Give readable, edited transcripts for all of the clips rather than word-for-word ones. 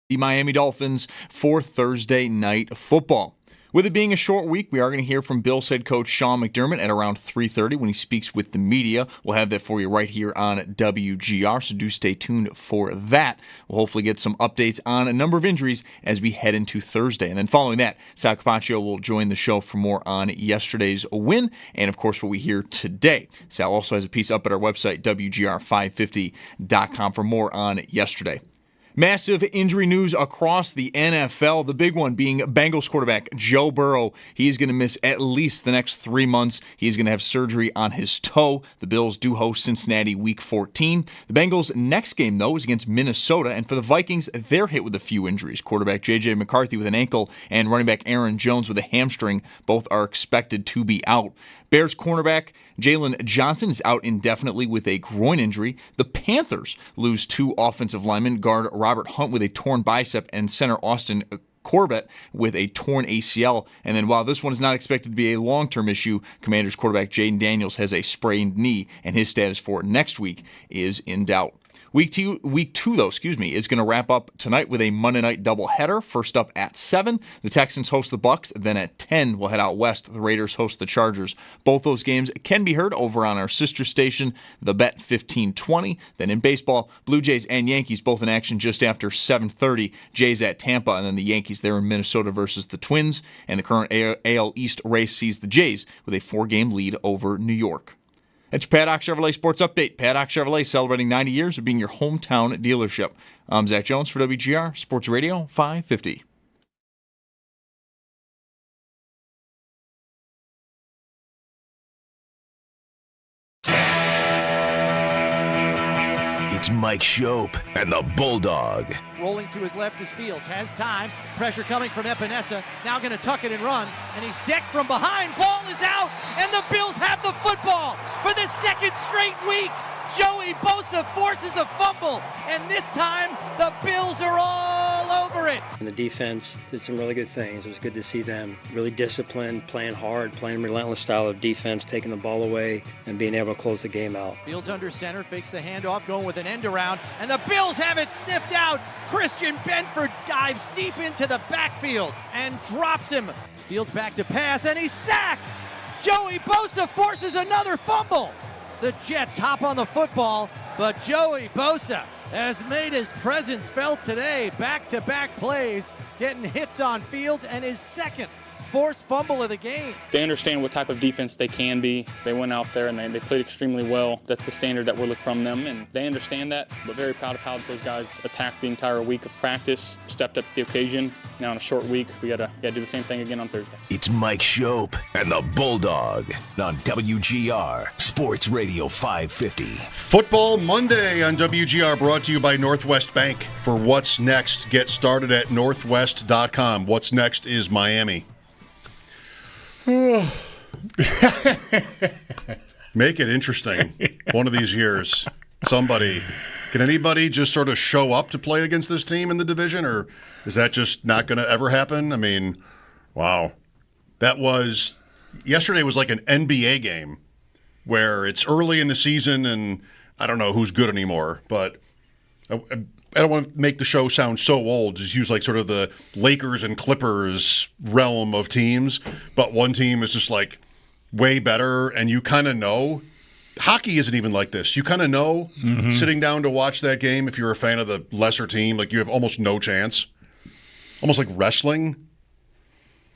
the Miami Dolphins for Thursday Night Football. With it being a short week, we are going to hear from Bills head coach Sean McDermott at around 3:30 when he speaks with the media. We'll have that for you right here on WGR, so do stay tuned for that. We'll hopefully get some updates on a number of injuries as we head into Thursday. And then following that, Sal Capaccio will join the show for more on yesterday's win and, of course, what we hear today. Sal also has a piece up at our website, WGR550.com, for more on yesterday. Massive injury news across the NFL. The big one being Bengals quarterback Joe Burrow. He's going to miss at least the next 3 months. He's going to have surgery on his toe. The Bills do host Cincinnati Week 14. The Bengals' next game, though, is against Minnesota. And for the Vikings, they're hit with a few injuries. Quarterback J.J. McCarthy with an ankle and running back Aaron Jones with a hamstring. Both are expected to be out. Bears cornerback Jalen Johnson is out indefinitely with a groin injury. The Panthers lose 2 offensive linemen, guard Robert Hunt with a torn bicep and center Austin Corbett with a torn ACL. And then while this one is not expected to be a long-term issue, Commanders quarterback Jaden Daniels has a sprained knee, and his status for next week is in doubt. Week two, is going to wrap up tonight with a Monday night doubleheader. First up at 7, the Texans host the Bucs. Then at 10, we'll head out west. The Raiders host the Chargers. Both those games can be heard over on our sister station, The Bet 1520. Then in baseball, Blue Jays and Yankees both in action just after 7:30. Jays at Tampa, and then the Yankees there in Minnesota versus the Twins. And the current AL East race sees the Jays with a 4-game lead over New York. It's your Paddock Chevrolet Sports Update. Paddock Chevrolet celebrating 90 years of being your hometown dealership. I'm Zach Jones for WGR Sports Radio 550. It's Mike Schopp and the Bulldog. Rolling to his left is Fields, has time, pressure coming from Epinesa, now going to tuck it and run, and he's decked from behind, ball is out, and the Bills have the football for the second straight week. Joey Bosa forces a fumble, and this time the Bills are all over it. And the defense did some really good things. It was good to see them really disciplined, playing hard, playing a relentless style of defense, taking the ball away, and being able to close the game out. Fields under center, fakes the handoff, going with an end around, and the Bills have it sniffed out. Christian Benford dives deep into the backfield and drops him. Fields back to pass, and he's sacked. Joey Bosa forces another fumble. The Jets hop on the football, but Joey Bosa has made his presence felt today. Back-to-back plays, getting hits on Fields, and his second forced fumble of the game. They understand what type of defense they can be. They went out there and they played extremely well. That's the standard that we're looking from them, and they understand that. But very proud of how those guys attacked the entire week of practice, stepped up to the occasion. Now in a short week, we gotta do the same thing again on Thursday. It's Mike Schopp and the Bulldog on WGR Sports Radio 550. Football Monday on WGR, brought to you by Northwest Bank. For what's next, get started at northwest.com. What's next is Miami. Make it interesting. One of these years, somebody. Can anybody just sort of show up to play against this team in the division, or is that just not going to ever happen? I mean, wow. Yesterday was like an NBA game where it's early in the season and I don't know who's good anymore, but I don't want to make the show sound so old, just use like sort of the Lakers and Clippers realm of teams, but one team is just like way better, and you kind of know. Hockey isn't even like this. You kind of know sitting down to watch that game, if you're a fan of the lesser team, like you have almost no chance. Almost like wrestling.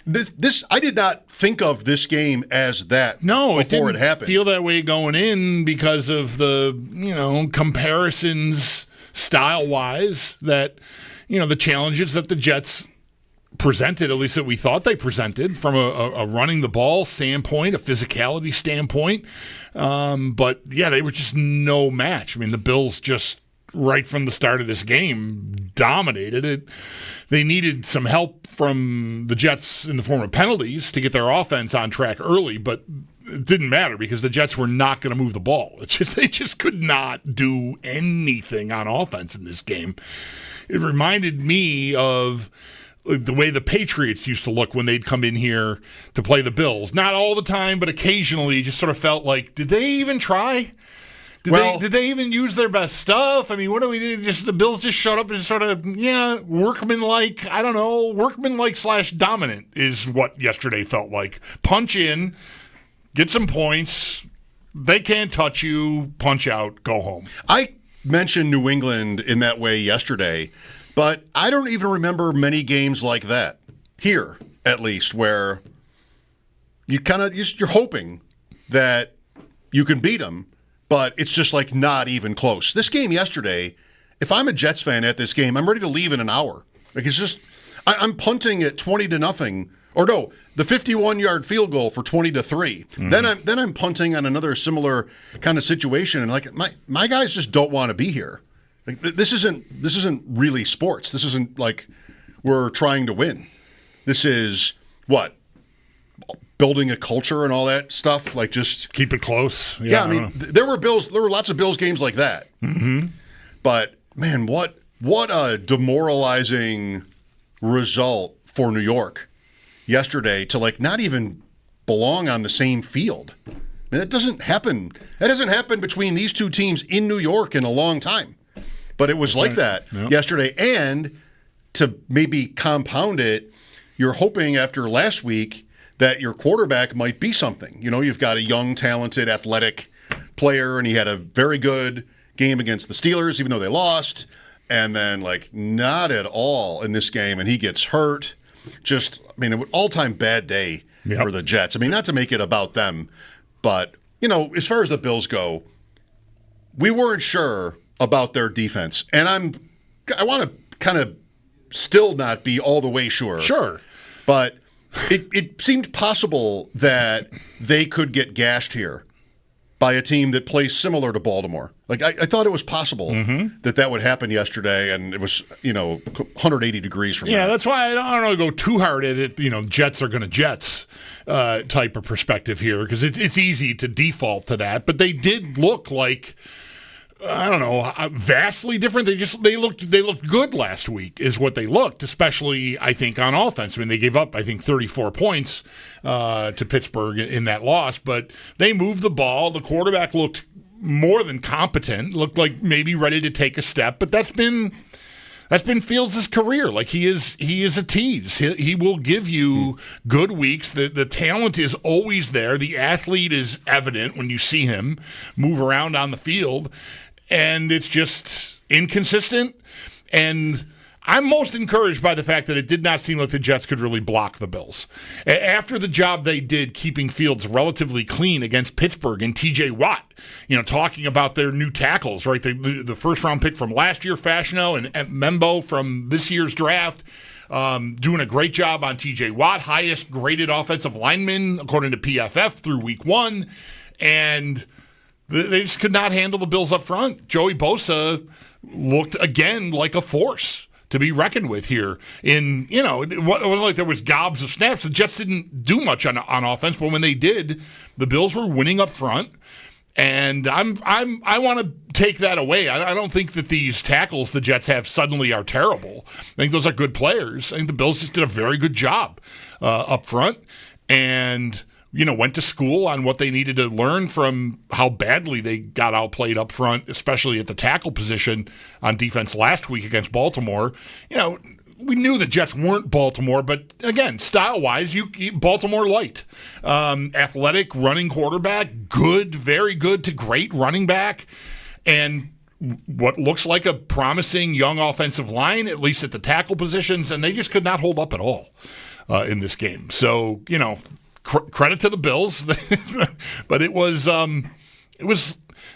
This I did not think of this game as that before it didn't happened. Feel that way going in because of the, comparisons style-wise that, the challenges that the Jets presented, at least that we thought they presented from a running the ball standpoint, a physicality standpoint. But, yeah, they were just no match. I mean, the Bills just right from the start of this game dominated it. They needed some help from the Jets in the form of penalties to get their offense on track early, but it didn't matter because the Jets were not going to move the ball. They just could not do anything on offense in this game. It reminded me of the way the Patriots used to look when they'd come in here to play the Bills. Not all the time, but occasionally, just sort of felt like, did they even try? Did they even use their best stuff? I mean, what do we do? Just the Bills just showed up and sort of, workmanlike. I don't know, workmanlike / dominant is what yesterday felt like. Punch in, get some points. They can't touch you. Punch out. Go home. I mentioned New England in that way yesterday, but I don't even remember many games like that here, at least, where you you're hoping that you can beat them. But it's just like not even close. This game yesterday, if I'm a Jets fan at this game, I'm ready to leave in an hour. Like it's just, I'm punting at 20-0, or no, the 51-yard field goal for 20-3. Mm-hmm. Then I'm punting on another similar kind of situation, and like my guys just don't want to be here. Like this isn't really sports. This isn't like we're trying to win. This is what? Building a culture and all that stuff, like just keep it close. Yeah, I mean, there were lots of Bills games like that. Mm-hmm. But man, what a demoralizing result for New York yesterday to like not even belong on the same field. I mean, that doesn't happen. That hasn't happened between these two teams in New York in a long time. But it was like that yesterday, and to maybe compound it, you're hoping after last week that your quarterback might be something. You know, you've got a young, talented, athletic player, and he had a very good game against the Steelers, even though they lost. And then, like, not at all in this game, and he gets hurt. Just, I mean, an all-time bad day for the Jets. I mean, not to make it about them, but, you know, as far as the Bills go, we weren't sure about their defense. And I want to kind of still not be all the way sure. Sure. But it seemed possible that they could get gashed here by a team that plays similar to Baltimore. Like, I thought it was possible that would happen yesterday, and it was, 180 degrees from that. Yeah, that's why I don't go too hard at it, Jets are going to Jets type of perspective here, because it's easy to default to that. But they did look like, I don't know, vastly different. They looked good last week is what they looked, especially, I think, on offense. I mean, they gave up, I think, 34 points to Pittsburgh in that loss, but they moved the ball. The quarterback looked more than competent, looked like maybe ready to take a step, but that's been Fields' career. Like, he is a tease. He will give you good weeks. The talent is always there. The athlete is evident when you see him move around on the field. And it's just inconsistent. And I'm most encouraged by the fact that it did not seem like the Jets could really block the Bills. After the job they did keeping Fields relatively clean against Pittsburgh and T.J. Watt, talking about their new tackles, right? The first-round pick from last year, Fashanu, and Membo from this year's draft, doing a great job on T.J. Watt, highest-graded offensive lineman, according to PFF, through week 1. And they just could not handle the Bills up front. Joey Bosa looked, again, like a force to be reckoned with here. It wasn't like there was gobs of snaps. The Jets didn't do much on offense, but when they did, the Bills were winning up front. And I want to take that away. I don't think that these tackles the Jets have suddenly are terrible. I think those are good players. I think the Bills just did a very good job up front. And went to school on what they needed to learn from how badly they got outplayed up front, especially at the tackle position on defense last week against Baltimore. We knew the Jets weren't Baltimore, but again, style-wise, Baltimore light. Athletic, running quarterback, good, very good to great running back, and what looks like a promising young offensive line, at least at the tackle positions, and they just could not hold up at all in this game. So, credit to the Bills, but it was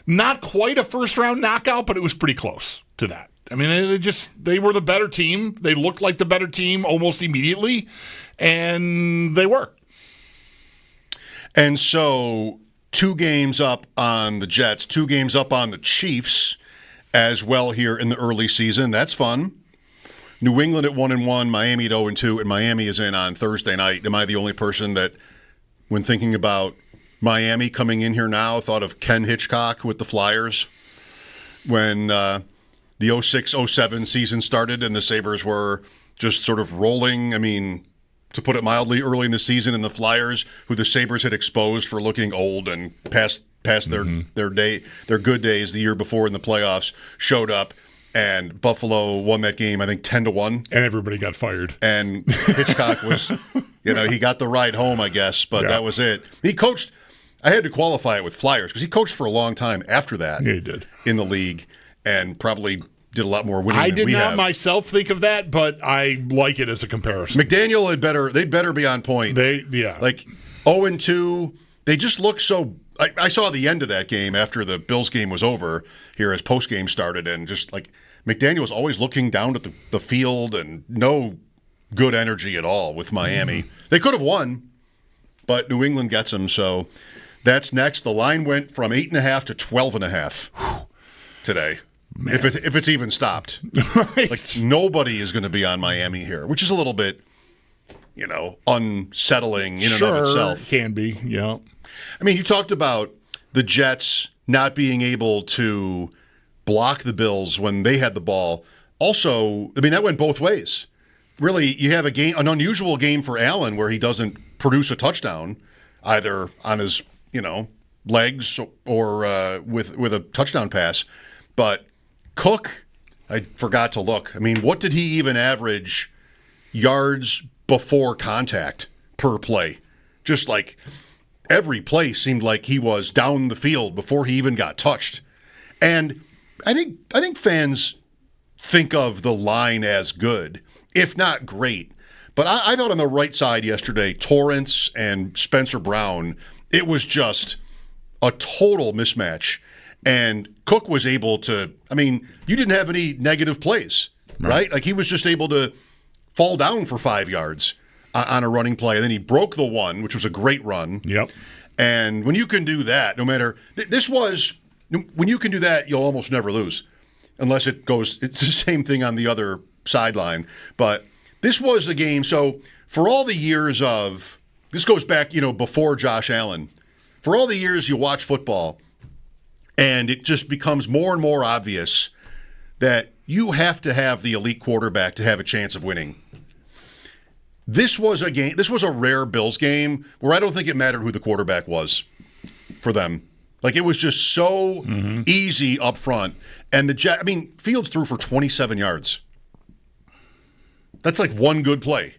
not quite a first-round knockout, but it was pretty close to that. I mean, they were the better team. They looked like the better team almost immediately, and they were. And so 2 games up on the Jets, 2 games up on the Chiefs as well here in the early season. That's fun. New England at 1-1, Miami at 0-2, and Miami is in on Thursday night. Am I the only person that, when thinking about Miami coming in here now, thought of Ken Hitchcock with the Flyers when the 06-07 season started and the Sabres were just sort of rolling? I mean, to put it mildly, early in the season, and the Flyers, who the Sabres had exposed for looking old and past past their good days the year before in the playoffs, showed up, and Buffalo won that game, I think 10-1. And everybody got fired. And Hitchcock was, he got the ride home, I guess, but that was it. He coached. I had to qualify it with Flyers because he coached for a long time after that. Yeah, he did. In the league, and probably did a lot more winning I than we did not have. myself think of that, but I like it as a comparison. McDaniel they'd better be on point. Like 0-2, they just look so. I saw the end of that game after the Bills game was over here as post game started, and just like McDaniel was always looking down at the field and no good energy at all with Miami. They could have won, but New England gets them. So that's next. The line went from 8.5 to 12.5 today. Man. If it's even stopped. Right. Like nobody is going to be on Miami here, which is a little bit, unsettling in and of itself. Can be, yeah. I mean, you talked about the Jets not being able to block the Bills when they had the ball. Also, I mean, that went both ways. Really, you have an unusual game for Allen where he doesn't produce a touchdown, either on his, legs or with a touchdown pass. But Cook, I forgot to look. I mean, what did he even average yards before contact per play? Just like every play seemed like he was down the field before he even got touched. And I think fans think of the line as good, if not great. But I thought on the right side yesterday, Torrance and Spencer Brown, it was just a total mismatch. And Cook was able to, I mean, you didn't have any negative plays, right? Like he was just able to fall down for 5 yards on a running play. And then he broke the one, which was a great run. Yep. And when you can do that, no matter, when you can do that, you'll almost never lose. Unless it's the same thing on the other sideline. But this was the game. So for all the years this goes back, before Josh Allen. For all the years you watch football, and it just becomes more and more obvious that you have to have the elite quarterback to have a chance of winning. This was a rare Bills game where I don't think it mattered who the quarterback was for them. Like it was just so easy up front. And Fields threw for 27 yards. That's like one good play.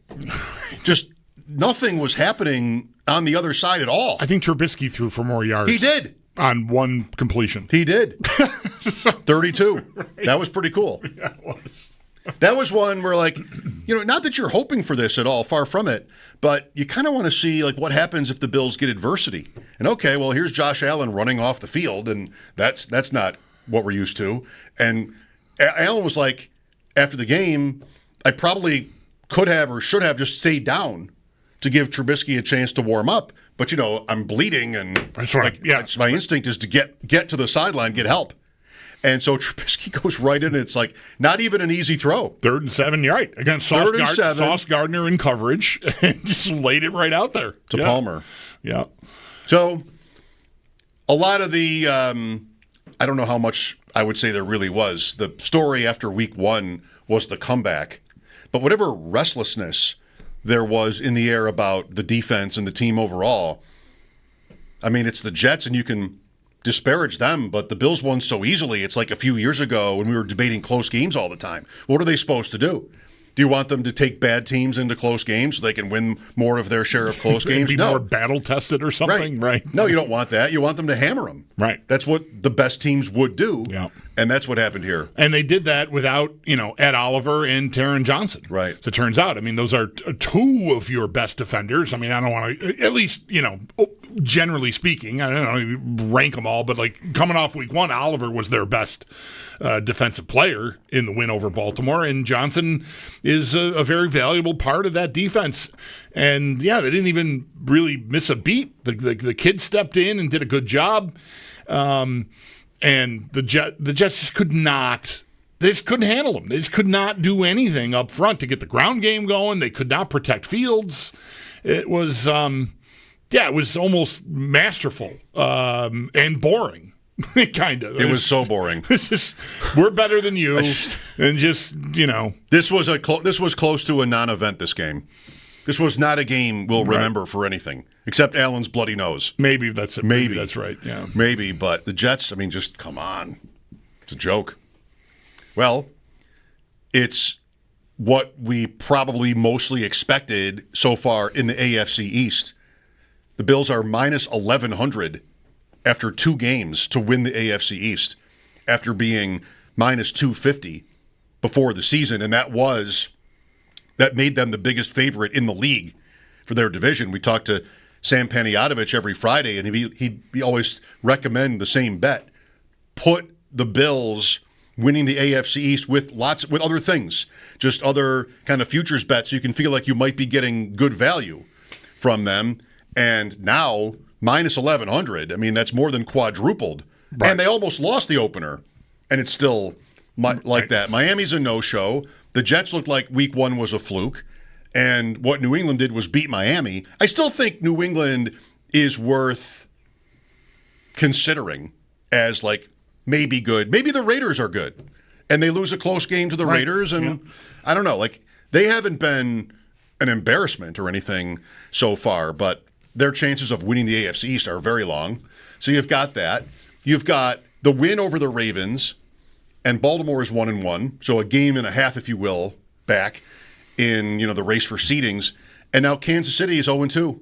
Just nothing was happening on the other side at all. I think Trubisky threw for more yards. He did. On one completion. He did. 32. Right. That was pretty cool. Yeah, it was. That was one where, not that you're hoping for this at all, far from it, but you kind of want to see, what happens if the Bills get adversity. And, okay, well, here's Josh Allen running off the field, and that's not what we're used to. And Allen was like, after the game, I probably could have or should have just stayed down to give Trubisky a chance to warm up. But, I'm bleeding, and that's right. My instinct is to get to the sideline, get help. And so Trubisky goes right in, and it's not even an easy throw. 3rd and 7, you're right. Against Sauce Gardner in coverage, and just laid it right out there. To Palmer. Yeah. So a lot of the, I don't know how much I would say there really was. The story after week 1 was the comeback. But whatever restlessness there was in the air about the defense and the team overall. I mean, it's the Jets, and you can disparage them, but the Bills won so easily. It's like a few years ago when we were debating close games all the time. What are they supposed to do? Do you want them to take bad teams into close games so they can win more of their share of close games? Be more battle-tested or something? Right. No, you don't want that. You want them to hammer them. Right. That's what the best teams would do. Yeah. And that's what happened here. And they did that without, Ed Oliver and Taron Johnson. Right. So it turns out, those are two of your best defenders. I don't want to, at least, generally speaking, I don't know, rank them all, but coming off week 1, Oliver was their best defensive player in the win over Baltimore, and Johnson is a very valuable part of that defense. And they didn't even really miss a beat. The kid stepped in and did a good job. And the Jets just could not. They just couldn't handle them. They just could not do anything up front to get the ground game going. They could not protect Fields. It was, it was almost masterful and boring. Kind of. It was so boring. It's just, we're better than you, and just This was close to a non-event. This game. This was not a game we'll remember for anything. except Allen's bloody nose. Maybe that's it. Maybe that's right. Yeah, maybe. But the Jets, I mean, just come on, it's a joke. Well, it's what we probably mostly expected so far in the AFC East. The Bills are minus 1,100 after 2 games to win the AFC East, after being minus 250 before the season, and that made them the biggest favorite in the league for their division. We talked to Sam Panayotovich every Friday, and he always recommend the same bet: put the Bills winning the AFC East with other things, just other kind of futures bets, so you can feel like you might be getting good value from them. And now minus 1,100. I mean, that's more than quadrupled, right. And they almost lost the opener, and it's still like that. Miami's a no-show. The Jets looked like week 1 was a fluke, and what New England did was beat Miami. I still think New England is worth considering as like maybe good. Maybe the Raiders are good, and they lose a close game to the Raiders, and I don't know. Like, they haven't been an embarrassment or anything so far, but their chances of winning the AFC East are very long. So you've got that. You've got the win over the Ravens, and Baltimore is 1-1, so a game and a half, if you will, back in the race for seedings. And now Kansas City is 0-2.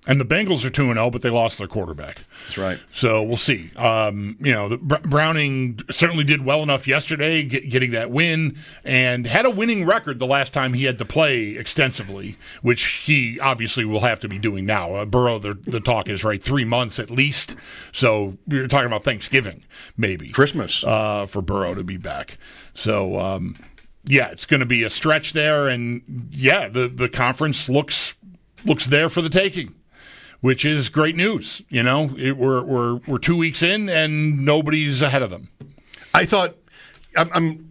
And the Bengals are 2-0, but they lost their quarterback. That's right. So we'll see. Browning certainly did well enough yesterday, getting that win, and had a winning record the last time he had to play extensively, which he obviously will have to be doing now. Burrow, the talk is, right, 3 months at least. So you're talking about Thanksgiving, maybe. Christmas. For Burrow to be back. So, it's going to be a stretch there. And, the conference looks there for the taking, which is great news. We're 2 weeks in and nobody's ahead of them. I thought I'm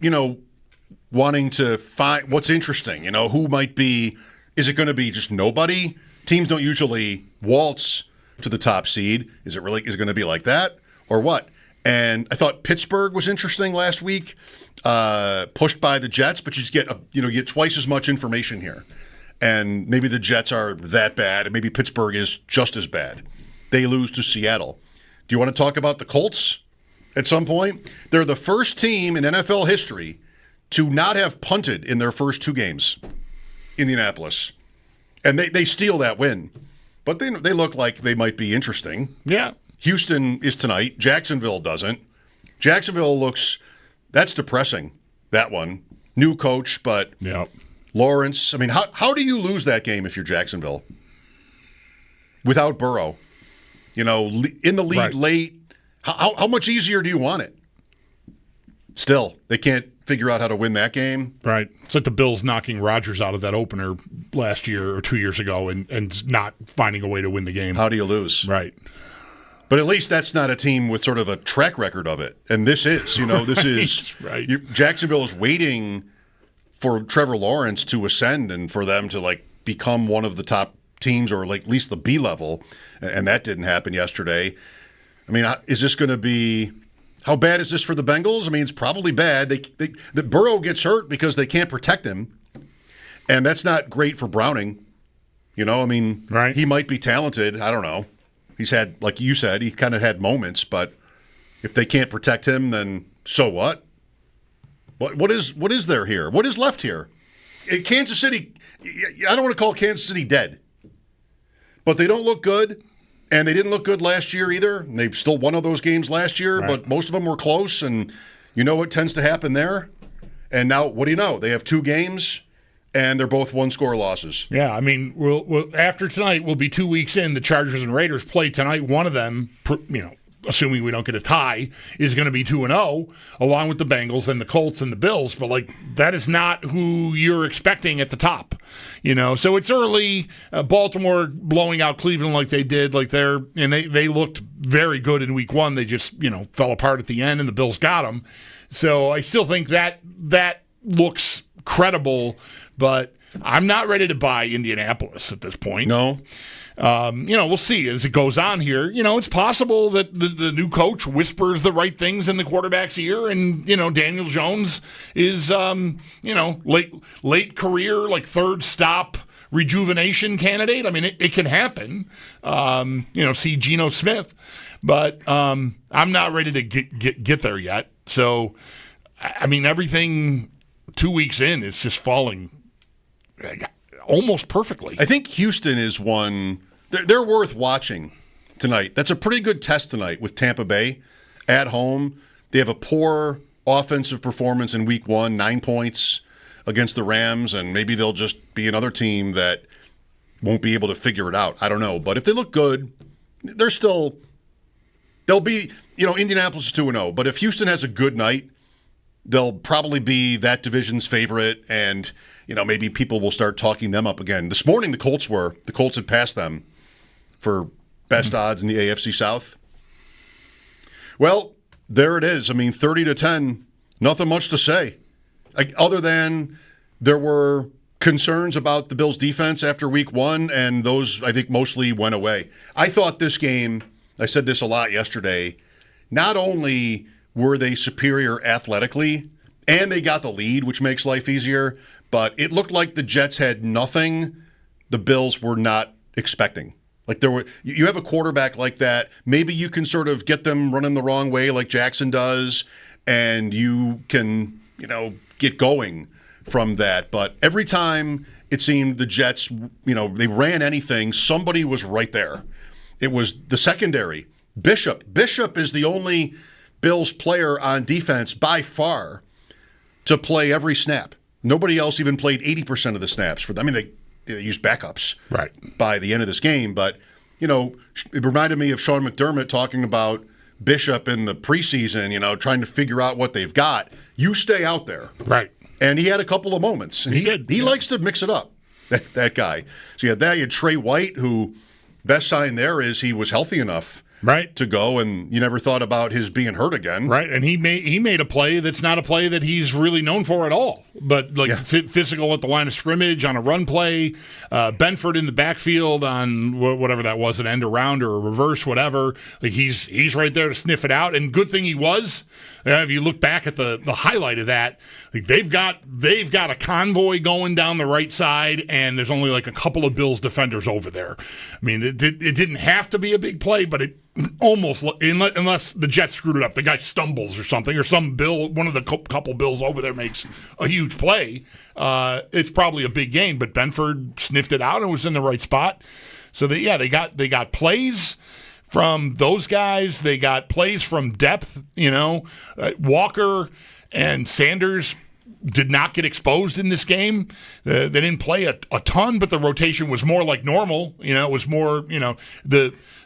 wanting to find what's interesting. Who might be? Is it going to be just nobody? Teams don't usually waltz to the top seed. Is it going to be like that or what? And I thought Pittsburgh was interesting last week, pushed by the Jets, but you just get twice as much information here. And maybe the Jets are that bad, and maybe Pittsburgh is just as bad. They lose to Seattle. Do you want to talk about the Colts at some point? They're the first team in NFL history to not have punted in their first 2 games in Indianapolis. And they steal that win. But they look like they might be interesting. Yeah. Houston is tonight. Jacksonville doesn't. Jacksonville that's depressing, that one. New coach, but... Yeah. Lawrence, I mean, how do you lose that game if you're Jacksonville without Burrow? In the lead late, how much easier do you want it? Still, they can't figure out how to win that game. Right. It's like the Bills knocking Rodgers out of that opener last year or 2 years ago and not finding a way to win the game. How do you lose? Right. But at least that's not a team with sort of a track record of it. And this is, this is right. Jacksonville is waiting for Trevor Lawrence to ascend and for them to become one of the top teams, or at least the B level, and that didn't happen yesterday. I mean, is this going to be? How bad is this for the Bengals? I mean, it's probably bad. The Burrow gets hurt because they can't protect him, and that's not great for Browning. Right. He might be talented. I don't know. He's had, like you said, he kind of had moments, but if they can't protect him, then so what? What is there here? What is left here? Kansas City, I don't want to call Kansas City dead, but they don't look good, and they didn't look good last year either. And they still won all those games last year, right. But most of them were close, and you know what tends to happen there? And now, what do you know? They have 2 games, and they're both 1-score losses. Yeah, I mean, we'll after tonight, we'll be 2 weeks in. The Chargers and Raiders play tonight. One of them, assuming we don't get a tie, is going to be 2-0, along with the Bengals and the Colts and the Bills. But, that is not who you're expecting at the top. So it's early. Baltimore blowing out Cleveland like they did. They looked very good in week 1. They just, fell apart at the end, and the Bills got them. So I still think that looks credible, but I'm not ready to buy Indianapolis at this point. No. We'll see as it goes on here. It's possible that the new coach whispers the right things in the quarterback's ear, and Daniel Jones is late career, third stop rejuvenation candidate. I mean, it can happen. See Geno Smith, but I'm not ready to get there yet. So, I mean, everything 2 weeks in is just falling almost perfectly. I think Houston is one. They're worth watching tonight. That's a pretty good test tonight with Tampa Bay at home. They have a poor offensive performance in week 1, 9 points against the Rams, and maybe they'll just be another team that won't be able to figure it out. I don't know. But if they look good, they'll be, Indianapolis is 2-0. But if Houston has a good night, they'll probably be that division's favorite, and maybe people will start talking them up again. This morning, the Colts had passed them for best odds in the AFC South. Well, there it is. I mean, 30-10, nothing much to say. Other than there were concerns about the Bills' defense after week 1, and those, I think, mostly went away. I thought this game, I said this a lot yesterday, not only were they superior athletically, and they got the lead, which makes life easier, but it looked like the Jets had nothing the Bills were not expecting. Like you have a quarterback like that, maybe you can sort of get them running the wrong way like Jackson does, and you can, get going from that. But every time it seemed the Jets, they ran anything, somebody was right there. It was the secondary. Bishop is the only Bills player on defense by far to play every snap. Nobody else even played 80% of the snaps for them. I mean, they used backups by the end of this game. But, it reminded me of Sean McDermott talking about Bishop in the preseason, trying to figure out what they've got. You stay out there. Right. And he had a couple of moments. And he likes to mix it up, that guy. So you had that. You had Trey White, who best sign there is he was healthy enough to go, and you never thought about his being hurt again. Right, and he made a play that's not a play that he's really known for at all. But physical at the line of scrimmage on a run play, Benford in the backfield on whatever that was, an end around or a reverse, whatever. Like he's right there to sniff it out. And good thing he was. If you look back at the highlight of that, like they've got a convoy going down the right side, and there's only like a couple of Bills defenders over there. I mean, it didn't have to be a big play, but it almost, unless the Jets screwed it up, the guy stumbles or something, or some Bill, one of the couple Bills over there makes a huge play. It's probably a big gain, but Benford sniffed it out and was in the right spot. So they got plays from those guys. They got plays from depth. Walker and Sanders did not get exposed in this game. They didn't play a ton, but the rotation was more like normal. It was more,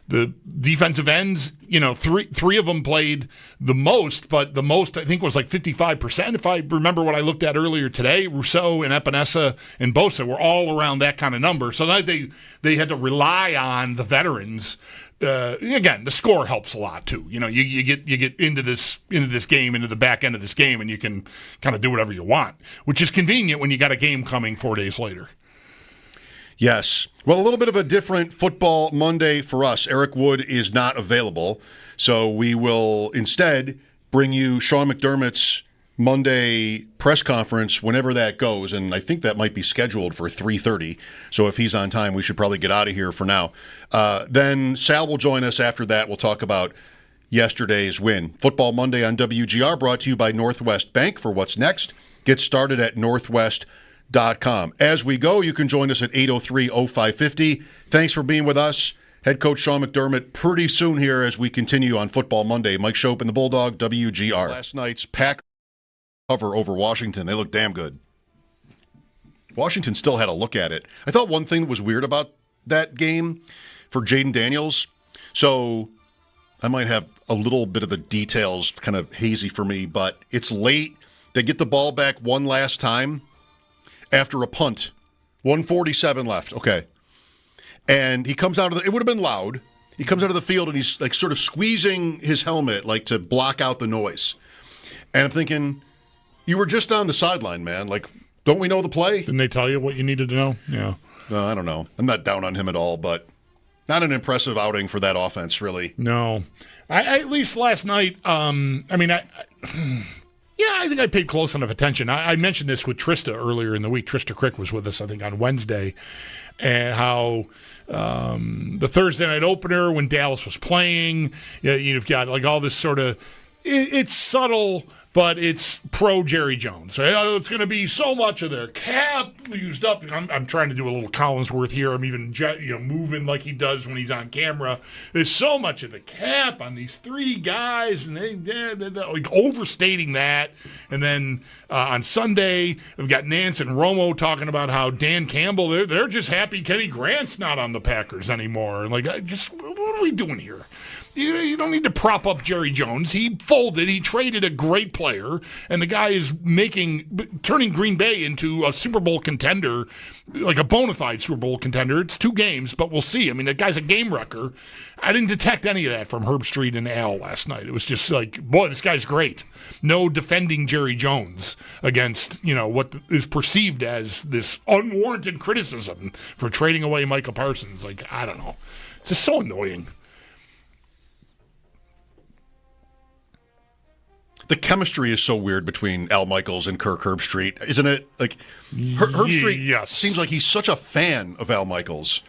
the defensive ends, three of them played the most, but the most I think was like 55%. If I remember what I looked at earlier today, Rousseau and Epinesa and Bosa were all around that kind of number. So that they had to rely on the veterans. Again, the score helps a lot too. You get into this game, into the back end of this game, and you can kind of do whatever you want, which is convenient when you got a game coming 4 days later. Yes. Well, a little bit of a different football Monday for us. Eric Wood is not available, so we will instead bring you Sean McDermott's Monday press conference whenever that goes, and I think that might be scheduled for 3:30. So if he's on time, we should probably get out of here for now. Then Sal will join us after that. We'll talk about yesterday's win. Football Monday on WGR brought to you by Northwest Bank. For what's next, get started at northwest.com. As we go, you can join us at 803-0550. Thanks for being with us. Head coach Sean McDermott pretty soon here as we continue on Football Monday. Mike Schopp and the Bulldog, WGR. Last night's Packers cover over Washington. They looked damn good. Washington still had a look at it. I thought one thing that was weird about that game for Jaden Daniels, so I might have a little bit of the details kind of hazy for me, but it's late. They get the ball back one last time after a punt. 1:47 left. Okay. And he comes out of it would have been loud. He comes out of the field and he's like sort of squeezing his helmet like to block out the noise. And I'm thinking, you were just on the sideline, man. Like, don't we know the play? Didn't they tell you what you needed to know? Yeah. I don't know. I'm not down on him at all, but not an impressive outing for that offense, really. No. I at least last night, Yeah, I think I paid close enough attention. I mentioned this with Trista earlier in the week. Trista Crick was with us, I think, on Wednesday, and how the Thursday night opener when Dallas was playing, you've got like all this sort of, it's subtle, but it's pro Jerry Jones. Right? Oh, it's going to be so much of their cap used up. I'm trying to do a little Collinsworth here. I'm even moving like he does when he's on camera. There's so much of the cap on these three guys, and they're like overstating that. And then on Sunday, we've got Nance and Romo talking about how Dan Campbell, they're just happy Kenny Grant's not on the Packers anymore. And like, what are we doing here? You don't need to prop up Jerry Jones. He folded. He traded a great player, and the guy is turning Green Bay into a Super Bowl contender, like a bona fide Super Bowl contender. It's 2 games, but we'll see. I mean, the guy's a game wrecker. I didn't detect any of that from Herb Street and Al last night. It was just like, boy, this guy's great. No defending Jerry Jones against, what is perceived as this unwarranted criticism for trading away Micah Parsons. Like, I don't know. It's just so annoying. The chemistry is so weird between Al Michaels and Kirk Herbstreit, isn't it? Like, Herbstreit seems like he's such a fan of Al Michaels.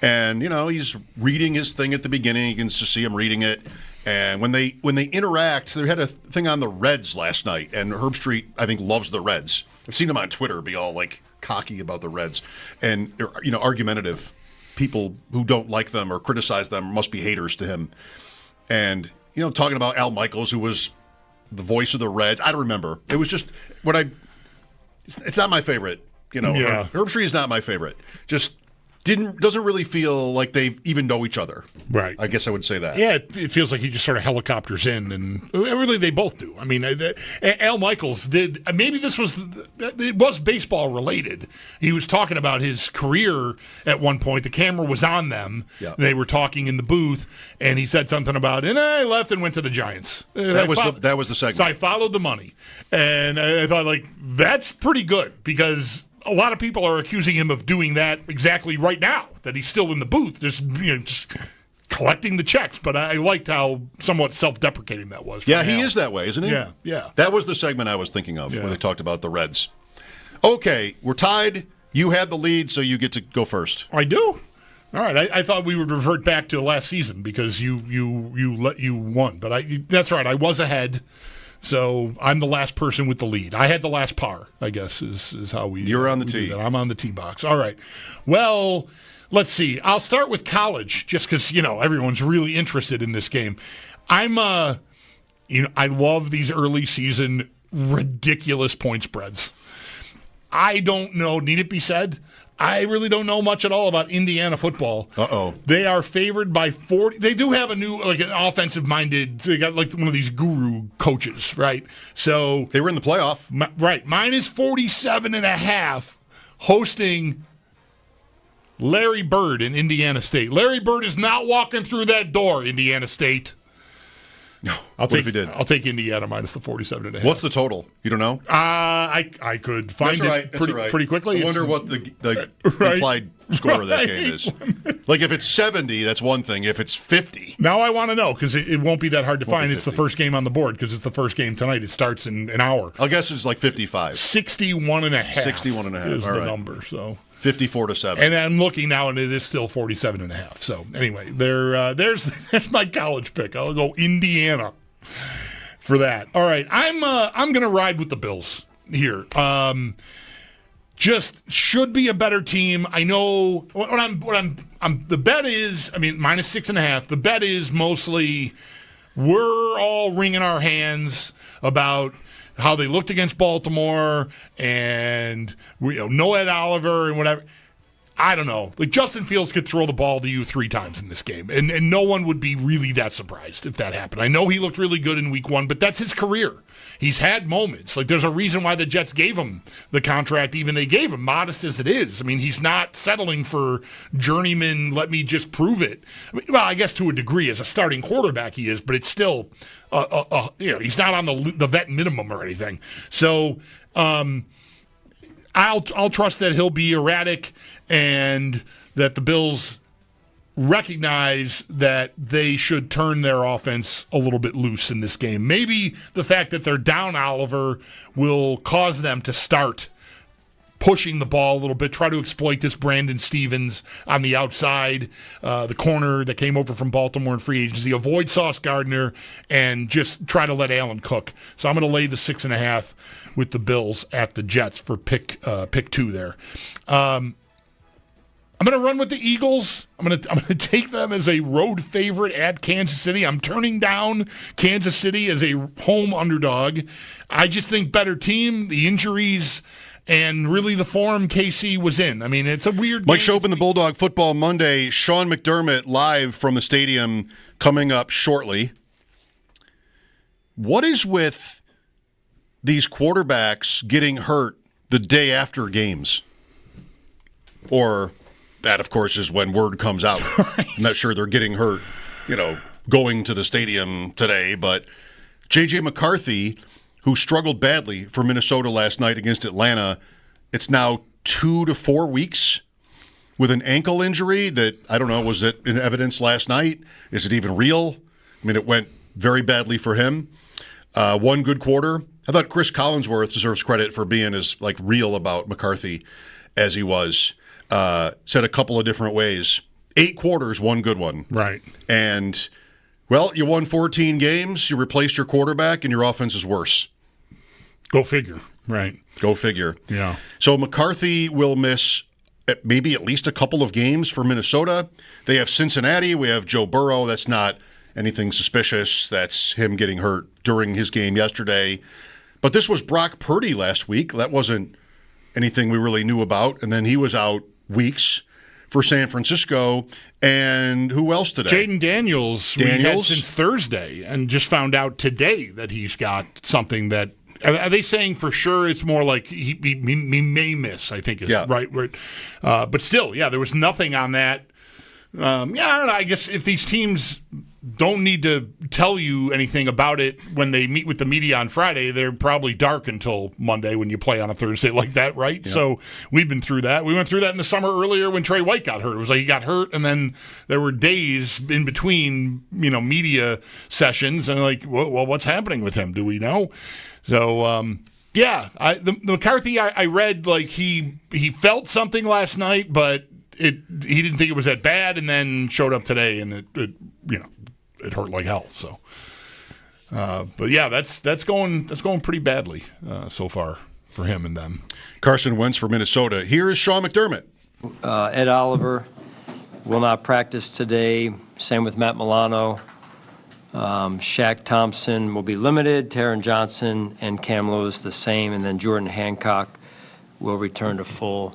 And, he's reading his thing at the beginning. You can just see him reading it. And when they interact, they had a thing on the Reds last night. And Herbstreit, I think, loves the Reds. I've seen him on Twitter be all, like, cocky about the Reds. And, argumentative. People who don't like them or criticize them must be haters to him. And, talking about Al Michaels, who was the voice of the Reds. I don't remember. It was just it's not my favorite. Yeah. Herbstreit is not my favorite. Just doesn't really feel like they even know each other. Right. I guess I would say that. Yeah, it feels like he just sort of helicopters in, and really they both do. I mean, Al Michaels did. Maybe it was baseball related. He was talking about his career at one point. The camera was on them. Yeah. They were talking in the booth, and he said something about, and I left and went to the Giants. That was the segment. So I followed the money, and I thought, like, that's pretty good because a lot of people are accusing him of doing that exactly right now, that he's still in the booth, just collecting the checks. But I liked how somewhat self-deprecating that was. Yeah, he is that way, isn't he? Yeah. That was the segment I was thinking of when they talked about the Reds. Okay, we're tied. You had the lead, so you get to go first. I do. All right. I thought we would revert back to last season because you won. But that's right. I was ahead. So I'm the last person with the lead. I had the last par, I guess, is how we. You're on the tee. I'm on the tee box. All right. Well, let's see. I'll start with college, just because everyone's really interested in this game. I love these early season ridiculous point spreads. I don't know. Need it be said? I really don't know much at all about Indiana football. Uh-oh. They are favored by 40. They do have an offensive-minded, they got like one of these guru coaches, right? So they were in the playoff. Right. Minus 47.5 hosting Larry Bird in Indiana State. Larry Bird is not walking through that door, Indiana State. No. What if he did? I'll take Indiana minus the 47.5. What's the total? You don't know? I could find it pretty quickly. I wonder what the implied score of that game is. Like if it's 70, that's one thing. If it's 50. Now I want to know because it won't be that hard to find. It's the first game on the board because it's the first game tonight. It starts in an hour. I guess it's like 55. 61.5. 61.5 is the number. So 54-7. And I'm looking now, and it is still 47.5. So anyway, there's my college pick. I'll go Indiana for that. All right, I'm gonna ride with the Bills here. Just should be a better team. I know what I'm. The bet is, minus 6.5. The bet is mostly we're all wringing our hands about how they looked against Baltimore and no Ed Oliver and whatever. I don't know. Like Justin Fields could throw the ball to you 3 times in this game, and no one would be really that surprised if that happened. I know he looked really good in week 1, but that's his career. He's had moments. Like there's a reason why the Jets gave him the contract even they gave him, modest as it is. He's not settling for journeyman, let me just prove it. Well, I guess to a degree as a starting quarterback he is, but it's still he's not on the vet minimum or anything. So I'll trust that he'll be erratic and that the Bills recognize that they should turn their offense a little bit loose in this game. Maybe the fact that they're down Oliver will cause them to start pushing the ball a little bit, try to exploit this Brandon Stevens on the outside, the corner that came over from Baltimore in free agency, avoid Sauce Gardner, and just try to let Allen cook. So I'm going to lay the 6.5 with the Bills at the Jets for pick 2 there. I'm going to run with the Eagles. I'm going to take them as a road favorite at Kansas City. I'm turning down Kansas City as a home underdog. I just think better team, the injuries, and really the form KC was in. I mean, it's a weird Mike game. Schopp in the Bulldog Football Monday. Sean McDermott live from the stadium coming up shortly. What is with these quarterbacks getting hurt the day after games? Or that, of course, is when word comes out. Right. I'm not sure they're getting hurt, going to the stadium today. But J.J. McCarthy, who struggled badly for Minnesota last night against Atlanta, it's now 2 to 4 weeks with an ankle injury that, I don't know, was it in evidence last night? Is it even real? I mean, it went very badly for him. One good quarter. I thought Chris Collinsworth deserves credit for being as real about McCarthy as he was. Said a couple of different ways. 8 quarters, one good one. Right. And, well, you won 14 games, you replaced your quarterback, and your offense is worse. Go figure. Right. Go figure. Yeah. So McCarthy will miss maybe at least a couple of games for Minnesota. They have Cincinnati. We have Joe Burrow. That's not anything suspicious. That's him getting hurt during his game yesterday. But this was Brock Purdy last week. That wasn't anything we really knew about. And then he was out weeks for San Francisco. And who else today? Jaden Daniels. We had since Thursday and just found out today that he's got something that. Are they saying for sure it's more like he may miss, I think is right. But still, there was nothing on that. I don't know. I guess if these teams don't need to tell you anything about it when they meet with the media on Friday, they're probably dark until Monday when you play on a Thursday like that, right? Yep. So we've been through that. We went through that in the summer earlier when Trey White got hurt. It was like he got hurt, and then there were days in between, media sessions, and well, what's happening with him? Do we know? So, the McCarthy, I read he felt something last night, but he didn't think it was that bad, and then showed up today, and it hurt like hell. So, but that's going pretty badly so far for him and them. Carson Wentz for Minnesota. Here is Sean McDermott. Ed Oliver will not practice today. Same with Matt Milano. Shaq Thompson will be limited. Taron Johnson and Cam Lewis the same, and then Jordan Hancock will return to full.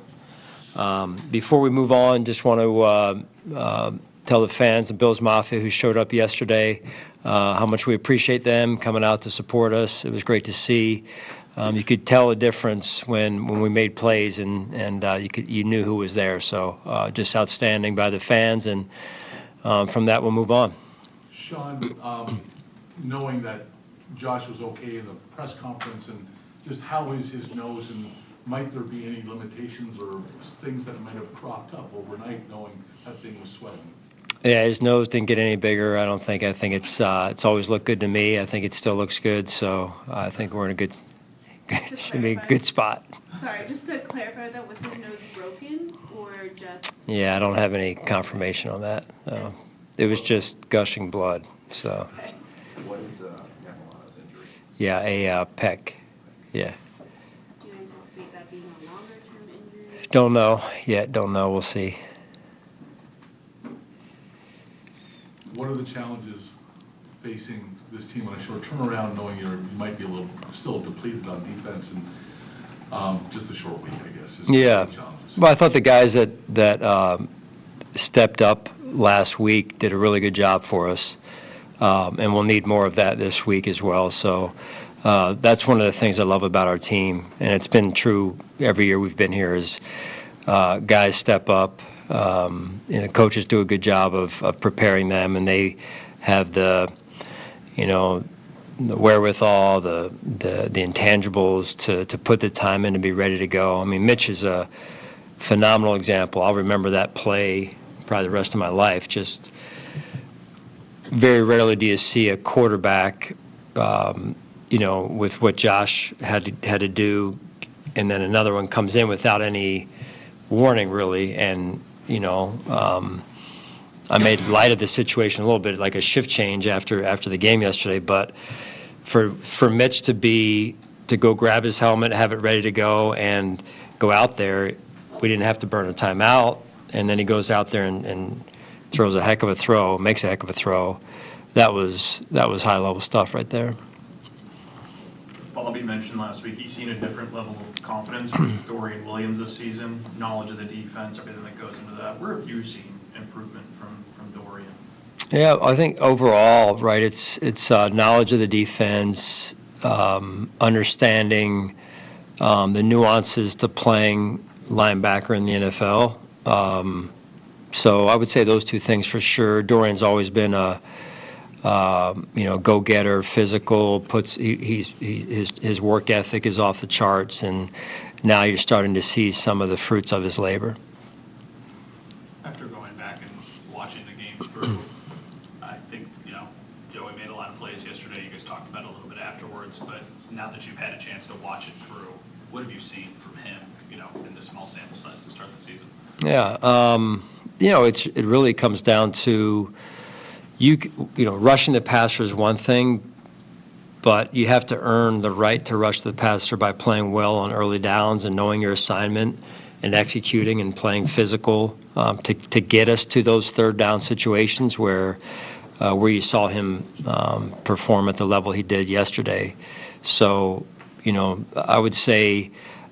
Before we move on, just want to tell the fans, the Bills Mafia who showed up yesterday, how much we appreciate them coming out to support us. It was great to see. You could tell a difference when we made plays, and you knew who was there. So just outstanding by the fans, and from that we'll move on. Sean, knowing that Josh was okay in the press conference, and just how is his nose, and might there be any limitations or things that might have cropped up overnight, knowing that thing was sweating? Yeah, his nose didn't get any bigger. I don't think. I think it's always looked good to me. I think it still looks good. So I think we're in should be a good spot. Sorry, just to clarify that, was his nose broken or just? Yeah, I don't have any confirmation on that. It was just gushing blood. So. Okay. What is Milano's injury? Yeah, a pec. Yeah. Do you anticipate that being a longer-term injury? Don't know yet. Don't know. We'll see. What are the challenges facing this team on a short turnaround, knowing you might be a little still depleted on defense, and just a short week, I guess? Yeah. Well, I thought the guys that stepped up last week did a really good job for us, and we'll need more of that this week as well. So that's one of the things I love about our team, and it's been true every year we've been here, is guys step up. Coaches do a good job of preparing them, and they have the wherewithal, the intangibles to put the time in to be ready to go. I mean, Mitch is a phenomenal example. I'll remember that play probably the rest of my life. Just very rarely do you see a quarterback, with what Josh had to do, and then another one comes in without any warning, really. And I made light of the situation a little bit, like a shift change after the game yesterday. But for Mitch to go grab his helmet, have it ready to go, and go out there, we didn't have to burn a timeout. And then he goes out there and throws a heck of a throw, makes a heck of a throw. That was high-level stuff right there. Bobby mentioned last week he's seen a different level of confidence from Dorian Williams this season, knowledge of the defense, everything that goes into that. Where have you seen improvement from Dorian? Yeah, I think overall, right, it's knowledge of the defense, understanding the nuances to playing linebacker in the NFL. So I would say those two things for sure. Dorian's always been a go-getter, physical. His work ethic is off the charts, and now you're starting to see some of the fruits of his labor. After going back and watching the game through, I think Joey made a lot of plays yesterday. You guys talked about it a little bit afterwards, but now that you've had a chance to watch it through, what have you seen from him? In the small sample size to start the season. Yeah, it really comes down to. Rushing the passer is one thing, but you have to earn the right to rush the passer by playing well on early downs and knowing your assignment and executing and playing physical to get us to those third down situations where you saw him perform at the level he did yesterday. So, I would say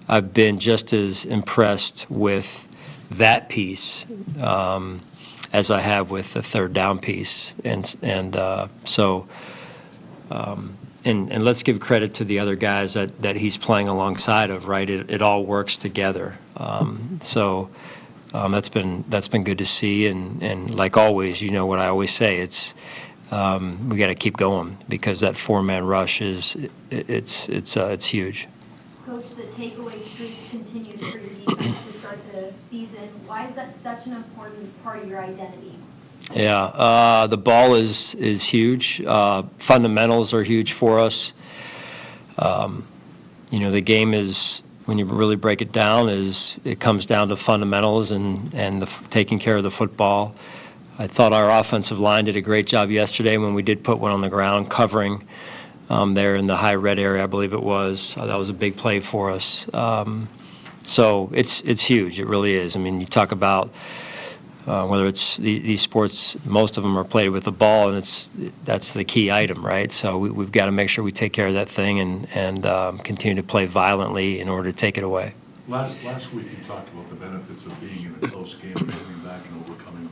I've been just as impressed with that piece as I have with the third down piece, and let's give credit to the other guys that he's playing alongside of. Right, it all works together. That's been good to see, and like always, what I always say, it's we got to keep going because that 4-man rush it's huge. Coach, the takeaway streak continues for your defense to start the season. Why is that such an important part of your identity? Yeah, the ball is huge. Fundamentals are huge for us. The game is, when you really break it down, it comes down to fundamentals and taking care of the football. I thought our offensive line did a great job yesterday when we did put one on the ground, covering there in the high red area, I believe it was. That was a big play for us. So it's huge. It really is. I mean, you talk about whether it's these sports, most of them are played with the ball, and that's the key item, right? So we've got to make sure we take care of that thing and continue to play violently in order to take it away. Last week you talked about the benefits of being in a close game, coming back and overcoming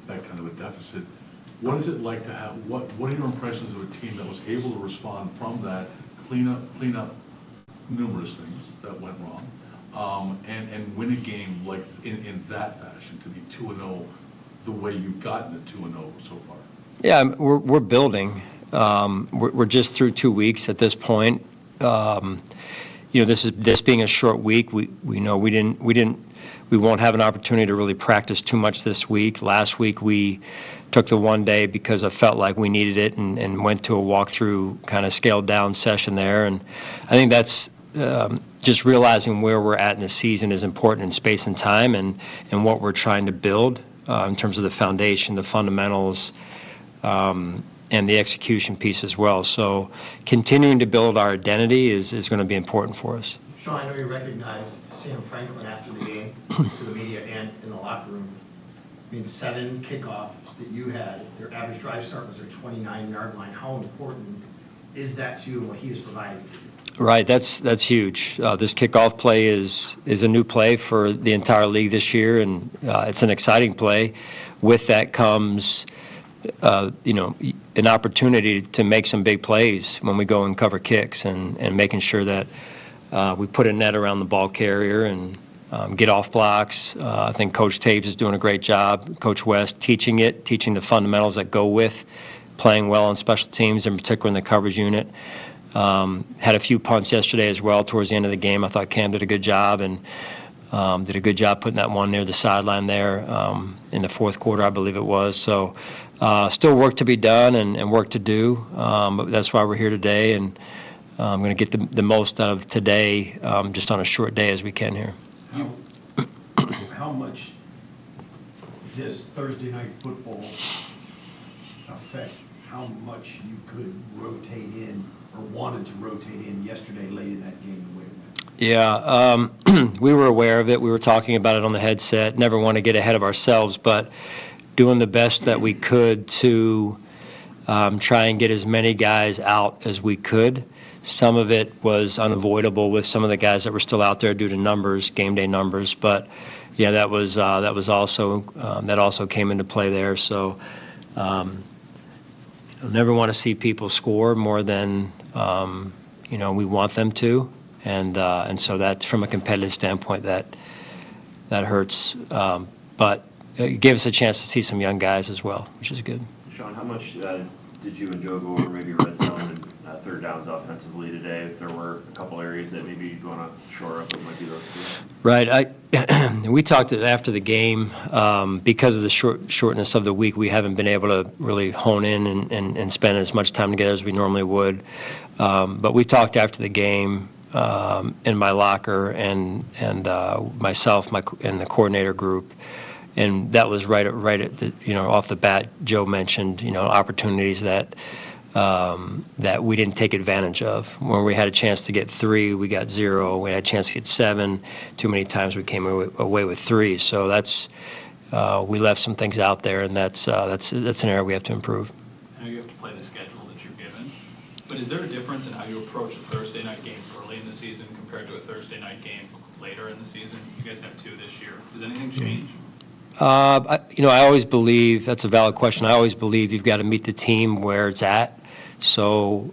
that kind of a deficit. What is it like to have, what are your impressions of a team that was able to respond from that, clean up numerous things that went wrong, and win a game like in that fashion, to be 2-0 the way you've gotten it 2-0 so far? Yeah, we're building. We're just through 2 weeks at this point. This being a short week, we know we won't have an opportunity to really practice too much this week. Last week we took the one day because I felt like we needed it and went to a walkthrough kind of scaled down session there. And I think that's just realizing where we're at in the season is important in space and time and what we're trying to build in terms of the foundation, the fundamentals, and the execution piece as well. So continuing to build our identity is going to be important for us. Sean, I know you recognized Sam Franklin after the game to the media and in the locker room. I mean, 7 kickoffs that you had, your average drive start was their 29-yard line. How important is that to you and what he is providing? Right, that's huge. This kickoff play is a new play for the entire league this year, and it's an exciting play. With that comes, an opportunity to make some big plays when we go and cover kicks, and making sure that we put a net around the ball carrier and get off blocks. I think Coach Taves is doing a great job. Coach West teaching the fundamentals that go with playing well on special teams, in particular in the coverage unit. Had a few punts yesterday as well towards the end of the game. I thought Cam did a good job, and Did a good job putting that one near the sideline there in the fourth quarter, I believe it was. So still work to be done and work to do, but that's why we're here today, and I'm going to get the most out of today just on a short day as we can here. How much does Thursday night football affect how much you could rotate in or wanted to rotate in yesterday late in that game the way it went? Yeah, we were aware of it. We were talking about it on the headset. Never want to get ahead of ourselves, but doing the best that we could to try and get as many guys out as we could. Some of it was unavoidable with some of the guys that were still out there due to numbers, game day numbers. But yeah, that also came into play there. So never want to see people score more than we want them to, and so that's from a competitive standpoint that hurts. But it gave us a chance to see some young guys as well, which is good. Sean, how much did you and Joe go over maybe red zone and third downs offensively today? If there were a couple areas that maybe you'd want to shore up, it might be those two. Right. We talked after the game because of the shortness of the week. We haven't been able to really hone in and spend as much time together as we normally would. But we talked after the game in my locker and myself and the coordinator group. And that was right at the, off the bat. Joe mentioned opportunities that we didn't take advantage of. When we had a chance to get 3, we got 0. We had a chance to get 7. Too many times we came away with 3. So that's we left some things out there, and that's an area we have to improve. I know you have to play the schedule that you're given, but is there a difference in how you approach a Thursday night game early in the season compared to a Thursday night game later in the season? You guys have 2 this year. Does anything change? I always believe that's a valid question. I always believe you've got to meet the team where it's at. So,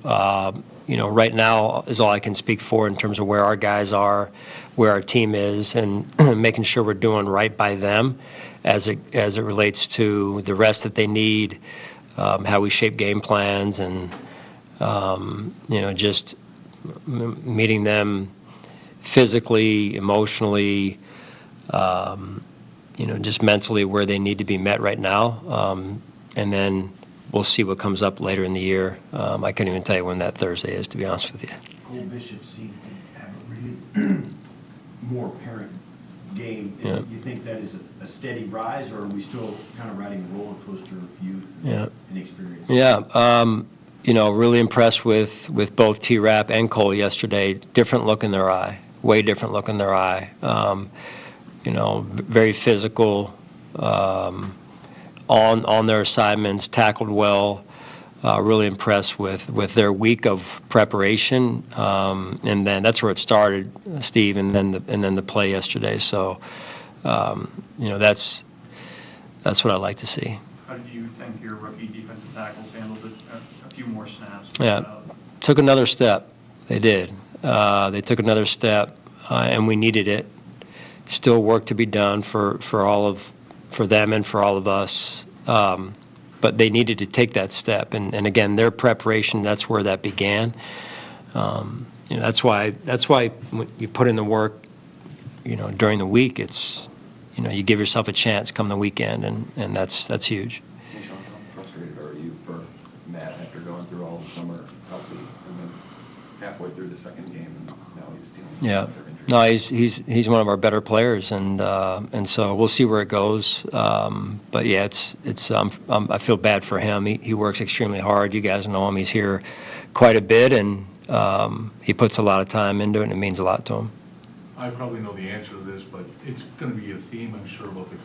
right now is all I can speak for in terms of where our guys are, where our team is, and making sure we're doing right by them as it relates to the rest that they need, how we shape game plans, and just meeting them physically, emotionally. Just mentally where they need to be met right now. And then we'll see what comes up later in the year. I couldn't even tell you when that Thursday is, to be honest with you. Cole Bishop seemed to have a really more apparent game. You think that is a steady rise, or are we still kind of riding the roller coaster of youth and experience? Yeah. Really impressed with both T-Rap and Cole yesterday. Different look in their eye. Way different look in their eye. Very physical, on their assignments, tackled well. Really impressed with their week of preparation, and then that's where it started, Steve, and then the play yesterday. So, that's what I like to see. How did you think your rookie defensive tackles handled it? A few more snaps. Yeah, took another step. They did. They took another step, and we needed it. Still work to be done for them and for all of us, but they needed to take that step. And again, their preparation, that's where that began. That's why when you put in the work, during the week, it's you give yourself a chance come the weekend, and that's huge. Hey Sean, how frustrated are you for Matt after going through all the summer healthy and then halfway through the second game and now he's dealing with Yeah. other injuries? No, he's one of our better players, and so we'll see where it goes. But yeah, it's I feel bad for him. He works extremely hard. You guys know him. He's here quite a bit, and he puts a lot of time into it, and it means a lot to him. I probably know the answer to this, but it's going to be a theme, I'm sure, about the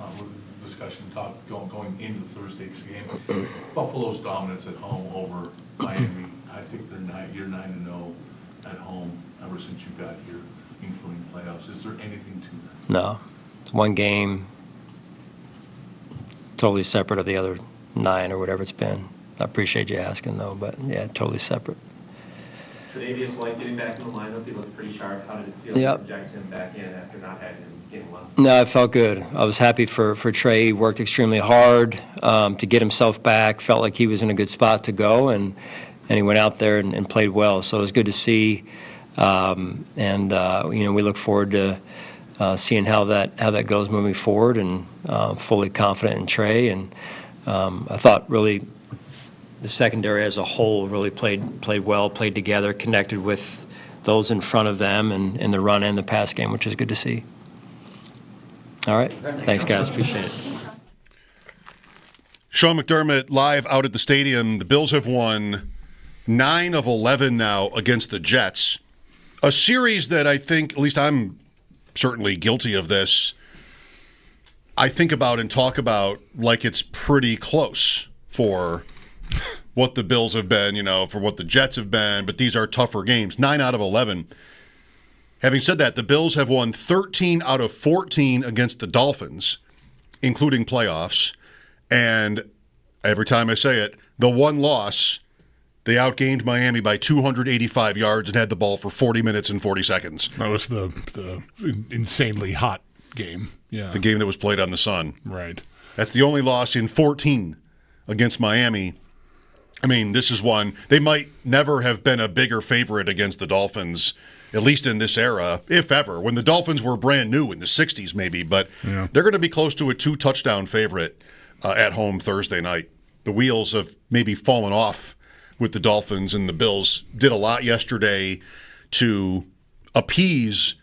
discussion going into Thursday's game. Buffalo's dominance at home over Miami. I think you're 9-0 at home ever since you got here, including playoffs. Is there anything to that? No, it's one game, totally separate of the other 9 or whatever it's been. I appreciate you asking, though, but yeah, totally separate. Today, just like getting back in the lineup, he looked pretty sharp. How did it feel to inject him back in after not having him game well? No, it felt good. I was happy for Trey. He worked extremely hard to get himself back. Felt like he was in a good spot to go, and he went out there and played well. So it was good to see. We look forward to seeing how that goes moving forward, and fully confident in Trey. And I thought really the secondary as a whole really played well, played together, connected with those in front of them in the run and the pass game, which is good to see. All right. Thanks, guys. Appreciate it. Sean McDermott live out at the stadium. The Bills have won 9 of 11 now against the Jets. A series that I think, at least I'm certainly guilty of this, I think about and talk about like it's pretty close for what the Bills have been, for what the Jets have been, but these are tougher games. 9 out of 11. Having said that, the Bills have won 13 out of 14 against the Dolphins, including playoffs. And every time I say it, the one loss, they outgained Miami by 285 yards and had the ball for 40 minutes and 40 seconds. That was the insanely hot game. Yeah, the game that was played on the sun. Right. That's the only loss in 14 against Miami. I mean, this is one. They might never have been a bigger favorite against the Dolphins, at least in this era, if ever. When the Dolphins were brand new in the 60s maybe, but they're going to be close to a 2-touchdown favorite at home Thursday night. The wheels have maybe fallen off with the Dolphins, and the Bills did a lot yesterday to appease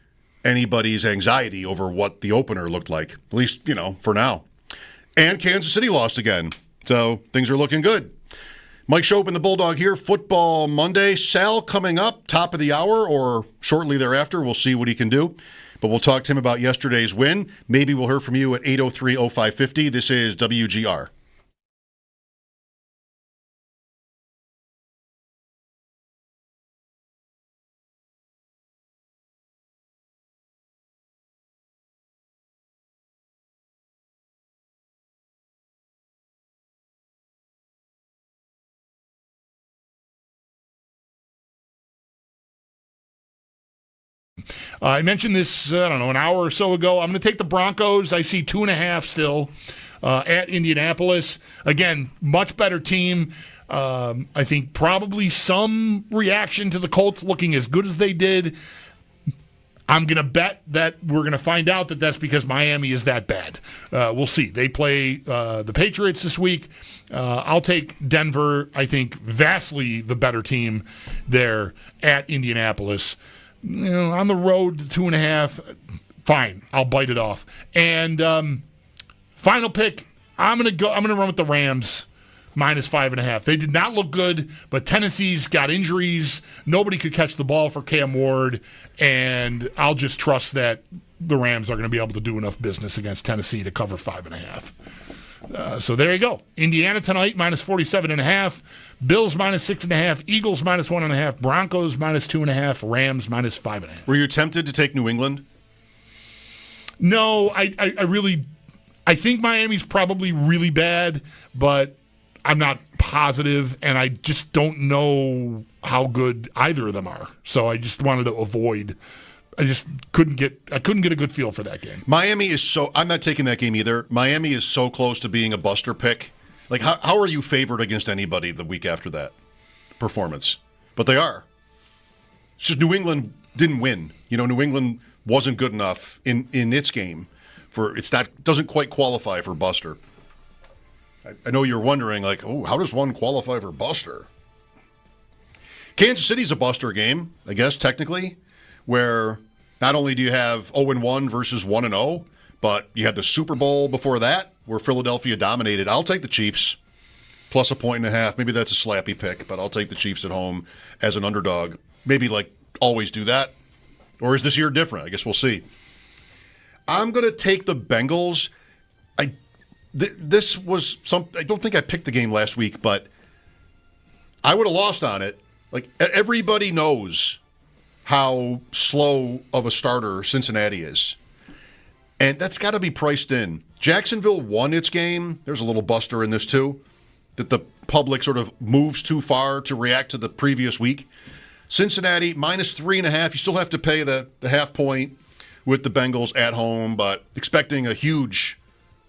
anybody's anxiety over what the opener looked like, at least, for now. And Kansas City lost again, so things are looking good. Mike Schopp and the Bulldog here, Football Monday. Sal coming up, top of the hour or shortly thereafter. We'll see what he can do. But we'll talk to him about yesterday's win. Maybe we'll hear from you at 803-0550. This is WGR. I mentioned this, an hour or so ago. I'm going to take the Broncos. I see 2.5 still at Indianapolis. Again, much better team. I think probably some reaction to the Colts looking as good as they did. I'm going to bet that we're going to find out that that's because Miami is that bad. We'll see. They play the Patriots this week. I'll take Denver. I think vastly the better team there at Indianapolis. On the road to 2.5, fine. I'll bite it off. And final pick, I'm gonna run with the Rams -5.5. They did not look good, but Tennessee's got injuries. Nobody could catch the ball for Cam Ward, and I'll just trust that the Rams are going to be able to do enough business against Tennessee to cover 5.5. So there you go. Indiana tonight, -47.5. Bills -6.5. Eagles -1.5. Broncos -2.5. Rams -5.5. Were you tempted to take New England? No, I think Miami's probably really bad, but I'm not positive, and I just don't know how good either of them are. So I just wanted to avoid. I just couldn't get a good feel for that game. Miami is I'm not taking that game either. Miami is so close to being a buster pick. Like, how are you favored against anybody the week after that performance? But they are. It's just New England didn't win. New England wasn't good enough in its game doesn't quite qualify for buster. I know you're wondering, like, how does one qualify for buster? Kansas City's a buster game, I guess, technically, where not only do you have 0-1 versus 1-0, but you had the Super Bowl before that, where Philadelphia dominated. I'll take the Chiefs plus 1.5. Maybe that's a slappy pick, but I'll take the Chiefs at home as an underdog. Maybe, always do that. Or is this year different? I guess we'll see. I'm going to take the Bengals. This was I don't think I picked the game last week, but I would have lost on it. Everybody knows how slow of a starter Cincinnati is. And that's got to be priced in. Jacksonville won its game. There's a little buster in this too, that the public sort of moves too far to react to the previous week. Cincinnati -3.5. You still have to pay the half point with the Bengals at home, but expecting a huge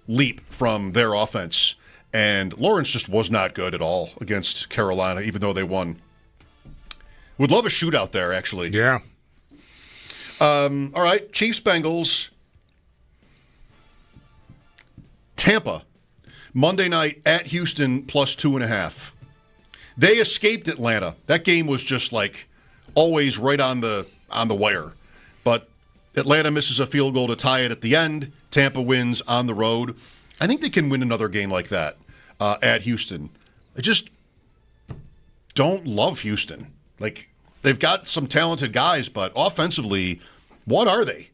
leap from their offense. And Lawrence just was not good at all against Carolina, even though they won. Would love a shootout there, actually. Yeah. All right, Chiefs-Bengals. Tampa, Monday night at Houston, plus 2.5. They escaped Atlanta. That game was just like always right on the wire. But Atlanta misses a field goal to tie it at the end. Tampa wins on the road. I think they can win another game like that at Houston. I just don't love Houston. Like, they've got some talented guys, but offensively, what are they?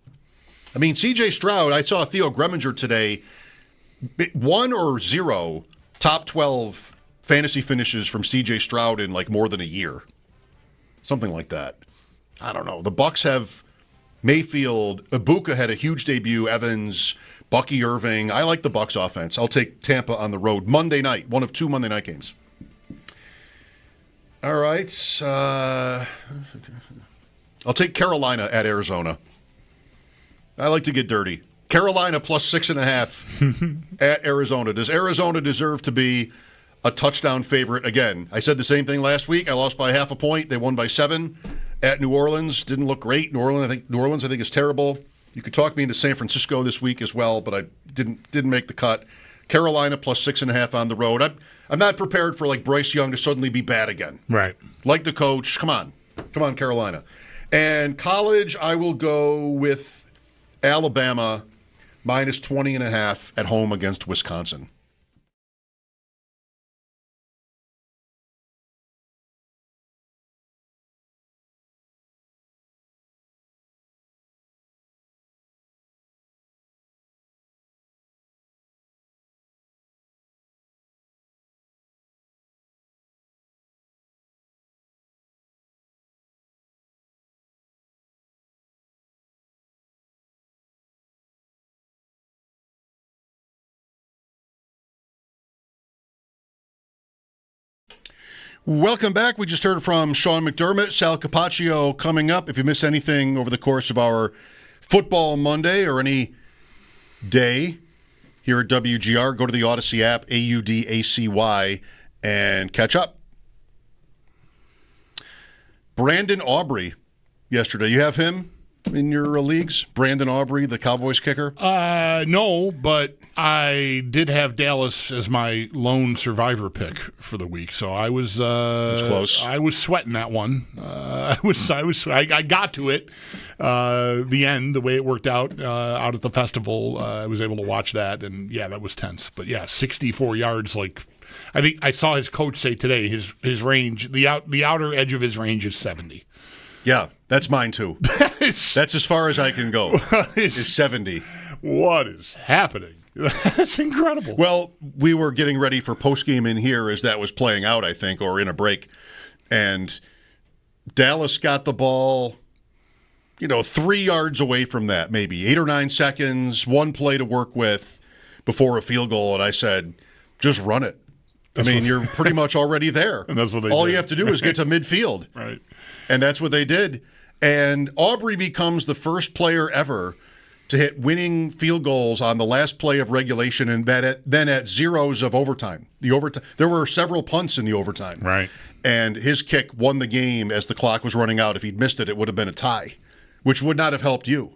I mean, C.J. Stroud, I saw Theo Greminger today, 1 or 0 top 12 fantasy finishes from C.J. Stroud in like more than a year. Something like that. I don't know. The Bucs have Mayfield. Ibuka had a huge debut. Evans, Bucky Irving. I like the Bucs offense. I'll take Tampa on the road. Monday night. One of 2 Monday night games. All right. I'll take Carolina at Arizona. I like to get dirty. Carolina plus 6.5 at Arizona. Does Arizona deserve to be a touchdown favorite again? I said the same thing last week. I lost by 0.5 point. They won by 7 at New Orleans. Didn't look great. New Orleans I think is terrible. You could talk me into San Francisco this week as well, but I didn't make the cut. Carolina plus 6.5 on the road. I'm not prepared for like Bryce Young to suddenly be bad again. Right. Like the coach. Come on, Carolina. And college, I will go with Alabama minus 20.5 at home against Wisconsin. Welcome back. We just heard from Sean McDermott, Sal Capaccio coming up. If you missed anything over the course of our Football Monday or any day here at WGR, go to the Odyssey app, AUDACY, and catch up. Brandon Aubrey yesterday. You have him in your leagues? Brandon Aubrey, the Cowboys kicker? No, but I did have Dallas as my lone survivor pick for the week, so I was close. I was sweating that one. I got to it. The end, the way it worked out at the festival, I was able to watch that, and yeah, that was tense. But yeah, 64 yards. Like, I think I saw his coach say today, his range, the outer edge of his range is 70. Yeah, that's mine too. That's as far as I can go. Is 70. What is happening? That's incredible. Well, we were getting ready for postgame in here as that was playing out, I think, or in a break. And Dallas got the ball, 3 yards away from that, maybe 8 or 9 seconds, one play to work with before a field goal. And I said, just run it. You're pretty much already there. And that's what they All did. you have to do is get to midfield. Right. And that's what they did. And Aubrey becomes the first player ever to hit winning field goals on the last play of regulation and then at zeros of overtime. There were several punts in the overtime. Right. And his kick won the game as the clock was running out. If he'd missed it, it would have been a tie, which would not have helped you.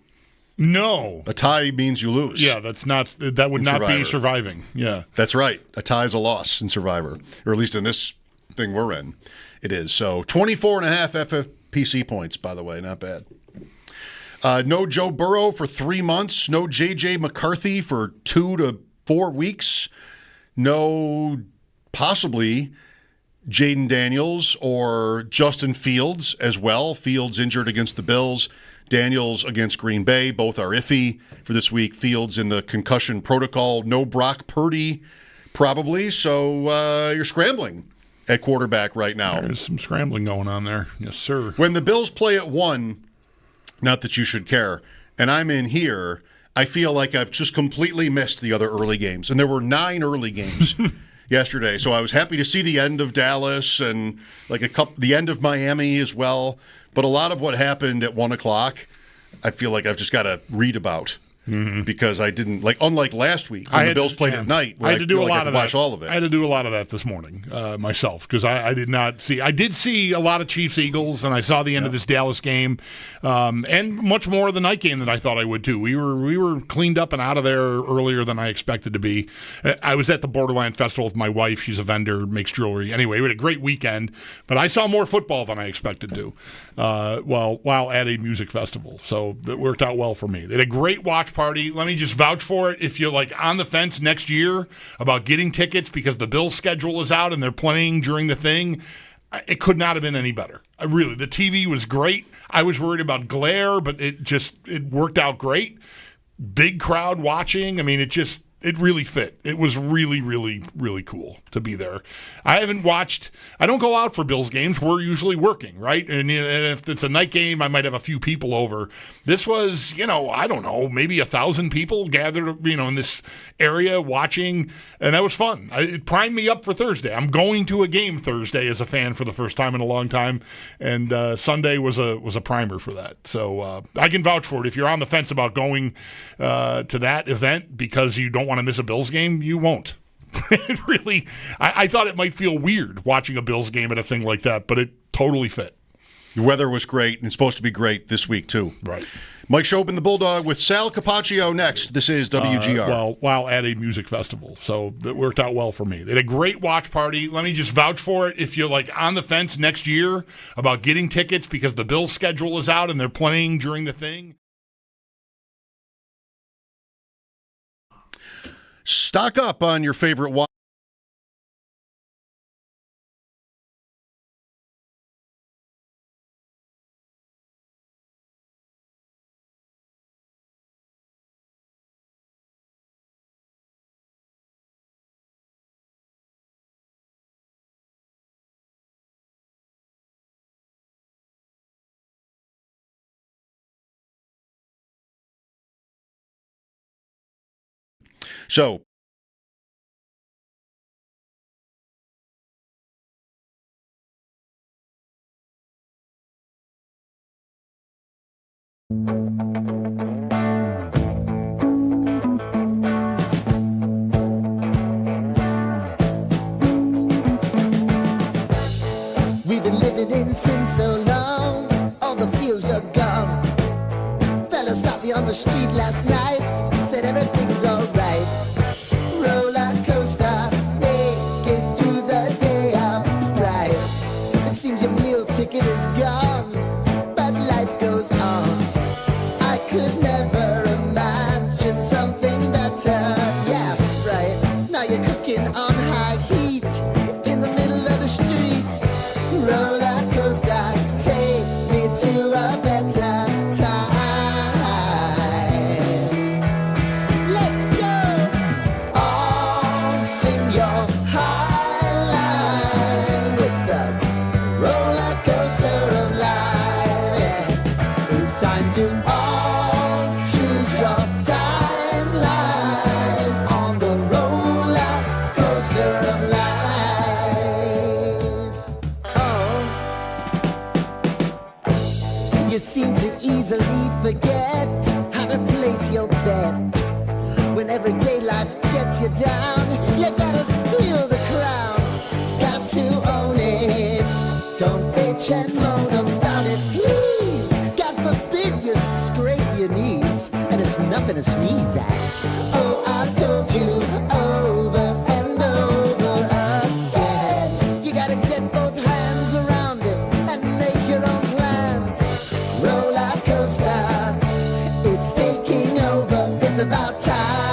No. A tie means you lose. Yeah, that would not be surviving. Yeah. That's right. A tie is a loss in Survivor, or at least in this thing we're in, it is. So 24.5 FFPC points, by the way, not bad. No Joe Burrow for 3 months. No J.J. McCarthy for 2 to 4 weeks. No, possibly, Jaden Daniels or Justin Fields as well. Fields injured against the Bills. Daniels against Green Bay. Both are iffy for this week. Fields in the concussion protocol. No Brock Purdy, probably. So you're scrambling at quarterback right now. There's some scrambling going on there. Yes, sir. When the Bills play at 1, not that you should care, and I'm in here, I feel like I've just completely missed the other early games. And there were 9 early games yesterday. So I was happy to see the end of Dallas and the end of Miami as well. But a lot of what happened at 1 o'clock, I feel like I've just got to read about. because I didn't unlike last week when the Bills played at night. I had to do a lot of watch all of it. I had to do a lot of that this morning myself because I did not see. I did see a lot of Chiefs Eagles, and I saw the end of this Dallas game, and much more of the night game than I thought I would too. We were cleaned up and out of there earlier than I expected to be. I was at the Borderland Festival with my wife. She's a vendor, makes jewelry. Anyway, we had a great weekend, but I saw more football than I expected to. While at a music festival, so that worked out well for me. They had a great watch party. Let me just vouch for it. If you're on the fence next year about getting tickets because the Bills' schedule is out and they're playing during the thing, it could not have been any better. Really, the TV was great. I was worried about glare, but it worked out great. Big crowd watching. I mean, it really fit. It was really, really, really cool to be there. I don't go out for Bills games. We're usually working, right? And if it's a night game, I might have a few people over. This was, I don't know, maybe 1,000 people gathered, in this area watching, and that was fun. It primed me up for Thursday. I'm going to a game Thursday as a fan for the first time in a long time, and Sunday was a primer for that. So I can vouch for it. If you're on the fence about going to that event because you don't want to miss a Bills game, you won't. It really, I thought it might feel weird watching a Bills game at a thing like that, but it totally fit. The weather was great, and it's supposed to be great this week, too. Right. Mike Schopp and the Bulldog with Sal Capaccio next. This is WGR. While at a music festival, so that worked out well for me. They had a great watch party. Let me just vouch for it. If you're on the fence next year about getting tickets because the Bills' schedule is out and they're playing during the thing, stock up on your favorite watch. So, we've been living in sin so long, all the feels are gone. Fella stopped me on the street last night, said everything's alright. Roller coaster, make it through the day, I'm right. It seems your meal ticket is gone, but life goes on. I could never imagine something better. Yeah, right. Now you're cooking on high heat in the middle of the street. Roller coaster, take me to a better time. Let's go. All sing your high line with the roller coaster of life. Yeah. It's time to all choose your timeline on the roller coaster of life. Oh, you seem to easily forget how to place your bet. When everyday life gets you down, you gotta steal the crown. Got to own it. Don't bitch and moan about it, please. God forbid you scrape your knees, and it's nothing to sneeze at. Oh, I've told you over and over again. You gotta get both hands around it and make your own plans. Roller coaster, it's taking over. It's about time.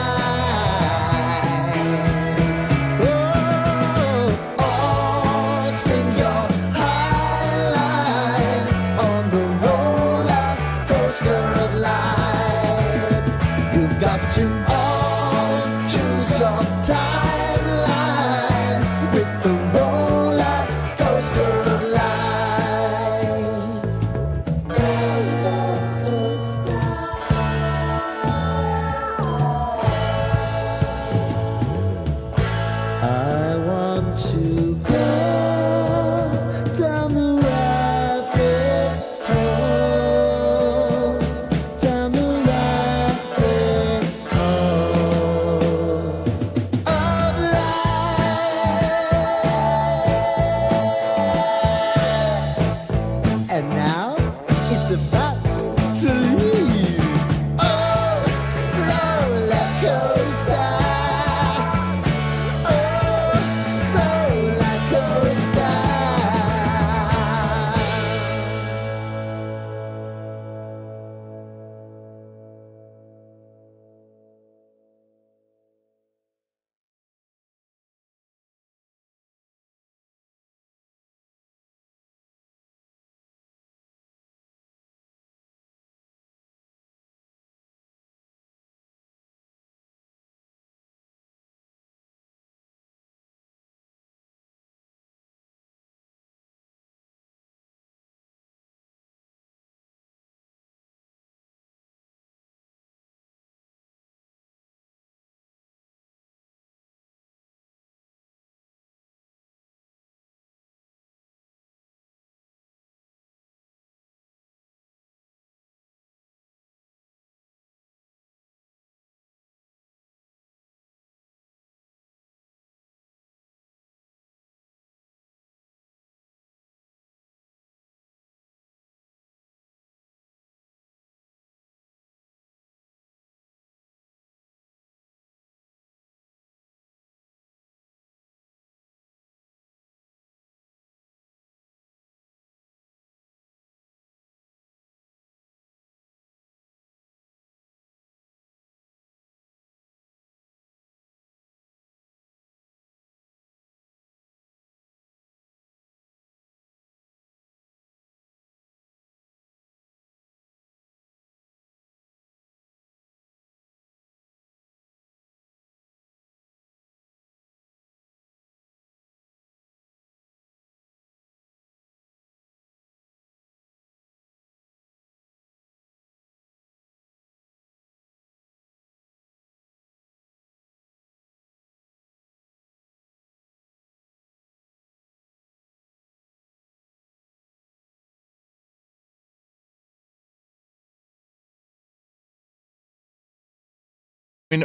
Oh, all sing your high line on the roller coaster of life. You've got to all choose your timeline with the roller coaster of life. Roller coaster. it's about to leave. Oh, roller coaster. Oh, roller coaster.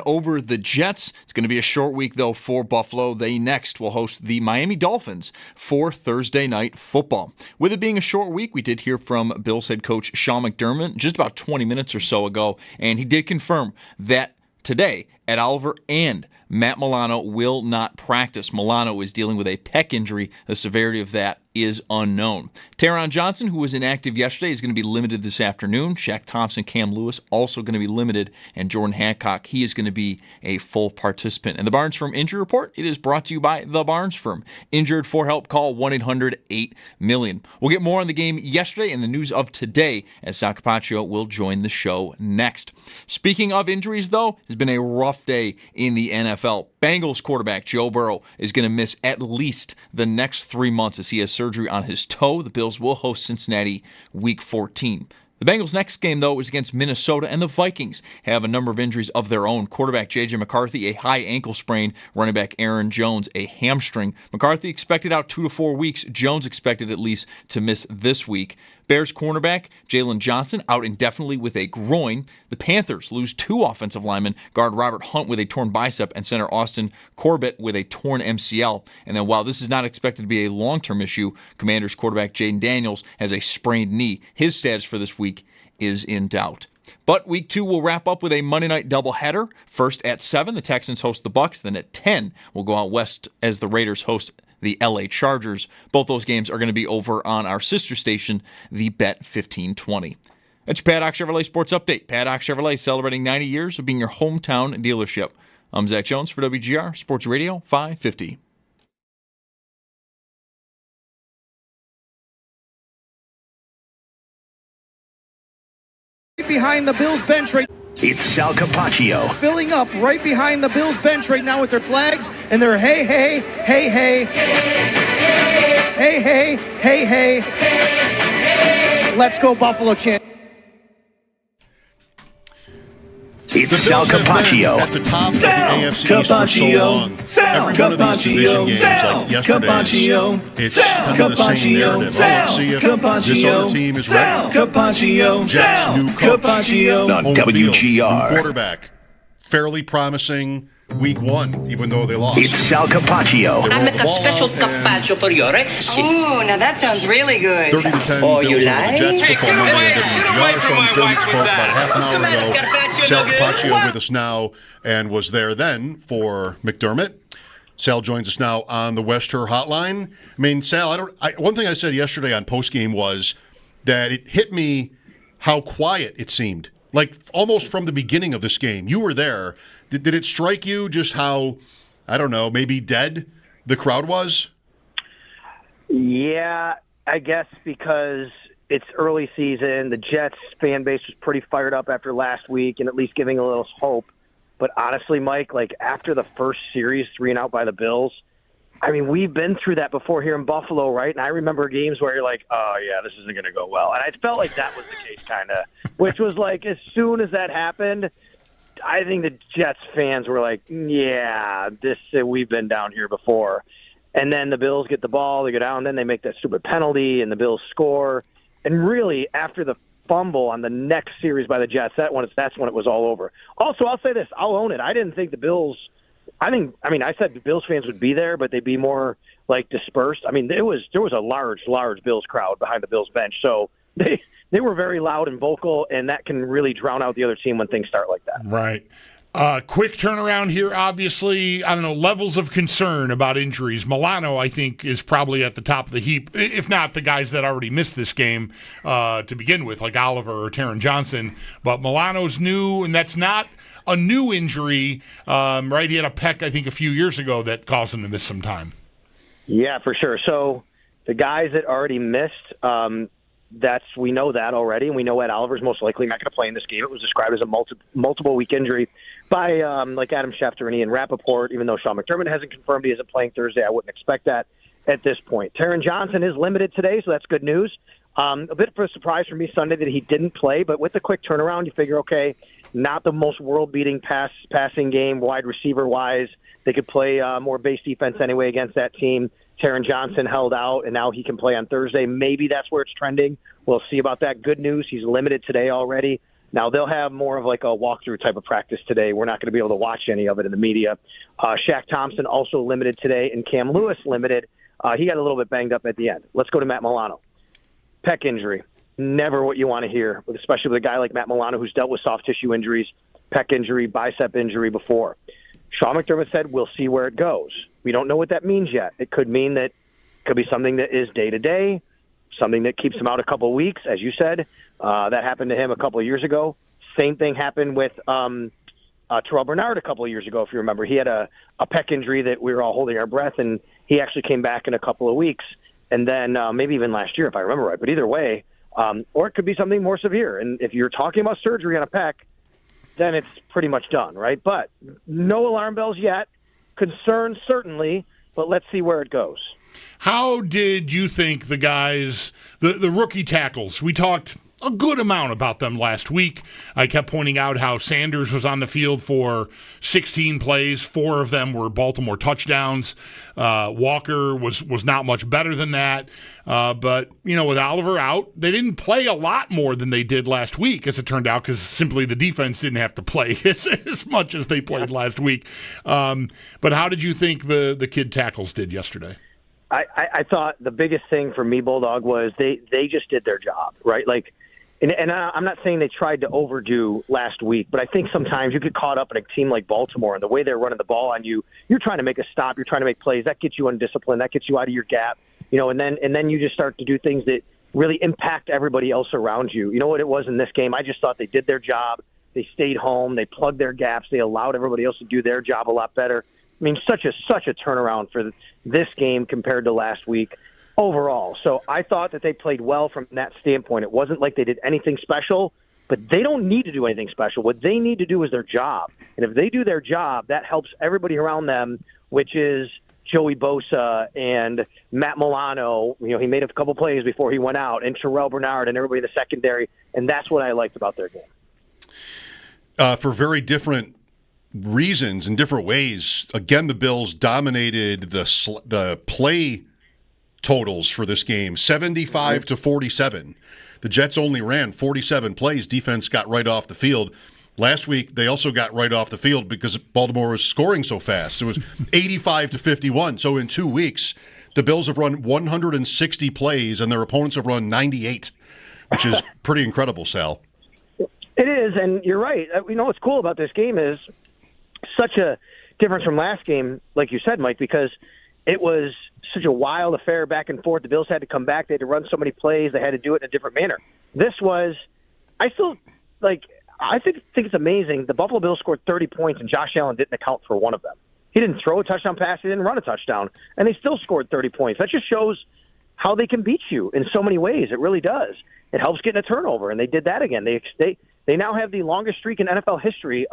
Over the Jets. It's going to be a short week, though, for Buffalo. They next will host the Miami Dolphins for Thursday Night Football. With it being a short week, we did hear from Bills head coach Sean McDermott just about 20 minutes or so ago, and he did confirm that today, Ed Oliver and Matt Milano will not practice. Milano is dealing with a pec injury. The severity of that is unknown. Taron Johnson, who was inactive yesterday, is going to be limited this afternoon. Shaq Thompson, Cam Lewis also going to be limited. And Jordan Hancock, he is going to be a full participant. And the Barnes Firm Injury Report, it is brought to you by the Barnes Firm. Injured for help, call 1-800-8-MILLION. We'll get more on the game yesterday and the news of today as Sal Capaccio will join the show next. Speaking of injuries, though, it's been a rough day in the NFL. Bengals quarterback Joe Burrow is going to miss at least the next 3 months as he has surgery on his toe. The Bills will host Cincinnati Week 14. The Bengals' next game, though, is against Minnesota, and the Vikings have a number of injuries of their own. Quarterback J.J. McCarthy, a high ankle sprain. Running back Aaron Jones, a hamstring. McCarthy expected out 2 to 4 weeks. Jones expected at least to miss this week. Bears cornerback Jalen Johnson out indefinitely with a groin. The Panthers lose 2 offensive linemen, guard Robert Hunt with a torn bicep and center Austin Corbett with a torn MCL. And then while this is not expected to be a long-term issue, Commanders quarterback Jaden Daniels has a sprained knee. His status for this week is in doubt. But Week 2 will wrap up with a Monday night doubleheader. First at 7, the Texans host the Bucs. Then at 10, we'll go out west as the Raiders host the LA Chargers. Both those games are going to be over on our sister station, the Bet 1520. That's your Paddock Chevrolet Sports Update. Paddock Chevrolet celebrating 90 years of being your hometown dealership. I'm Zach Jones for WGR Sports Radio 550. Behind the Bills bench right. It's Sal Capaccio. Filling up right behind the Bills bench right now with their flags and their hey, hey, hey, hey. Hey, hey, hey, hey. Let's go Buffalo chant. It's Sal Capaccio. At the top of the AFC East for so long. Every one of these division games, like yesterday's, it's kind of the same narrative. Let's see if this other team is ready. Jets, new coach, on WGR. new quarterback, fairly promising. week one, even though they lost. It's Sal Capaccio. I make a special carpaccio for your exes. Oh, now that sounds really good. 30-10. Oh, Bills you over like? the Jets Hey, football Monday on WGR. Sean Phillips spoke about half an hour ago. Sal Capaccio with us now and was there then for McDermott. Sal joins us now on the West Her Hotline. I mean, Sal, one thing I said yesterday on postgame was that it hit me how quiet it seemed. Like almost from the beginning of this game. You were there. Did it strike you just how, I don't know, maybe dead the crowd was? Yeah, I guess because it's early season. The Jets fan base was pretty fired up after last week and at least giving a little hope. But honestly, Mike, like after the first series, 3-0 by the Bills, I mean, we've been through that before here in Buffalo, right? And I remember games where you're like, oh, yeah, this isn't going to go well. And I felt like that was the case kind of, which was like as soon as that happened, I think the Jets fans were like, yeah, we've been down here before. And then the Bills get the ball, they go down, then they make that stupid penalty, and the Bills score. And really, after the fumble on the next series by the Jets, that's when it was all over. Also, I'll say this, I'll own it. I didn't think the Bills – I said the Bills fans would be there, but they'd be more like dispersed. I mean, there was a large Bills crowd behind the Bills bench, so they were very loud and vocal, and that can really drown out the other team when things start like that. Right. Quick turnaround here, obviously. I don't know, levels of concern about injuries. Milano, I think, is probably at the top of the heap, if not the guys that already missed this game to begin with, like Oliver or Taron Johnson. But Milano's new, and that's not a new injury, right? He had a pec, I think, a few years ago that caused him to miss some time. Yeah, for sure. So the guys that already missed, we know that already, and we know Ed Oliver's most likely not going to play in this game. It was described as a multiple week injury by like Adam Schefter and Ian Rappaport. Even though Sean McDermott hasn't confirmed he isn't playing Thursday, I wouldn't expect that at this point. Taron Johnson is limited today, so that's good news. A bit of a surprise for me Sunday that he didn't play, but with the quick turnaround, you figure, okay, not the most world-beating passing game, wide receiver-wise. They could play more base defense anyway against that team. Taron Johnson held out, and now he can play on Thursday. Maybe that's where it's trending. We'll see about that. Good news, he's limited today already. Now, they'll have more of like a walkthrough type of practice today. We're not going to be able to watch any of it in the media. Shaq Thompson also limited today, and Cam Lewis limited. He got a little bit banged up at the end. Let's go to Matt Milano. Pec injury. Never what you want to hear, especially with a guy like Matt Milano who's dealt with soft tissue injuries, pec injury, bicep injury before. Sean McDermott said, we'll see where it goes. We don't know what that means yet. It could mean that it could be something that is day-to-day, something that keeps him out a couple of weeks, as you said. That happened to him a couple of years ago. Same thing happened with Terrell Bernard a couple of years ago, if you remember. He had a pec injury that we were all holding our breath, and he actually came back in a couple of weeks, and then maybe even last year, if I remember right. But either way, or it could be something more severe. And if you're talking about surgery on a pec, then it's pretty much done, right? But no alarm bells yet. Concern, certainly, but let's see where it goes. How did you think the guys, the rookie tackles, we talked a good amount about them last week. I kept pointing out how Sanders was on the field for 16 plays. 4 of them were Baltimore touchdowns. Walker was not much better than that. But, with Oliver out, they didn't play a lot more than they did last week, as it turned out, because simply the defense didn't have to play as much as they played last week. But how did you think the kid tackles did yesterday? I thought the biggest thing for me, Bulldog, was they just did their job, right? Like, and I'm not saying they tried to overdo last week, but I think sometimes you get caught up in a team like Baltimore and the way they're running the ball on you. You're trying to make a stop. You're trying to make plays. That gets you undisciplined. That gets you out of your gap. And then you just start to do things that really impact everybody else around you. You know what it was in this game? I just thought they did their job. They stayed home. They plugged their gaps. They allowed everybody else to do their job a lot better. I mean, such a turnaround for this game compared to last week overall. So I thought that they played well from that standpoint. It wasn't like they did anything special, but they don't need to do anything special. What they need to do is their job. And if they do their job, that helps everybody around them, which is Joey Bosa and Matt Milano. He made a couple plays before he went out, and Terrell Bernard and everybody in the secondary. And that's what I liked about their game. For very different reasons in different ways. Again, the Bills dominated the play totals for this game, 75 to 47. The Jets only ran 47 plays. Defense got right off the field. Last week, they also got right off the field because Baltimore was scoring so fast. It was 85-51. So in 2 weeks, the Bills have run 160 plays, and their opponents have run 98, which is pretty incredible, Sal. It is, and you're right. You know what's cool about this game is such a difference from last game, like you said, Mike, because it was such a wild affair back and forth. The Bills had to come back. They had to run so many plays. They had to do it in a different manner. This was, I think it's amazing. The Buffalo Bills scored 30 points, and Josh Allen didn't account for one of them. He didn't throw a touchdown pass. He didn't run a touchdown, and they still scored 30 points. That just shows how they can beat you in so many ways. It really does. It helps getting a turnover, and they did that again. They now have the longest streak in NFL history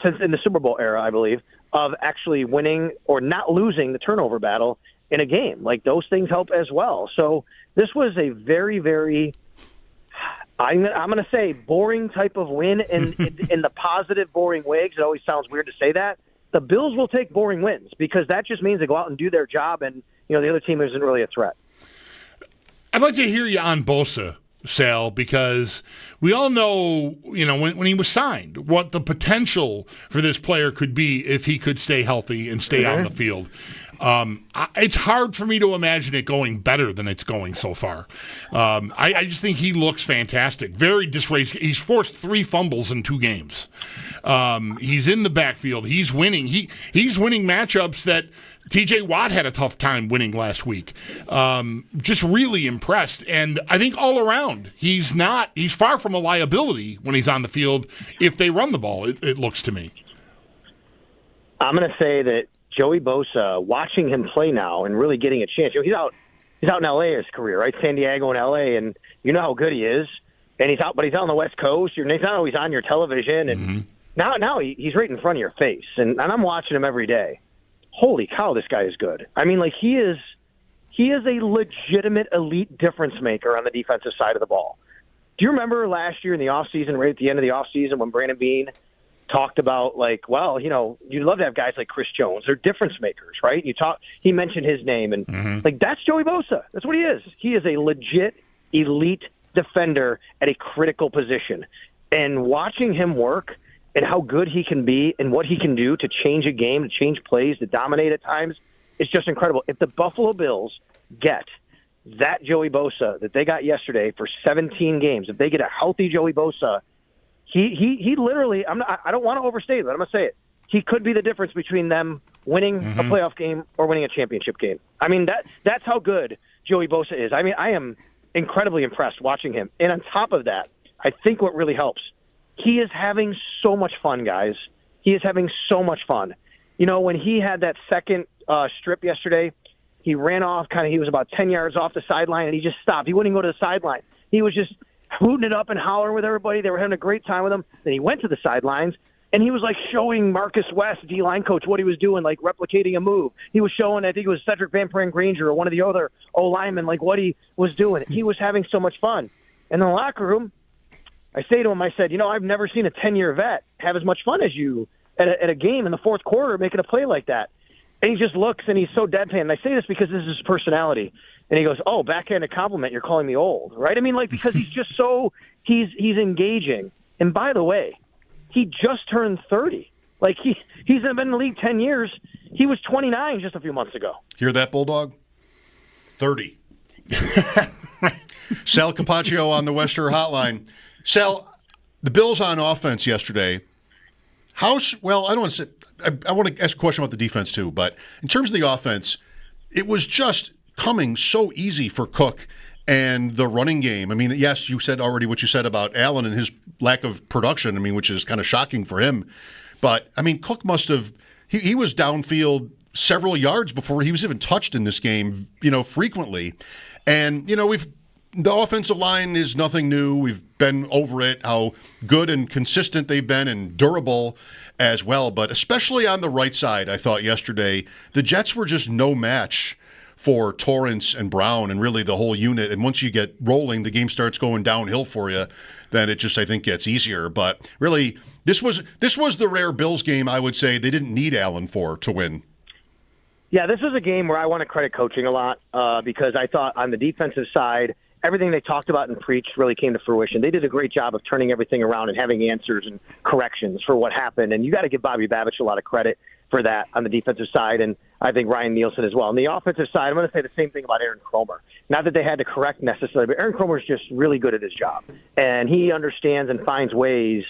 since in the Super Bowl era, I believe, of actually winning or not losing the turnover battle in a game. Like, those things help as well. So this was a very, very, I'm going to say, boring type of win in the positive, boring way, because it always sounds weird to say that. The Bills will take boring wins because that just means they go out and do their job, and the other team isn't really a threat. I'd like to hear you on Bosa, Sal, because we all know, when he was signed, what the potential for this player could be if he could stay healthy and stay on the field. It's hard for me to imagine it going better than it's going so far. I just think he looks fantastic. Very disgraced. He's forced 3 fumbles in 2 games. He's in the backfield. He's winning. He's winning matchups that TJ Watt had a tough time winning last week. Just really impressed. And I think all around, he's far from a liability when he's on the field if they run the ball, it looks to me. I'm going to say that Joey Bosa, watching him play now and really getting a chance. He's out in L.A. his career, right? San Diego and L.A., and you know how good he is. And he's out on the West Coast. He's not always on your television. And now he's right in front of your face. And I'm watching him every day. Holy cow, this guy is good. I mean, like, he is a legitimate elite difference maker on the defensive side of the ball. Do you remember last year in the offseason, right at the end of the offseason, when Brandon Beane talked about, like, well, you'd love to have guys like Chris Jones. They're difference makers, right? He mentioned his name, and like, that's Joey Bosa. That's what he is. He is a legit elite defender at a critical position. And watching him work and how good he can be and what he can do to change a game, to change plays, to dominate at times, it's just incredible. If the Buffalo Bills get that Joey Bosa that they got yesterday for 17 games, if they get a healthy Joey Bosa, He literally, I don't want to overstate it, but I'm going to say it. He could be the difference between them winning a playoff game or winning a championship game. I mean, that's how good Joey Bosa is. I mean, I am incredibly impressed watching him. And on top of that, I think what really helps, he is having so much fun, guys. He is having so much fun. When he had that second strip yesterday, he ran off he was about 10 yards off the sideline, and he just stopped. He wouldn't even go to the sideline. He was just hooting it up and hollering with everybody. They were having a great time with him. Then he went to the sidelines, and he was like showing Marcus West, D-line coach, what he was doing, like replicating a move. He was showing, I think it was Cedric Van Pran-Granger or one of the other O-linemen, like what he was doing. He was having so much fun. And in the locker room, I say to him, I said, I've never seen a 10-year vet have as much fun as you at a game in the fourth quarter making a play like that. And he just looks, and he's so deadpan. And I say this because this is his personality. And he goes, oh, backhanded compliment, you're calling me old, right? I mean, like, because he's just so he's engaging. And by the way, he just turned 30. Like, he's been in the league 10 years. He was 29 just a few months ago. Hear that, Bulldog? 30. Sal Capaccio on the Wester Hotline. Sal, the Bills on offense yesterday. I don't want to say. I want to ask a question about the defense too, but in terms of the offense, it was just coming so easy for Cook and the running game. I mean, yes, you said already what you said about Allen and his lack of production, I mean, which is kind of shocking for him. But, I mean, Cook must have – he was downfield several yards before he was even touched in this game, frequently. And, the offensive line is nothing new. We've been over it, how good and consistent they've been and durable as well. But especially on the right side, I thought yesterday, the Jets were just no match for Torrance and Brown and really the whole unit. And once you get rolling, the game starts going downhill for you. Then it just, I think, gets easier. But really, this was the rare Bills game, I would say, they didn't need Allen to win. Yeah, this was a game where I want to credit coaching a lot because I thought on the defensive side, everything they talked about and preached really came to fruition. They did a great job of turning everything around and having answers and corrections for what happened. And you got to give Bobby Babich a lot of credit for that on the defensive side, and I think Ryan Nielsen as well. On the offensive side, I'm going to say the same thing about Aaron Cromer. Not that they had to correct necessarily, but Aaron Cromer is just really good at his job. And he understands and finds ways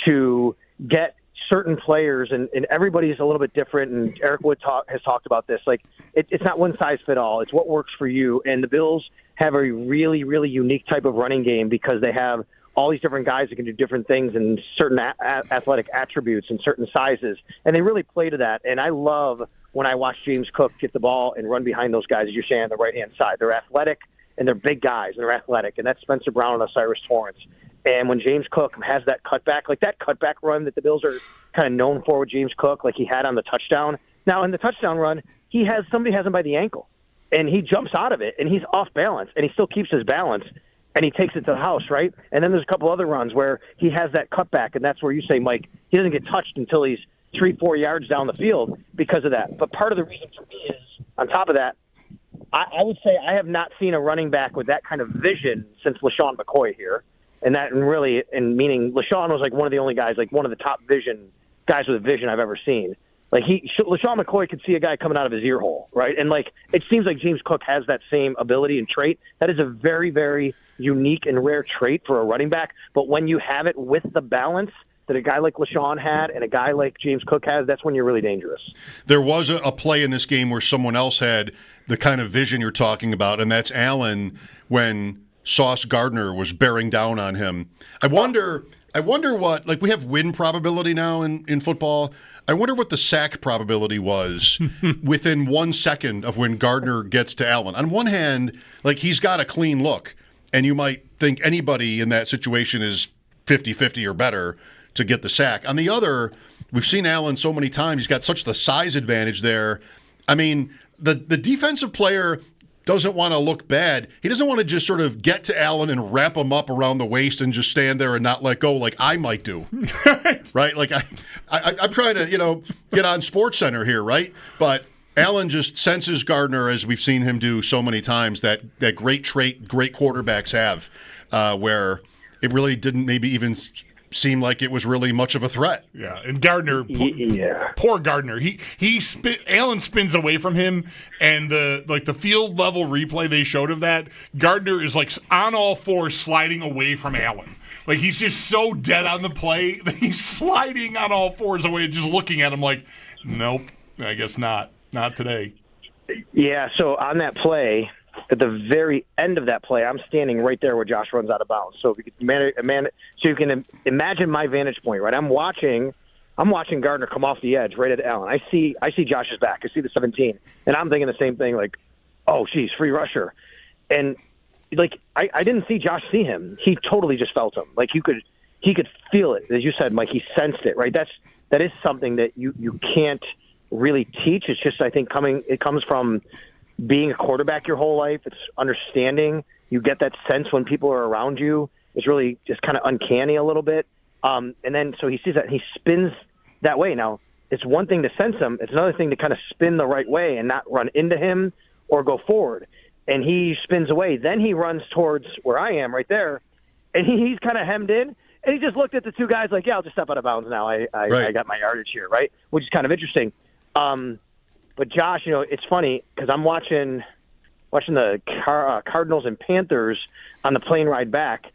to get certain players, and everybody's a little bit different, and Eric Wood has talked about this. Like, it's not one size fit all. It's what works for you. And the Bills have a really, really unique type of running game because they have all these different guys that can do different things and certain athletic attributes and certain sizes. And they really play to that. And I love when I watch James Cook get the ball and run behind those guys, as you're saying, on the right-hand side. They're athletic, and they're big guys, and they're athletic. And that's Spencer Brown and Osiris Torrance. And when James Cook has that cutback, like that cutback run that the Bills are kind of known for with James Cook, like he had on the touchdown. Now, in the touchdown run, somebody has him by the ankle, and he jumps out of it, and he's off balance, and he still keeps his balance, and he takes it to the house, right? And then there's a couple other runs where he has that cutback, and that's where you say, Mike, he doesn't get touched until he's 3-4 yards down the field because of that. But part of the reason for me is, on top of that, I would say I have not seen a running back with that kind of vision since LaShawn McCoy here. And meaning LaShawn was like one of the only guys, like one of the top guys with a vision I've ever seen. Like LaShawn McCoy could see a guy coming out of his ear hole, right? And like it seems like James Cook has that same ability and trait. That is a very, very unique and rare trait for a running back. But when you have it with the balance that a guy like LaShawn had and a guy like James Cook has, that's when you're really dangerous. There was a play in this game where someone else had the kind of vision you're talking about, and that's Allen when Sauce Gardner was bearing down on him. I wonder what, like, we have win probability now in football. I wonder what the sack probability was within 1 second of when Gardner gets to Allen. On one hand, like, he's got a clean look, and you might think anybody in that situation is 50-50 or better to get the sack. On the other, we've seen Allen so many times. He's got such the size advantage there. I mean, the defensive player doesn't want to look bad. He doesn't want to just sort of get to Allen and wrap him up around the waist and just stand there and not let go like I might do. Right? Like I'm trying to, get on SportsCenter here, right? But Allen just senses Gardner, as we've seen him do so many times, that great trait great quarterbacks have, where it really didn't maybe even seem like it was really much of a threat. Yeah, and Gardner, poor Gardner. Allen spins away from him, and the field level replay they showed of that, Gardner is like on all fours sliding away from Allen. Like he's just so dead on the play that he's sliding on all fours away, just looking at him like, nope, I guess not today. Yeah. So on that play, at the very end of that play, I'm standing right there where Josh runs out of bounds. So if you can imagine my vantage point, right? I'm watching Gardner come off the edge right at Allen. I see Josh's back. I see the 17, and I'm thinking the same thing. Like, oh, geez, free rusher, and like I didn't see Josh see him. He totally just felt him. Like he could feel it, as you said, Mike. He sensed it, right? That is something that you can't really teach. It's just it comes from being a quarterback your whole life. It's understanding. You get that sense when people are around you. It's really just kind of uncanny a little bit. And then so he sees that and he spins that way. Now, it's one thing to sense him. It's another thing to kind of spin the right way and not run into him or go forward. And he spins away. Then he runs towards where I am right there, and he's kind of hemmed in. And he just looked at the two guys like, yeah, I'll just step out of bounds now. I got my yardage here, right? Which is kind of interesting. But Josh, it's funny because I'm watching the Cardinals and Panthers on the plane ride back,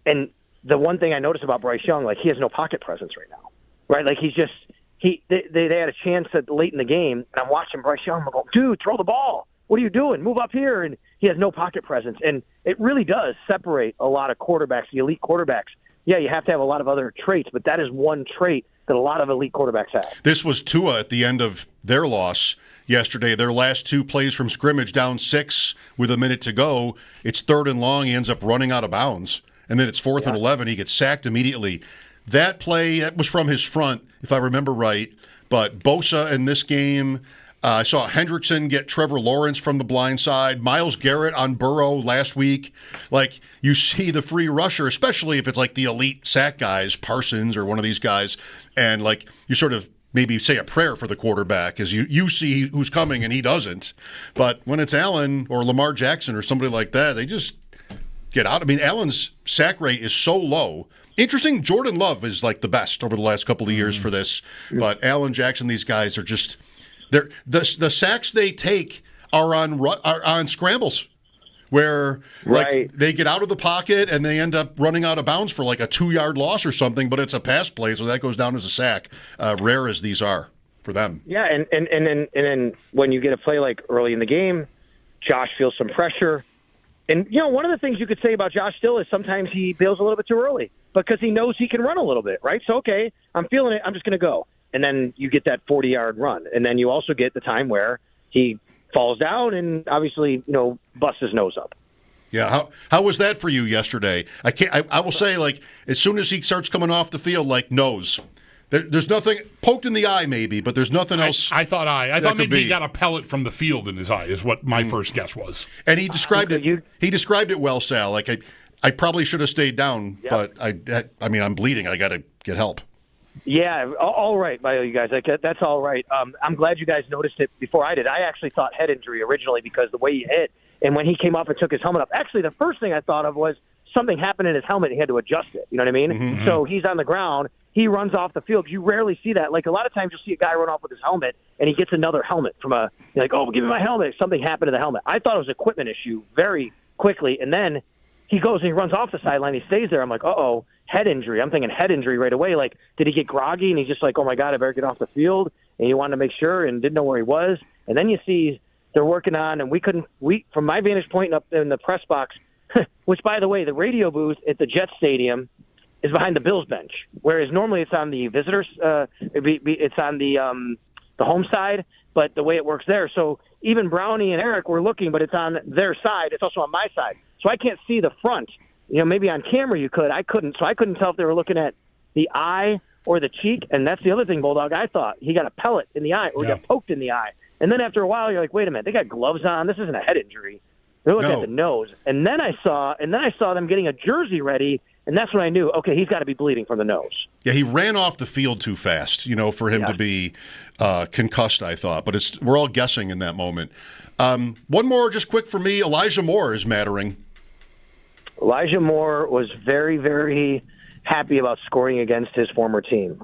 and the one thing I noticed about Bryce Young, like he has no pocket presence right now, right? Like they had a chance late in the game, and I'm watching Bryce Young. I'm going, dude, throw the ball. What are you doing? Move up here, and he has no pocket presence, and it really does separate a lot of quarterbacks, the elite quarterbacks. Yeah, you have to have a lot of other traits, but that is one trait that a lot of elite quarterbacks have. This was Tua at the end of their loss yesterday. Their last two plays from scrimmage, down 6 with a minute to go. It's 3rd and long. He ends up running out of bounds. And then it's 4th and 11. He gets sacked immediately. That play, that was from his front, if I remember right. But Bosa in this game, I saw Hendrickson get Trevor Lawrence from the blind side. Myles Garrett on Burrow last week. Like, you see the free rusher, especially if it's like the elite sack guys, Parsons or one of these guys, and like you sort of maybe say a prayer for the quarterback as you see who's coming and he doesn't. But when it's Allen or Lamar Jackson or somebody like that, get out. I mean, Allen's sack rate is so low. Interesting, Jordan Love is like the best over the last couple of years for this, but Allen, Jackson, these guys are just the sacks they take are on scrambles where like they get out of the pocket and they end up running out of bounds for like a 2-yard loss or something, but it's a pass play, so that goes down as a sack. Rare as these are for them. Yeah, and then when you get a play like early in the game, Josh feels some pressure. And, one of the things you could say about Josh still is sometimes he bails a little bit too early because he knows he can run a little bit, right? So, okay, I'm feeling it. I'm just going to go. And then you get that 40-yard run. And then you also get the time where he falls down and obviously, busts his nose up. Yeah, how was that for you yesterday? I will say, like, as soon as he starts coming off the field, like, nose. There's nothing poked in the eye, maybe, but there's nothing else. I thought maybe he got a pellet from the field in his eye, is what my first guess was. And he described it. He described it well, Sal. Like I probably should have stayed down, but I mean, I'm bleeding. I got to get help. Yeah, all right, by you guys. That's all right. I'm glad you guys noticed it before I did. I actually thought head injury originally because the way he hit, and when he came up and took his helmet up. Actually, the first thing I thought of was something happened in his helmet. He had to adjust it. You know what I mean? Mm-hmm. So he's on the ground. He runs off the field. You rarely see that. Like, a lot of times you'll see a guy run off with his helmet, and he gets another helmet from you're like, oh, give me my helmet. Something happened to the helmet. I thought it was an equipment issue very quickly, and then he goes and he runs off the sideline. He stays there. I'm like, uh-oh, head injury. I'm thinking head injury right away. Like, did he get groggy? And he's just like, oh, my God, I better get off the field. And he wanted to make sure and didn't know where he was. And then you see they're working on, and from my vantage point up in the press box, which, by the way, the radio booth at the Jets Stadium is behind the Bills bench, whereas normally it's on the visitors. It's on the home side, but the way it works there. So even Brownie and Eric were looking, but it's on their side. It's also on my side, so I can't see the front. Maybe on camera you could. I couldn't. So I couldn't tell if they were looking at the eye or the cheek. And that's the other thing, Bulldog. I thought he got a pellet in the eye or he got poked in the eye. And then after a while, you're like, wait a minute, they got gloves on. This isn't a head injury. They're looking at the nose. And then I saw them getting a jersey ready. And that's when I knew, okay, he's got to be bleeding from the nose. Yeah, he ran off the field too fast, for him to be concussed, I thought. But we're all guessing in that moment. One more just quick for me. Elijah Moore is mattering. Elijah Moore was very, very happy about scoring against his former team.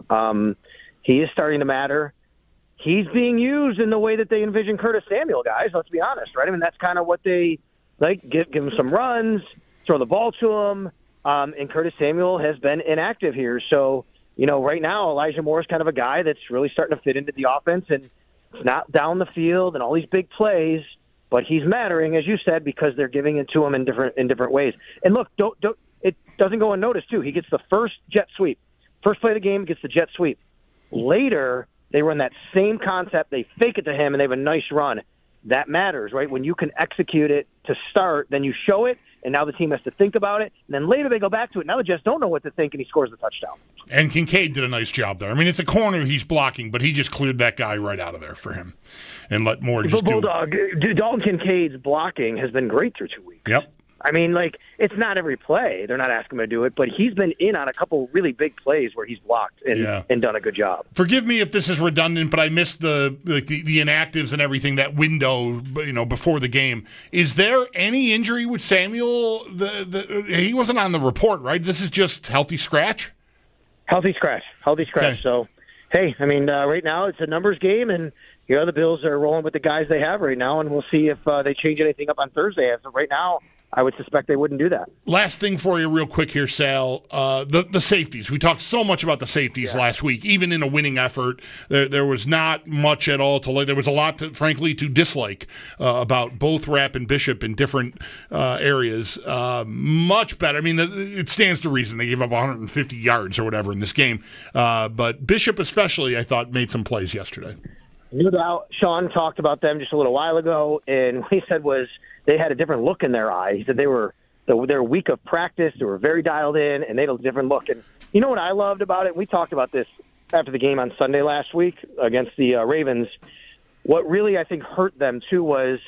He is starting to matter. He's being used in the way that they envision Curtis Samuel, guys. Let's be honest, right? I mean, that's kind of what they like. Give him some runs, throw the ball to him. And Curtis Samuel has been inactive here. So, right now, Elijah Moore is kind of a guy that's really starting to fit into the offense, and it's not down the field and all these big plays, but he's mattering, as you said, because they're giving it to him in different ways. And look, it doesn't go unnoticed, too. He gets the first jet sweep. First play of the game, gets the jet sweep. Later, they run that same concept. They fake it to him, and they have a nice run. That matters, right? When you can execute it to start, then you show it, and now the team has to think about it. And then later they go back to it. Now the Jets don't know what to think, and he scores the touchdown. And Kincaid did a nice job there. I mean, it's a corner he's blocking, but he just cleared that guy right out of there for him and let Moore just Bulldog, Dalton Kincaid's blocking has been great through 2 weeks. Yep. I mean, it's not every play. They're not asking him to do it, but he's been in on a couple really big plays where he's blocked and done a good job. Forgive me if this is redundant, but I missed the inactives and everything, that window, before the game. Is there any injury with Samuel? He wasn't on the report, right? This is just healthy scratch? Healthy scratch. Okay. So, hey, I mean, right now it's a numbers game, and the Bills are rolling with the guys they have right now, and we'll see if they change anything up on Thursday. As of right now, I would suspect they wouldn't do that. Last thing for you real quick here, Sal. The safeties. We talked so much about the safeties last week. Even in a winning effort, there was not much at all to like. There was a lot, frankly, to dislike about both Rapp and Bishop in different areas. Much better. I mean, it stands to reason they gave up 150 yards or whatever in this game. But Bishop especially, I thought, made some plays yesterday. No doubt. Sean talked about them just a little while ago, and what he said was they had a different look in their eye. He said their week of practice, they were very dialed in, and they had a different look. And you know what I loved about it? We talked about this after the game on Sunday last week against the Ravens. What really, I think, hurt them, too, was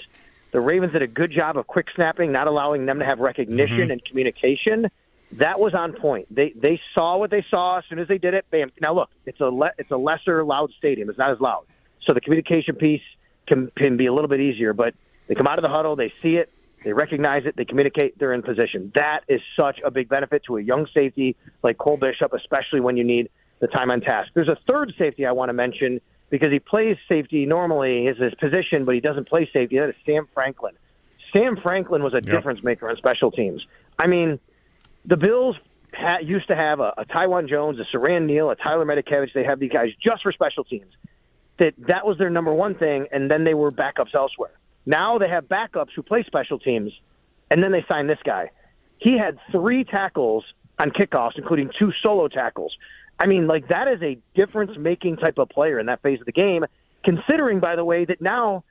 the Ravens did a good job of quick snapping, not allowing them to have recognition and communication. That was on point. They saw what they saw as soon as they did it. Bam. Now, look, it's a lesser loud stadium. It's not as loud. So the communication piece can be a little bit easier, but they come out of the huddle, they see it, They recognize it. They communicate. They're in position. That is such a big benefit to a young safety like Cole Bishop, especially when you need the time on task. There's a third safety I want to mention because he plays safety normally is his position, but he doesn't play safety. That is Sam Franklin. Sam Franklin was a difference maker on special teams. I mean, the Bills used to have a Tywan Jones, a Saran Neal, a Tyler Medikevich. They have these guys just for special teams. That was their number one thing, and then they were backups elsewhere. Now they have backups who play special teams, and then they sign this guy. He had 3 tackles on kickoffs, including 2 solo tackles. I mean, like, that is a difference-making type of player in that phase of the game, considering, by the way, that now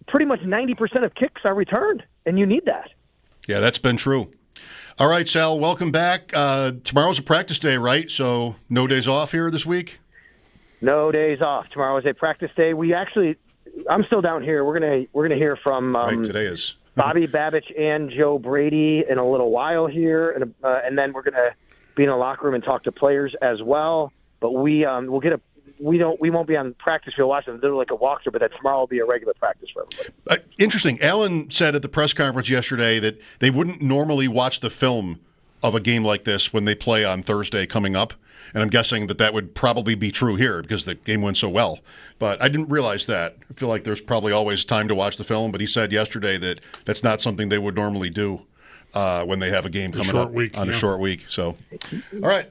pretty much 90% of kicks are returned, and you need that. Yeah, that's been true. All right, Sal, welcome back. Tomorrow's a practice day, right? So no days off here this week? No days off. Tomorrow is a practice day. I'm still down here. We're gonna hear from today is Bobby Babich and Joe Brady in a little while here, and then we're gonna be in the locker room and talk to players as well. But we won't be on practice field watching. They're like a walkthrough, but that tomorrow will be a regular practice for everybody. Interesting. Allen said at the press conference yesterday that they wouldn't normally watch the film of a game like this when they play on Thursday coming up. And I'm guessing that would probably be true here because the game went so well. But I didn't realize that. I feel like there's probably always time to watch the film, but he said yesterday that that's not something they would normally do when they have a game coming up on a short week. So, all right.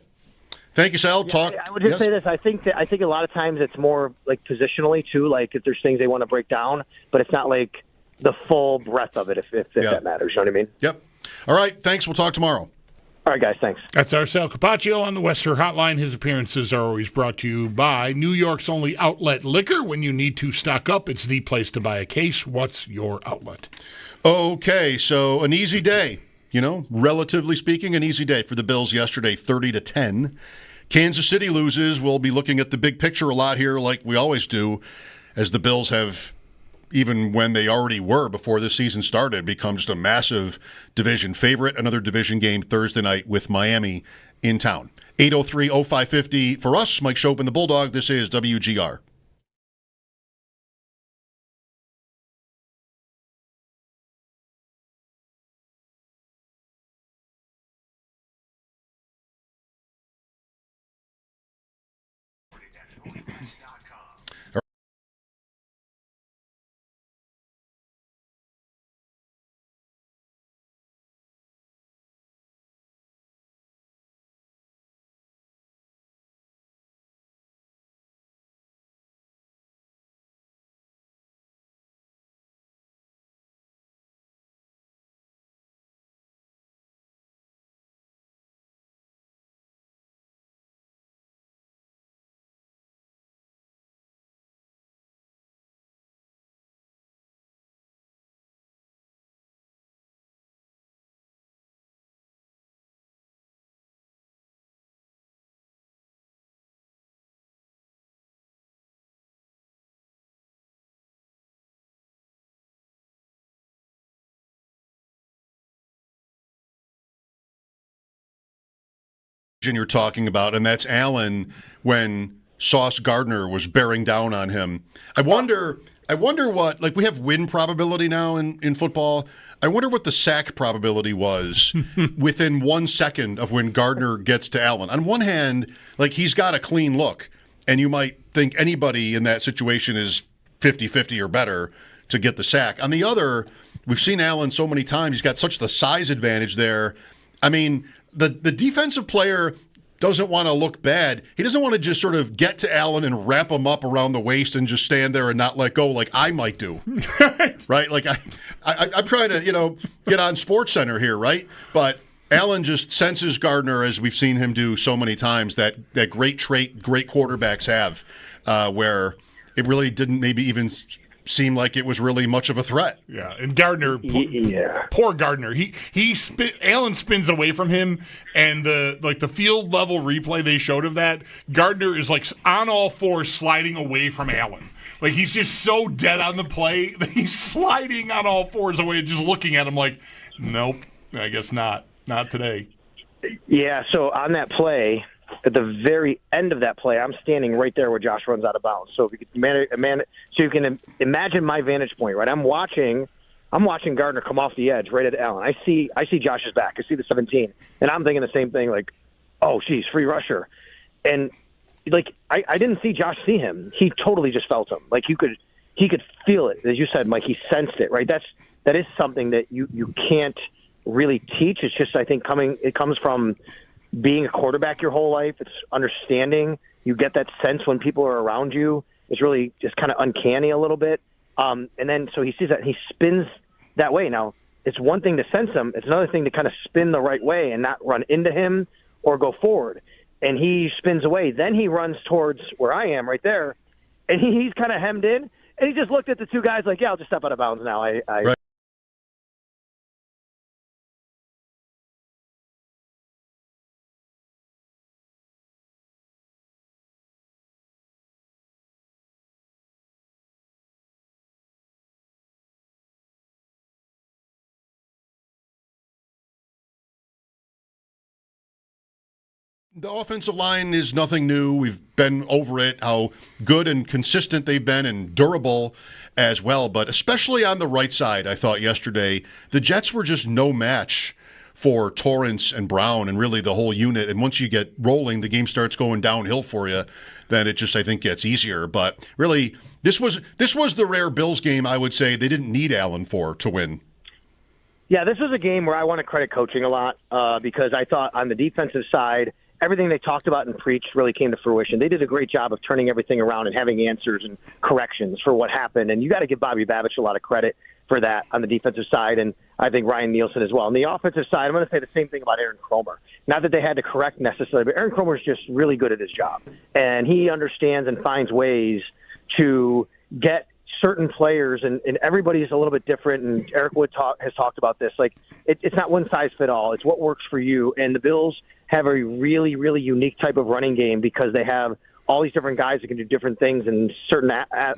Thank you, Sal. I would just say this. I think a lot of times it's more like positionally too, like if there's things they want to break down, but it's not like the full breadth of it, if that matters. You know what I mean? Yep. All right. Thanks. We'll talk tomorrow. All right, guys, thanks. That's our Sal Capaccio on the Western Hotline. His appearances are always brought to you by New York's only outlet liquor. When you need to stock up, it's the place to buy a case. What's your outlet? Okay, so an easy day, relatively speaking, an easy day for the Bills yesterday, 30-10. Kansas City loses. We'll be looking at the big picture a lot here like we always do, as the Bills have, even when they already were before this season started, become just a massive division favorite. Another division game Thursday night with Miami in town. 803-0550 for us, Mike Schopp and the Bulldog. This is WGR. You're talking about, and that's Allen when Sauce Gardner was bearing down on him. I wonder what, like, we have win probability now in football. I wonder what the sack probability was within 1 second of when Gardner gets to Allen. On one hand, like, he's got a clean look, and you might think anybody in that situation is 50-50 or better to get the sack. On the other, we've seen Allen so many times. He's got such the size advantage there. I mean, the defensive player doesn't want to look bad. He doesn't want to just sort of get to Allen and wrap him up around the waist and just stand there and not let go like I might do. Right? Like I'm trying to, get on SportsCenter here, right? But Allen just senses Gardner, as we've seen him do so many times, that great trait great quarterbacks have, where it really didn't maybe even seem like it was really much of a threat. Yeah, and Gardner, poor Gardner. Allen spins away from him, and the field level replay they showed of that, Gardner is like on all fours sliding away from Allen. Like, he's just so dead on the play that he's sliding on all fours away, just looking at him like, nope, I guess not today. Yeah. So on that play, at the very end of that play, I'm standing right there where Josh runs out of bounds. So if you can imagine my vantage point, right? I'm watching I'm watching Gardner come off the edge right at Allen. I see Josh's back. I see the 17, and I'm thinking the same thing. Like, oh, geez, free rusher, and like I didn't see Josh see him. He totally just felt him. Like he could feel it, as you said, Mike. He sensed it, right? That is something that you can't really teach. It's just, I think, it comes from being a quarterback your whole life. It's understanding. You get that sense when people are around you. It's really just kind of uncanny a little bit. And then so he sees that and he spins that way. Now, it's one thing to sense him. It's another thing to kind of spin the right way and not run into him or go forward. And he spins away. Then he runs towards where I am right there, and he's kind of hemmed in. And he just looked at the two guys like, yeah, I'll just step out of bounds now. Right. The offensive line is nothing new. We've been over it, how good and consistent they've been and durable as well. But especially on the right side, I thought yesterday, the Jets were just no match for Torrance and Brown and really the whole unit. And once you get rolling, the game starts going downhill for you. Then it just, I think, gets easier. But really, this was the rare Bills game, I would say, they didn't need Allen to win. Yeah, this was a game where I want to credit coaching a lot because I thought on the defensive side, everything they talked about and preached really came to fruition. They did a great job of turning everything around and having answers and corrections for what happened. And you got to give Bobby Babich a lot of credit for that on the defensive side, and I think Ryan Nielsen as well. On the offensive side, I'm going to say the same thing about Aaron Kromer. Not that they had to correct necessarily, but Aaron Kromer is just really good at his job. And he understands and finds ways to get certain players, and everybody's a little bit different, and Eric Wood has talked about this. Like, it's not one size fit all. It's what works for you. And the Bills have a really, really unique type of running game because they have all these different guys that can do different things and certain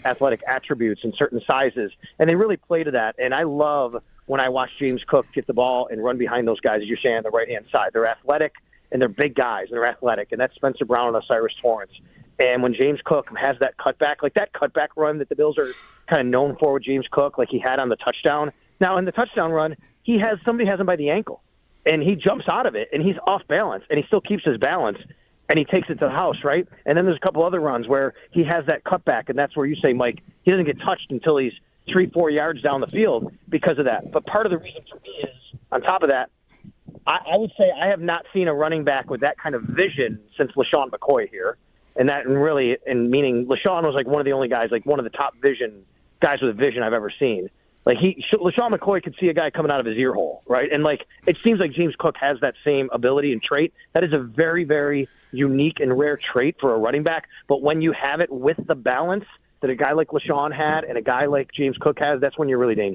athletic attributes and certain sizes. And they really play to that. And I love when I watch James Cook get the ball and run behind those guys, as you're saying, on the right-hand side. They're athletic, and they're big guys, and they're athletic. And that's Spencer Brown and Osiris Torrance. And when James Cook has that cutback, like that cutback run that the Bills are kind of known for with James Cook, like he had on the touchdown. Now, in the touchdown run, somebody has him by the ankle, and he jumps out of it, and he's off balance, and he still keeps his balance, and he takes it to the house, right? And then there's a couple other runs where he has that cutback, and that's where you say, Mike, he doesn't get touched until he's 3-4 yards down the field because of that. But part of the reason for me is, on top of that, I would say I have not seen a running back with that kind of vision since LaShawn McCoy here. And meaning LaShawn was like one of the only guys, like one of the top guys with a vision I've ever seen. Like LaShawn McCoy could see a guy coming out of his ear hole, right? And like it seems like James Cook has that same ability and trait. That is a very, very unique and rare trait for a running back. But when you have it with the balance that a guy like LaShawn had and a guy like James Cook has, that's when you're really dangerous.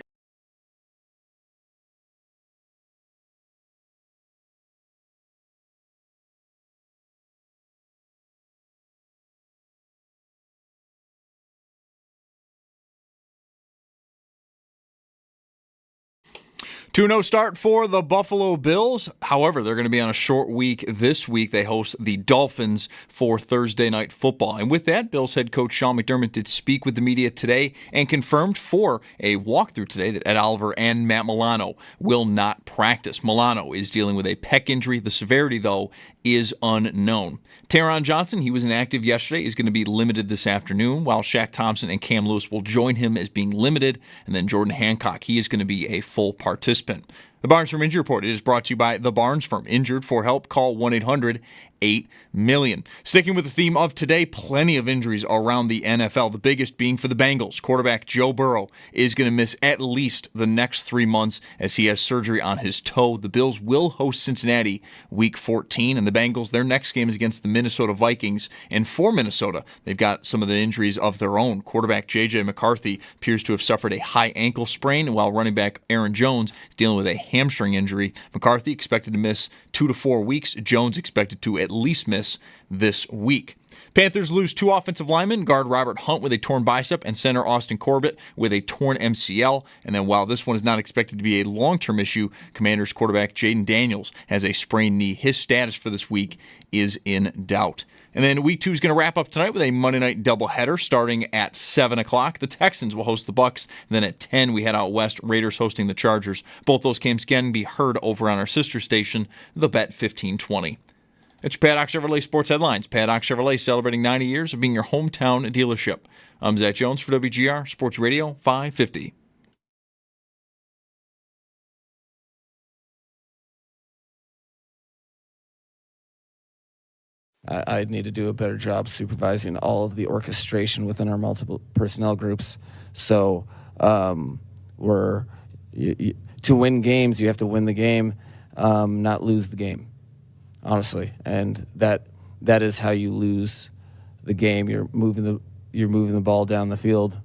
Two 2-0 start for the Buffalo Bills. However, they're going to be on a short week this week. They host the Dolphins for Thursday Night Football. And with that, Bills head coach Sean McDermott did speak with the media today and confirmed for a walkthrough today that Ed Oliver and Matt Milano will not practice. Milano is dealing with a pec injury. The severity, though, is unknown. Taron Johnson, he was inactive yesterday, is going to be limited this afternoon, while Shaq Thompson and Cam Lewis will join him as being limited, and then Jordan Hancock, he is going to be a full participant. The Barnes Firm Injury Report is brought to you by the Barnes Firm. Injured for help, call 1-800-8-million. Sticking with the theme of today, plenty of injuries around the NFL, the biggest being for the Bengals. Quarterback Joe Burrow is going to miss at least the next 3 months as he has surgery on his toe. The Bills will host Cincinnati Week 14, and the Bengals, their next game is against the Minnesota Vikings. And for Minnesota, they've got some of the injuries of their own. Quarterback J.J. McCarthy appears to have suffered a high ankle sprain, while running back Aaron Jones is dealing with a hamstring injury. McCarthy expected to miss 2 to 4 weeks. Jones expected to at least miss this week. Panthers lose 2 offensive linemen, guard Robert Hunt with a torn bicep and center Austin Corbett with a torn MCL. And then while this one is not expected to be a long-term issue, Commanders quarterback Jaden Daniels has a sprained knee. His status for this week is in doubt. And then Week 2 is going to wrap up tonight with a Monday night doubleheader starting at 7 o'clock. The Texans will host the Bucs. And then at 10, we head out west, Raiders hosting the Chargers. Both those games can be heard over on our sister station, The Bet 1520. It's your Paddock Chevrolet Sports Headlines. Paddock Chevrolet celebrating 90 years of being your hometown dealership. I'm Zach Jones for WGR Sports Radio 550. I'd need to do a better job supervising all of the orchestration within our multiple personnel groups. So to win games, you have to win the game, not lose the game, honestly. And that is how you lose the game. You're moving the ball down the field.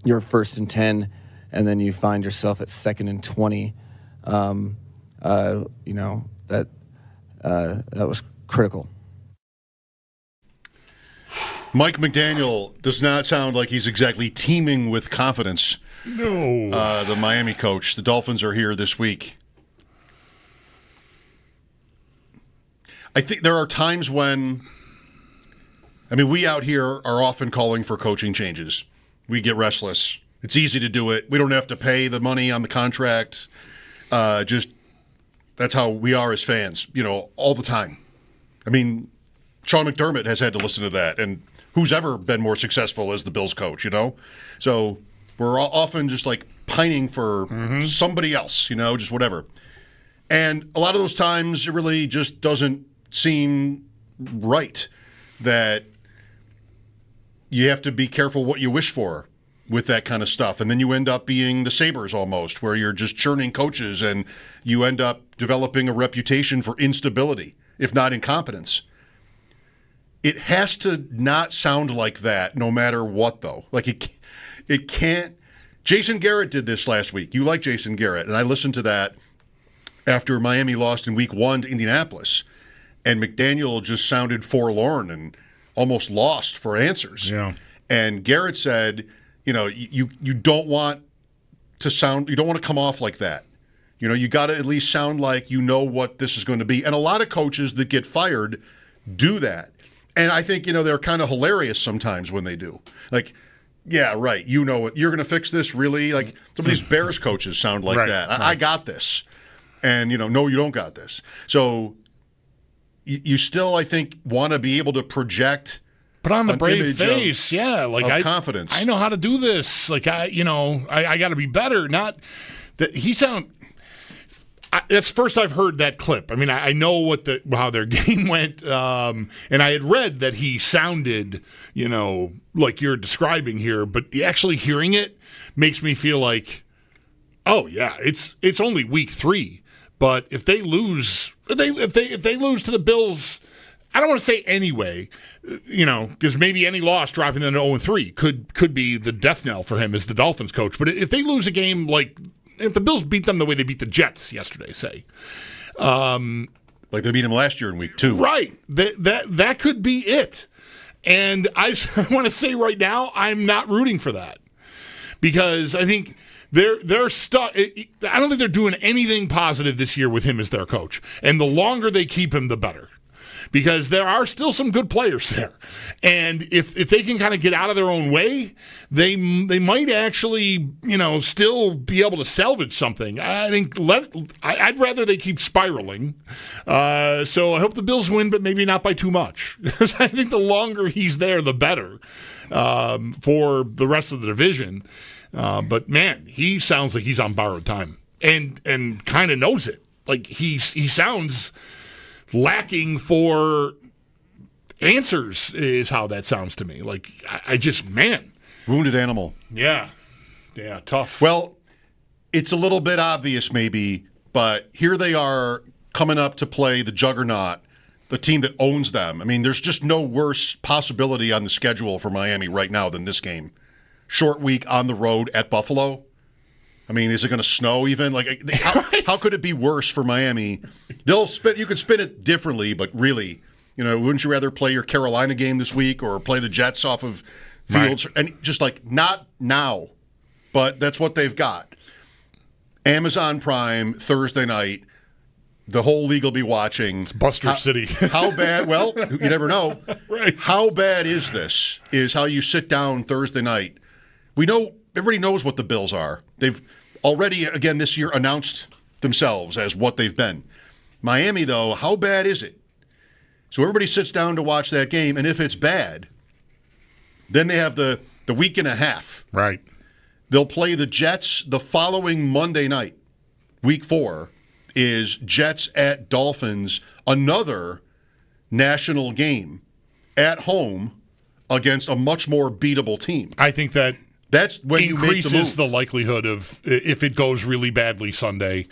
You're 1st and 10, and then you find yourself at 2nd and 20. That was critical. Mike McDaniel does not sound like he's exactly teeming with confidence. No. The Miami coach. The Dolphins are here this week. I think there are times when, we out here are often calling for coaching changes. We get restless. It's easy to do it. We don't have to pay the money on the contract. That's how we are as fans, all the time. Sean McDermott has had to listen to that, and who's ever been more successful as the Bills coach, So we're often just like pining for somebody else, just whatever. And a lot of those times it really just doesn't seem right that you have to be careful what you wish for with that kind of stuff. And then you end up being the Sabres almost, where you're just churning coaches and you end up developing a reputation for instability, if not incompetence. It has to not sound like that no matter what, though. Like, it can't. Jason Garrett did this last week. You like Jason Garrett, and I listened to that after Miami lost in Week 1 to Indianapolis, and McDaniel just sounded forlorn and almost lost for answers. Yeah. And Garrett said, you don't want to come off like that. You got to at least sound like you know what this is going to be. And a lot of coaches that get fired do that. And I think, they're kind of hilarious sometimes when they do. Like, yeah, right, what, you're going to fix this, really? Like, some of these Bears coaches sound like that. I got this. And, no, you don't got this. So you still, I think, want to be able to project put on the brave face, of confidence. I know how to do this. Like, I got to be better. Not that he sound. That's first I've heard that clip. I know how their game went, and I had read that he sounded, like you're describing here. But actually hearing it makes me feel like, oh yeah, it's only week 3, but if they lose, if they lose to the Bills, I don't want to say anyway, because maybe any loss dropping them to 0-3 could be the death knell for him as the Dolphins coach. But if they lose a game like. If the Bills beat them the way they beat the Jets yesterday, say. Like they beat them last year in Week 2. Right. That could be it. And I want to say right now, I'm not rooting for that. Because I think they're stuck. I don't think they're doing anything positive this year with him as their coach. And the longer they keep him, the better. Because there are still some good players there. And if they can kind of get out of their own way, they might actually, still be able to salvage something. I think I'd rather they keep spiraling. So I hope the Bills win, but maybe not by too much. Because I think the longer he's there, the better for the rest of the division. But, man, he sounds like he's on borrowed time and kind of knows it. Like he sounds lacking for answers is how that sounds to me. Like, I just, man. Wounded animal. Yeah. Yeah, tough. Well, it's a little bit obvious maybe, but here they are coming up to play the juggernaut, the team that owns them. There's just no worse possibility on the schedule for Miami right now than this game. Short week on the road at Buffalo. Is it going to snow even? Like, how could it be worse for Miami? You could spin it differently, but really, Wouldn't you rather play your Carolina game this week or play the Jets off of Fields? Right. And just like, not now, but that's what they've got. Amazon Prime, Thursday night. The whole league will be watching. It's Buster City. How bad? Well, you never know. Right. How bad is this? Is how you sit down Thursday night. Everybody knows what the Bills are. They've already, again, this year announced themselves as what they've been. Miami, though, how bad is it? So everybody sits down to watch that game, and if it's bad, then they have the week and a half. Right. They'll play the Jets the following Monday night. Week 4 is Jets at Dolphins, another national game at home against a much more beatable team. I think that's when you make the move. Increases the likelihood of, if it goes really badly Thursday,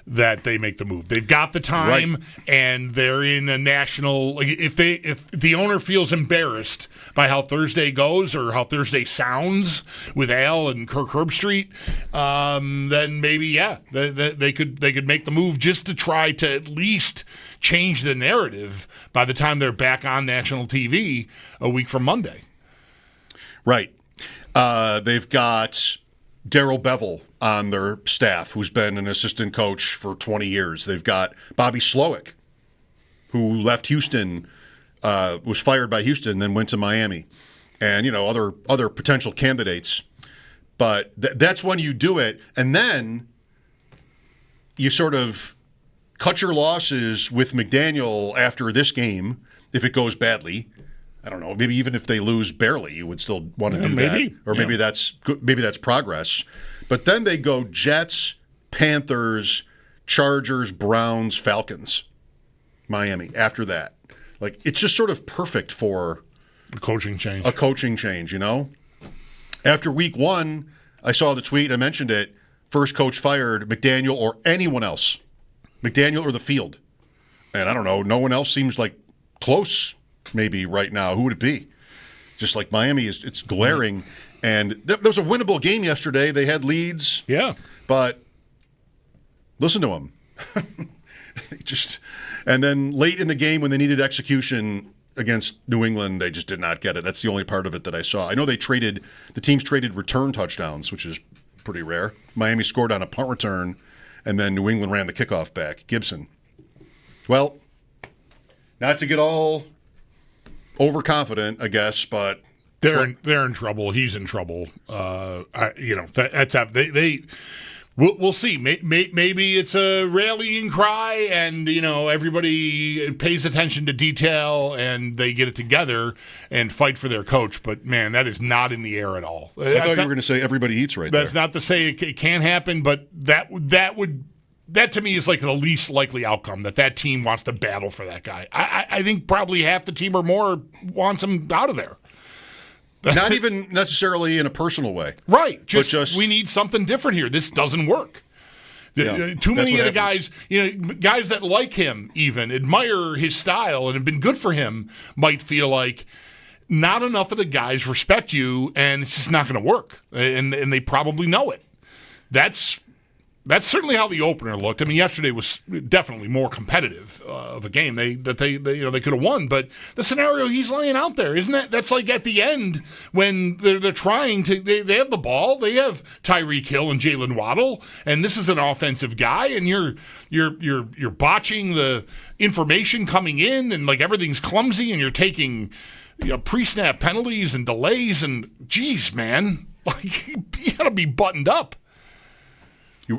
that they make the move. They've got the time, right, and they're in a national. Like if the owner feels embarrassed by how Thursday goes or how Thursday sounds with Al and Kirk Herbstreit, then maybe they could make the move just to try to at least change the narrative by the time they're back on national TV a week from Monday. Right. They've got Darrell Bevell on their staff, who's been an assistant coach for 20 years. They've got Bobby Slowick, who left Houston, was fired by Houston, then went to Miami, and other potential candidates. But that's when you do it, and then you sort of cut your losses with McDaniel after this game if it goes badly. I don't know. Maybe even if they lose barely, you would still want to do that. Or maybe that's good. Maybe that's progress. But then they go Jets, Panthers, Chargers, Browns, Falcons, Miami. After that, like it's just sort of perfect for a coaching change. After week 1, I saw the tweet. I mentioned it. First coach fired, McDaniel or anyone else, McDaniel or the field, and I don't know. No one else seems like close. Maybe right now, who would it be? Just like Miami it's glaring, and there was a winnable game yesterday. They had leads, but listen to them. And then late in the game when they needed execution against New England, they just did not get it. That's the only part of it that I saw. I know the teams traded return touchdowns, which is pretty rare. Miami scored on a punt return, and then New England ran the kickoff back. Gibson. Well, not to get all overconfident, I guess, but they're in trouble. He's in trouble. We'll see. Maybe it's a rallying cry, and everybody pays attention to detail, and they get it together and fight for their coach. But man, that is not in the air at all. I thought you were going to say everybody eats right there. That's not to say it can't happen, but that to me is like the least likely outcome, that team wants to battle for that guy. I think probably half the team or more wants him out of there. Not even necessarily in a personal way. Right. Just we need something different here. This doesn't work. Too many of the guys, guys that like him even, admire his style and have been good for him, might feel like not enough of the guys respect you, and it's just not going to work. And they probably know it. That's certainly how the opener looked. I mean, yesterday was definitely more competitive of a game. They could have won, but the scenario he's laying out there, isn't that? That's like at the end when they're trying to. They have the ball. They have Tyreek Hill and Jalen Waddle, and this is an offensive guy, and you're botching the information coming in, and like everything's clumsy, and you're taking pre-snap penalties and delays, and geez, man, like you got to be buttoned up.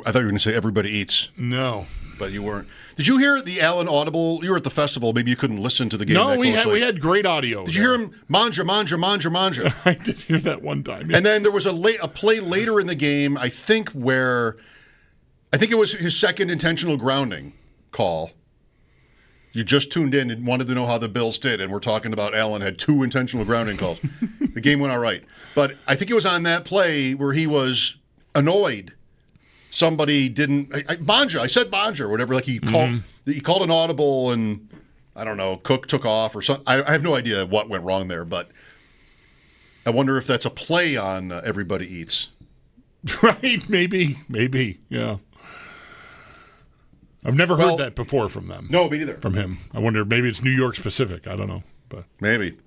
I thought you were going to say everybody eats. No. But you weren't. Did you hear the Allen audible? You were at the festival. Maybe you couldn't listen to the game. No, we had great audio. Did you hear him? Manja, manja, manja, manja. I did hear that one time. Yeah. And then there was a play later in the game, I think it was his second intentional grounding call. You just tuned in and wanted to know how the Bills did, and we're talking about Allen had 2 intentional grounding calls. The game went all right. But I think it was on that play where he was annoyed. Somebody didn't. I said Bonja or whatever. Like he called an audible, and I don't know. Cook took off or something. I have no idea what went wrong there, but I wonder if that's a play on Everybody Eats. Right? Maybe. Yeah. I've never heard that before from them. No, me neither. From him. I wonder, maybe it's New York specific. I don't know. But maybe.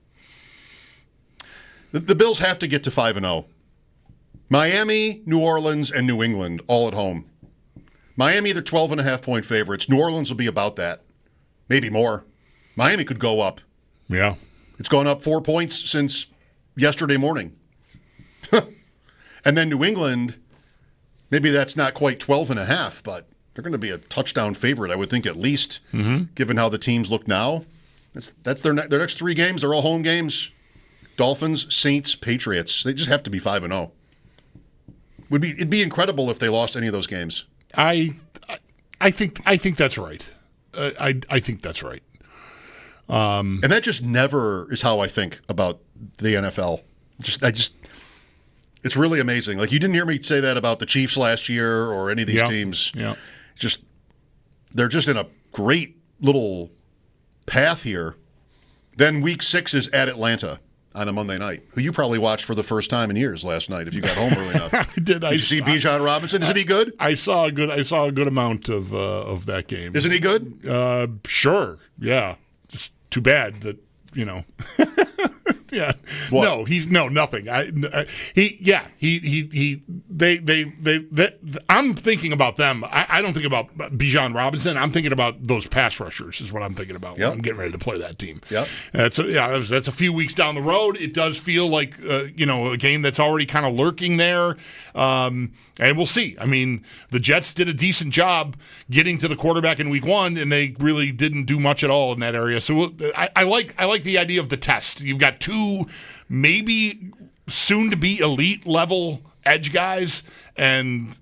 The Bills have to get to 5-0. Miami, New Orleans, and New England all at home. Miami, they're 12.5-point favorites. New Orleans will be about that. Maybe more. Miami could go up. Yeah. It's gone up 4 points since yesterday morning. And then New England, maybe that's not quite 12.5, but they're going to be a touchdown favorite, I would think, at least, given how the teams look now. That's their next 3 games. They're all home games. Dolphins, Saints, Patriots. They just have to be 5-0. It'd be incredible if they lost any of those games. I think that's right. I think that's right. And that just never is how I think about the NFL. It's really amazing. Like, you didn't hear me say that about the Chiefs last year or any of these teams. Yeah. They're just in a great little path here. Then week 6 is at Atlanta on a Monday night, who you probably watched for the first time in years last night if you got home early enough. I did. Did you see Bijan Robinson? Isn't he good? I saw a good amount of that game. Isn't he good? Sure. Yeah. Just too bad that, yeah. What? Nothing. I'm thinking about them. I don't think about Bijan Robinson. I'm thinking about those pass rushers is what I'm thinking about when I'm getting ready to play that team. Yep. That's a few weeks down the road. It does feel like, a game that's already kind of lurking there. And we'll see. I mean, the Jets did a decent job getting to the quarterback in week 1, and they really didn't do much at all in that area. So I like the idea of the test. You've got 2 maybe soon-to-be elite level edge guys, and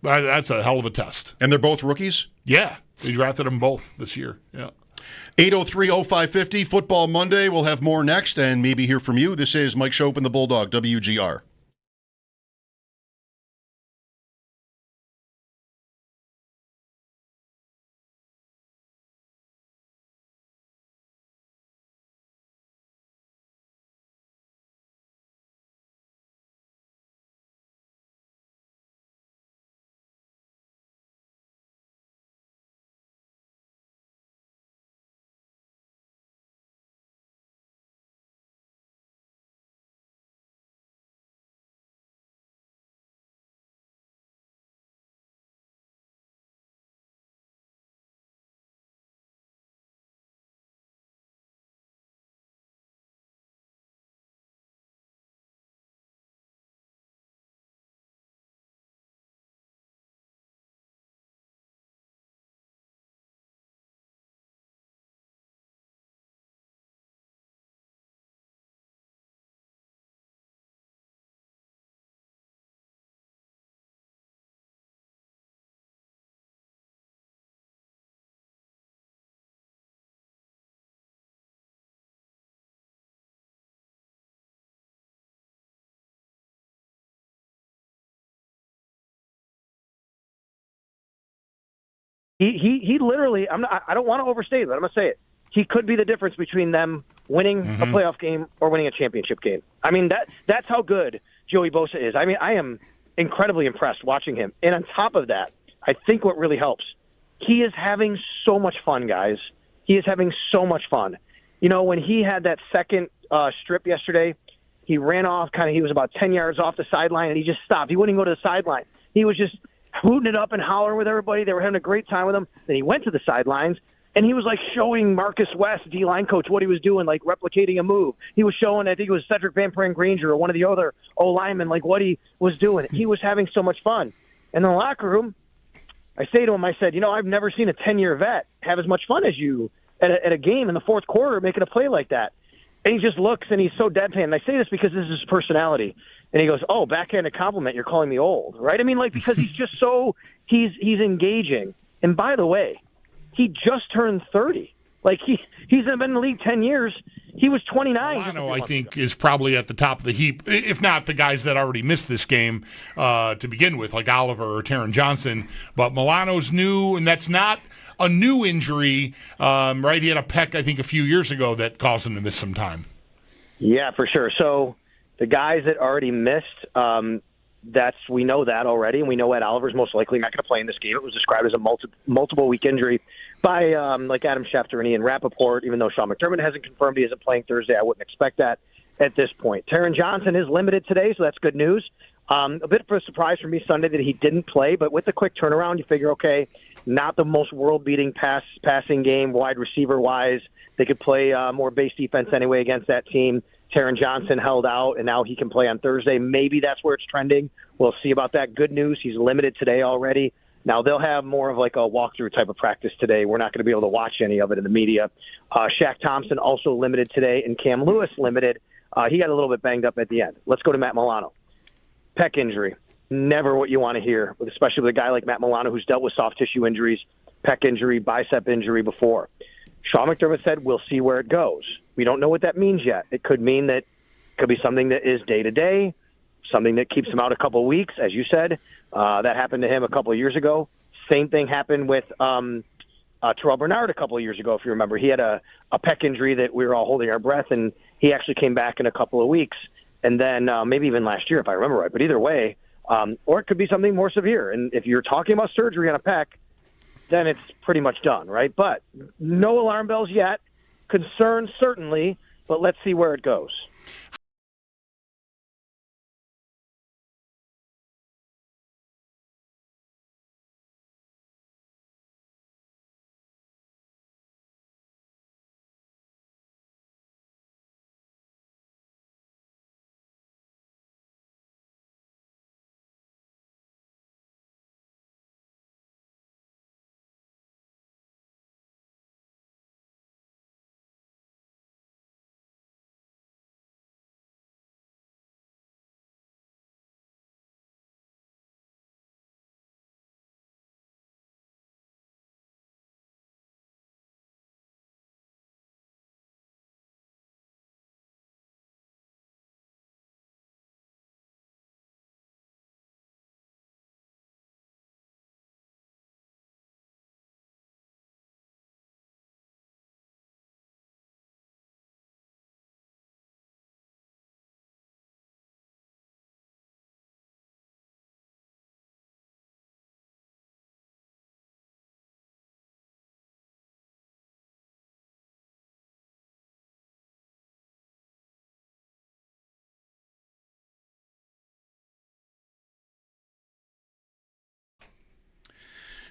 that's a hell of a test. And they're both rookies? Yeah. They drafted them both this year. Yeah. 803-0550, Football Monday. We'll have more next and maybe hear from you. This is Mike Schopp and the Bulldog, WGR. He literally, I don't want to overstate it, but I'm going to say it. He could be the difference between them winning a playoff game or winning a championship game. I mean, that's how good Joey Bosa is. I mean, I am incredibly impressed watching him. And on top of that, I think what really helps, he is having so much fun, guys. He is having so much fun. When he had that second strip yesterday, he ran off he was about 10 yards off the sideline, and he just stopped. He wouldn't even go to the sideline. He was just hooting it up and hollering with everybody. They were having a great time with him. Then he went to the sidelines, and he was showing Marcus West, D-line coach, what he was doing, replicating a move. He was showing, I think it was Cedric Van Pran-Granger or one of the other O-linemen, what he was doing. He was having so much fun. And in the locker room, I say to him, I said, I've never seen a 10-year vet have as much fun as you at a game in the fourth quarter making a play like that. And he just looks, and he's so deadpan. And I say this because this is his personality. And he goes, "Oh, backhanded compliment. You're calling me old, right?" I mean, because he's just so he's engaging. And by the way, he just turned 30. He's been in the league 10 years. He was 29. Milano, I think, is probably at the top of the heap, if not the guys that already missed this game to begin with, like Oliver or Taron Johnson. But Milano's new, and that's not a new injury, right? He had a pec, I think, a few years ago that caused him to miss some time. Yeah, for sure. So the guys that already missed, we know that already, and we know Ed Oliver's most likely not going to play in this game. It was described as a multiple week injury by like Adam Schefter and Ian Rappaport. Even though Sean McDermott hasn't confirmed he isn't playing Thursday, I wouldn't expect that at this point. Taron Johnson is limited today, so that's good news. A bit of a surprise for me Sunday that he didn't play, but with the quick turnaround, you figure, okay, not the most world-beating passing game, wide receiver-wise. They could play more base defense anyway against that team. Taron Johnson held out, and now he can play on Thursday. Maybe that's where it's trending. We'll see about that. Good news, he's limited today already. Now, they'll have more of like a walkthrough type of practice today. We're not going to be able to watch any of it in the media. Shaq Thompson also limited today, and Cam Lewis limited. He got a little bit banged up at the end. Let's go to Matt Milano. Pec injury. Never what you want to hear, especially with a guy like Matt Milano who's dealt with soft tissue injuries, pec injury, bicep injury before. Sean McDermott said, we'll see where it goes. We don't know what that means yet. It could mean that it could be something that is day-to-day, something that keeps him out a couple of weeks, as you said. That happened to him a couple of years ago. Same thing happened with Terrell Bernard a couple of years ago, if you remember. He had a pec injury that we were all holding our breath, and he actually came back in a couple of weeks. And then maybe even last year, if I remember right. But either way, or it could be something more severe. And if you're talking about surgery on a pec, then it's pretty much done, right? But no alarm bells yet. Concerns, certainly, but let's see where it goes.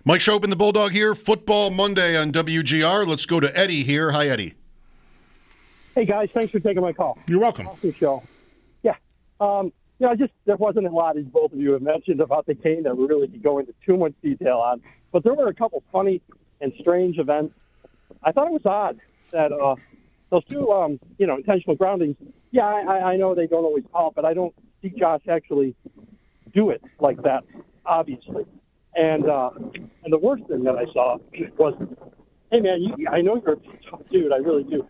Mike Schopp and the Bulldog here. Football Monday on WGR. Let's go to Eddie here. Hi, Eddie. Hey, guys. Thanks for taking my call. You're welcome. Awesome show. Yeah. There wasn't a lot, as both of you have mentioned, about the game that we really could go into too much detail on. But there were a couple funny and strange events. I thought it was odd that those two, intentional groundings, yeah, I know they don't always call it, but I don't see Josh actually do it like that, obviously. And the worst thing that I saw was, hey, man, I know you're a tough dude. I really do.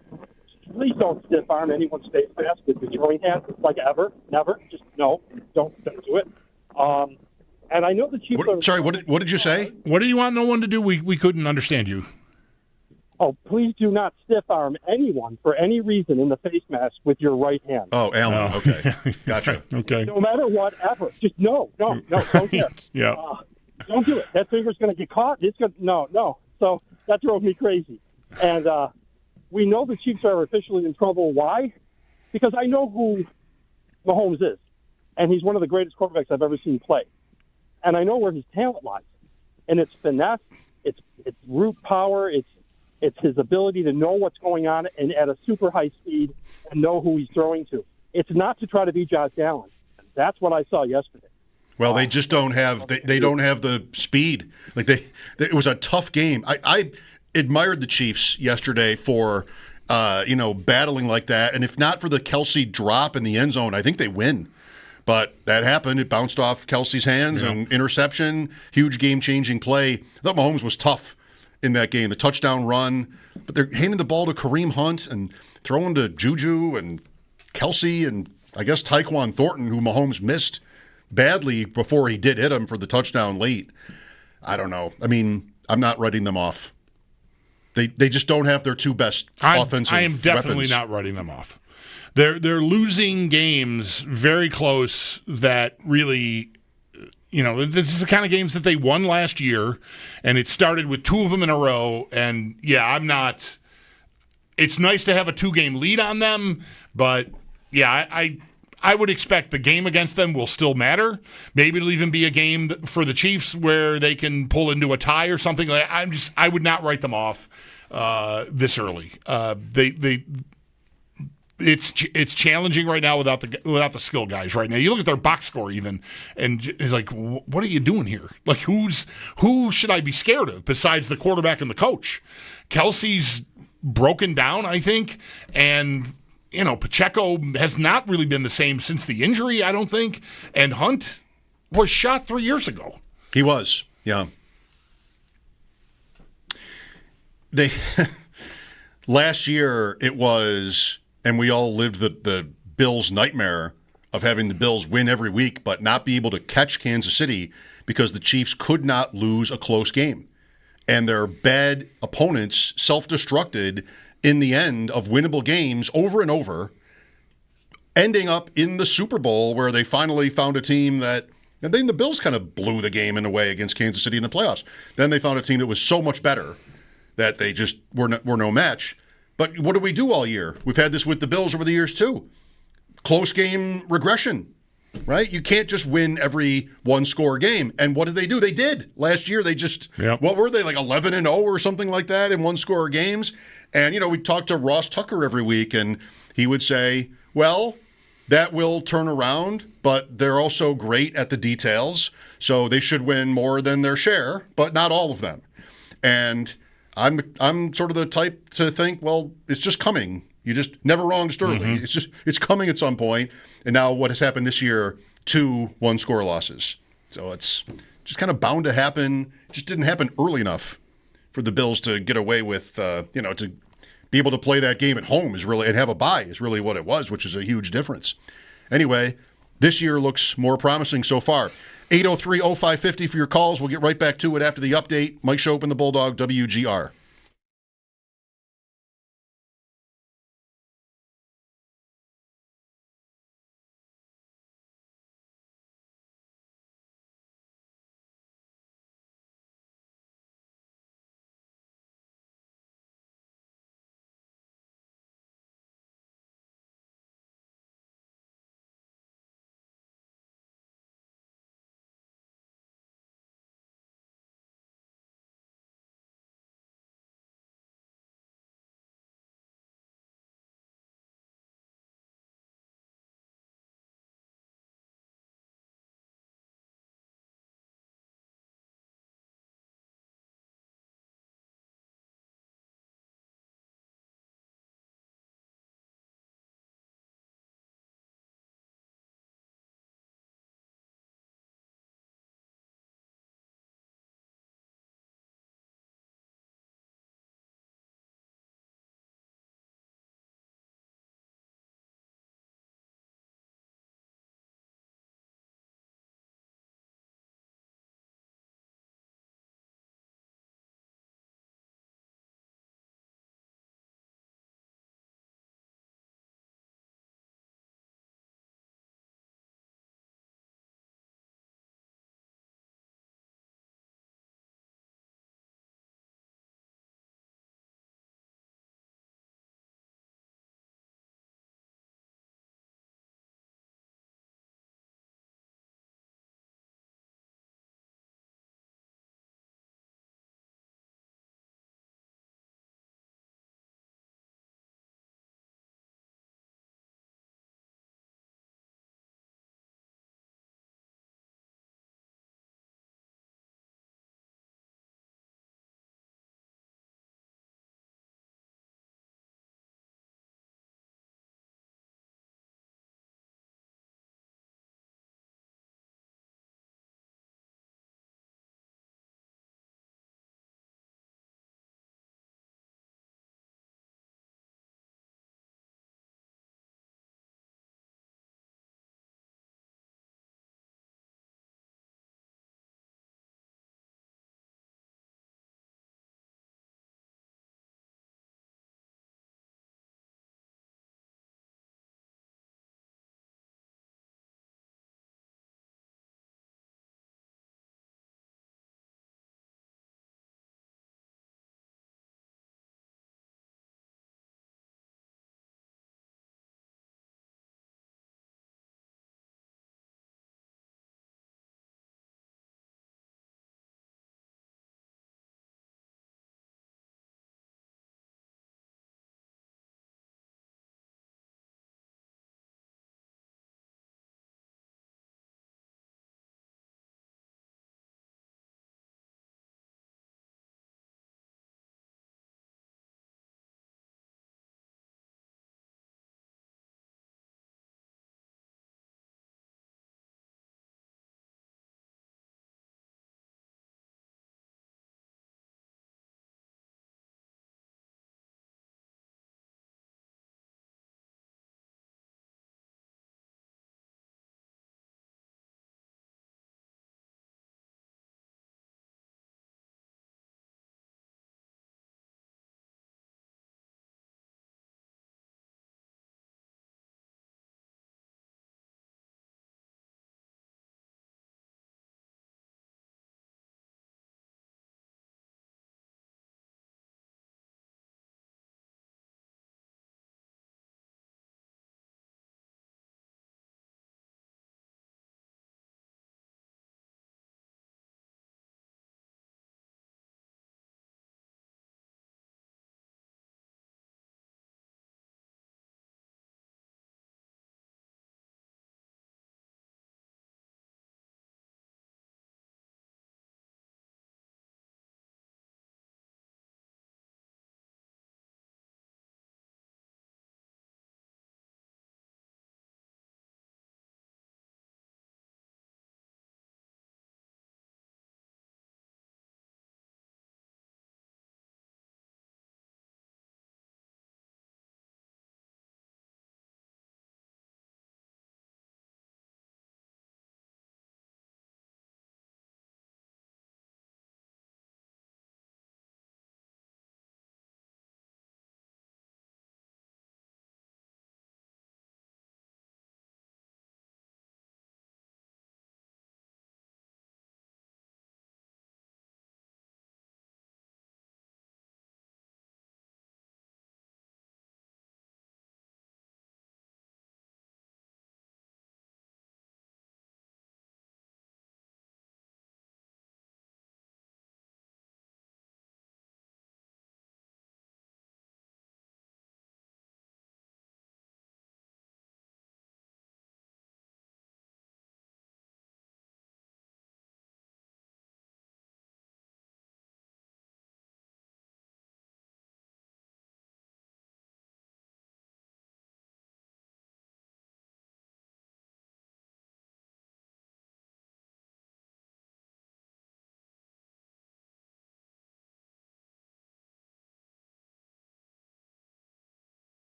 Please don't stiff arm anyone's face mask with your throwing hand, like ever, never. Just no, don't do it. And I know the Chiefs are... Sorry, what did you say? What do you want no one to do? We couldn't understand you. Oh, please do not stiff arm anyone for any reason in the face mask with your right hand. Oh, Alan, okay. Gotcha. Okay. No matter what, ever. Just no, don't care. Yeah. Don't do it. That finger's going to get caught. No. So that drove me crazy. And we know the Chiefs are officially in trouble. Why? Because I know who Mahomes is, and he's one of the greatest quarterbacks I've ever seen play. And I know where his talent lies. And it's finesse, it's root power, it's his ability to know what's going on and at a super high speed and know who he's throwing to. It's not to try to be Josh Allen. That's what I saw yesterday. Well, they just don't have they don't have the speed. Like it was a tough game. I admired the Chiefs yesterday for battling like that. And if not for the Kelce drop in the end zone, I think they win. But that happened. It bounced off Kelce's hands and interception, huge game-changing play. I thought Mahomes was tough in that game. The touchdown run, but they're handing the ball to Kareem Hunt and throwing to Juju and Kelce and I guess Tyquan Thornton, who Mahomes missed badly before he did hit him for the touchdown late. I don't know. I mean, I'm not writing them off. They just don't have their two best offensive I am definitely weapons. not writing them off. They're losing games very close that really, this is the kind of games that they won last year, and it started with 2 of them in a row. And it's nice to have a 2-game lead on them, but I would expect the game against them will still matter. Maybe it'll even be a game for the Chiefs where they can pull into a tie or something. I would not write them off this early. It's challenging right now without the skill guys. Right now, you look at their box score even, and it's like, what are you doing here? Like, who should I be scared of besides the quarterback and the coach? Kelsey's broken down, I think, and Pacheco has not really been the same since the injury, I don't think. And Hunt was shot 3 years ago. He was, yeah. Last year it was, and we all lived the Bills' nightmare of having the Bills win every week but not be able to catch Kansas City because the Chiefs could not lose a close game. And their bad opponents self-destructed in the end of winnable games over and over, ending up in the Super Bowl where they finally found a team that, and then the Bills kind of blew the game in a way against Kansas City in the playoffs. Then they found a team that was so much better that they just were no match. But what do we do all year? We've had this with the Bills over the years too. Close game regression, right? You can't just win every 1-score game. And what did they do? They did. Last year they just, what were they, like 11-0 or something like that in 1-score games? And, we talked to Ross Tucker every week, and he would say, well, that will turn around, but they're also great at the details, so they should win more than their share, but not all of them. And I'm sort of the type to think, well, it's just coming. You just never wrong, Sterling. Mm-hmm. It's coming at some point. And now what has happened this year, 2 1-score losses. So it's just kind of bound to happen. It just didn't happen early enough for the Bills to get away with, to be able to play that game at home and have a bye is really what it was, which is a huge difference. Anyway, this year looks more promising so far. 803-0550 for your calls. We'll get right back to it after the update. Mike Schopp and the Bulldog, WGR.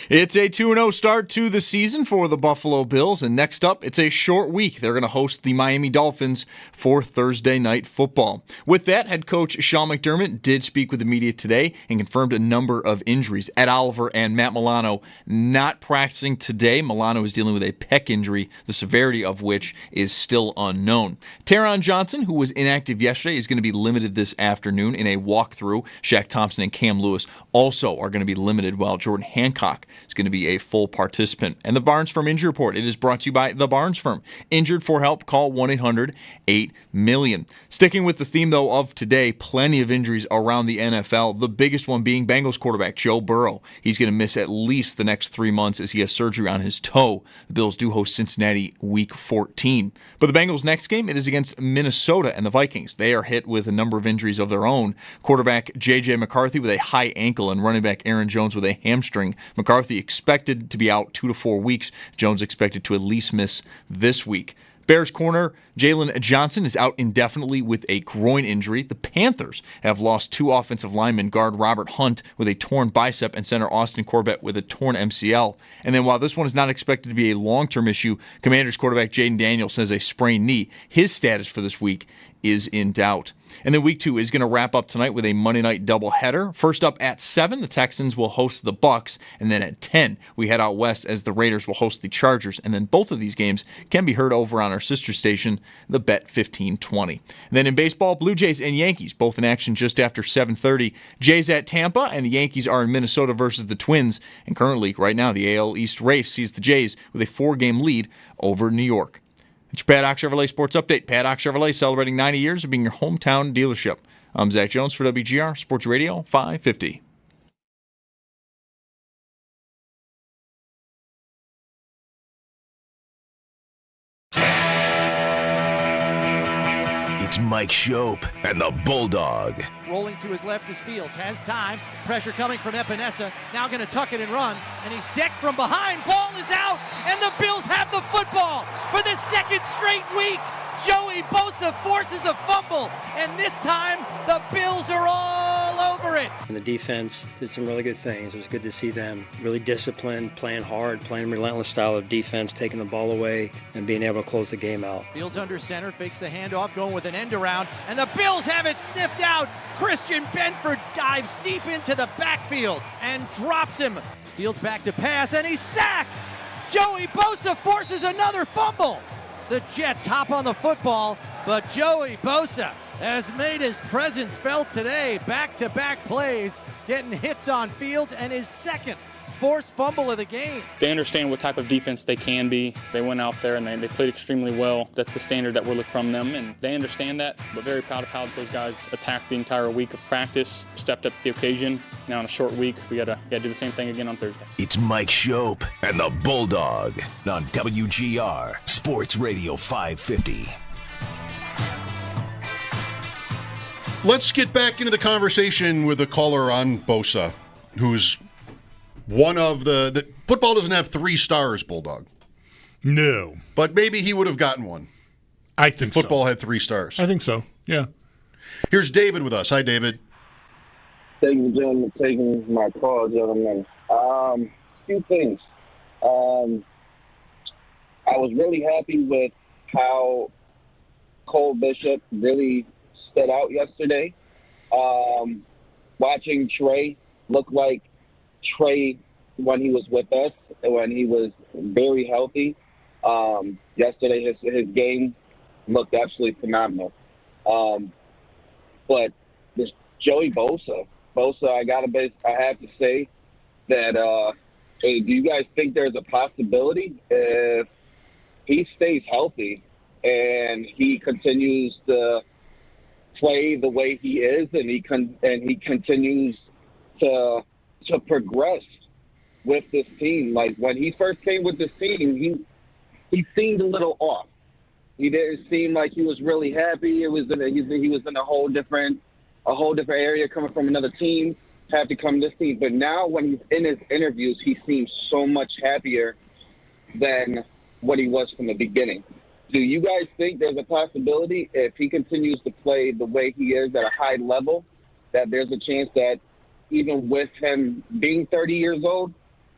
It's a 2-0 start to the season for the Buffalo Bills, and next up, it's a short week. They're going to host the Miami Dolphins for Thursday Night Football. With that, head coach Sean McDermott did speak with the media today and confirmed a number of injuries. Ed Oliver and Matt Milano not practicing today. Milano is dealing with a pec injury, the severity of which is still unknown. Taron Johnson, who was inactive yesterday, is going to be limited this afternoon in a walkthrough. Shaq Thompson and Cam Lewis also are going to be limited, while Jordan Hancock is going to be a full participant. And the Barnes Firm Injury Report, it is brought to you by the Barnes Firm. Injured for help, call 1-800-8-MILLION. Sticking with the theme, though, of today, plenty of injuries around the NFL. The biggest one being Bengals quarterback Joe Burrow. He's going to miss at least the next 3 months as he has surgery on his toe. The Bills do host Cincinnati Week 14. But the Bengals' next game, it is against Minnesota and the Vikings. They are hit with a number of injuries of their own. Quarterback J.J. McCarthy with a high ankle and running back Aaron Jones with a hamstring. McCarthy expected to be out 2 to 4 weeks. Jones expected to at least miss this week. Bears corner Jalen Johnson is out indefinitely with a groin injury. The Panthers have lost 2 offensive linemen, guard Robert Hunt with a torn bicep and center Austin Corbett with a torn MCL. And then while this one is not expected to be a long-term issue, Commanders quarterback Jaden Daniels has a sprained knee. His status for this week is in doubt. And then week 2 is going to wrap up tonight with a Monday night doubleheader. First up at 7, the Texans will host the Bucs, and then at 10, we head out west as the Raiders will host the Chargers. And then both of these games can be heard over on our sister station, the Bet 1520. And then in baseball, Blue Jays and Yankees both in action just after 7:30. Jays at Tampa, and the Yankees are in Minnesota versus the Twins. And currently, right now, the AL East race sees the Jays with a 4-game lead over New York. It's your Paddock Chevrolet Sports Update. Paddock Chevrolet celebrating 90 years of being your hometown dealership. I'm Zach Jones for WGR Sports Radio 550. It's Mike Schopp and the Bulldog. Rolling to his left is Fields, has time, pressure coming from Epinesa, now going to tuck it and run, and he's decked from behind, ball is out, and the Bills have the football for the second straight week. Joey Bosa forces a fumble, and this time the Bills are all over it. And the defense did some really good things. It was good to see them really disciplined, playing hard, playing a relentless style of defense, taking the ball away, and being able to close the game out. Fields under center, fakes the handoff, going with an end around, and the Bills have it sniffed out. Christian Benford dives deep into the backfield and drops him. Fields back to pass, and he's sacked. Joey Bosa forces another fumble. The Jets hop on the football, but Joey Bosa has made his presence felt today. Back-to-back plays, getting hits on Fields, and his second forced fumble of the game. They understand what type of defense they can be. They went out there and they played extremely well. That's the standard that we're looking from them, and they understand that. But very proud of how those guys attacked the entire week of practice, stepped up to the occasion. Now in a short week, we gotta do the same thing again on Thursday. It's Mike Schopp and the Bulldog on WGR Sports Radio 550. Let's get back into the conversation with a caller on Bosa, who's one of the football doesn't have 3 stars, Bulldog. No. But maybe he would have gotten one. I think if football had 3 stars. I think so, yeah. Here's David with us. Hi, David. Thank you, gentlemen, for taking my call, gentlemen. Few things. I was really happy with how Cole Bishop really stood out yesterday. Watching Trey look like Trey when he was with us, when he was very healthy. Yesterday, his game looked absolutely phenomenal. But this Joey Bosa, I have to say that. Hey, do you guys think there's a possibility if he stays healthy and he continues to play the way he is, and he continues to progress with this team? Like when he first came with this team, he seemed a little off. He didn't seem like he was really happy. He was in a whole different area, coming from another team, have to come to this team. But now when he's in his interviews, he seems so much happier than what he was from the beginning. Do you guys think there's a possibility if he continues to play the way he is at a high level, that there's a chance that even with him being 30 years old,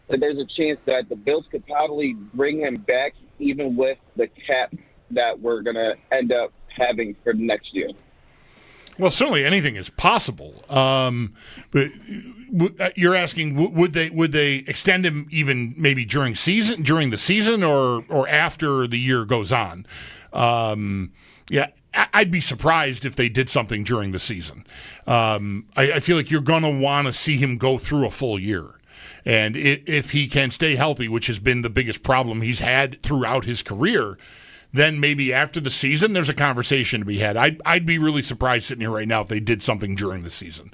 that there's a chance that the Bills could probably bring him back even with the cap that we're going to end up having for next year? Well, certainly anything is possible. But you're asking, would they extend him even maybe during the season, or after the year goes on? Yeah, I'd be surprised if they did something during the season. I feel like you're going to want to see him go through a full year. And if he can stay healthy, which has been the biggest problem he's had throughout his career, then maybe after the season there's a conversation to be had. I'd be really surprised sitting here right now if they did something during the season.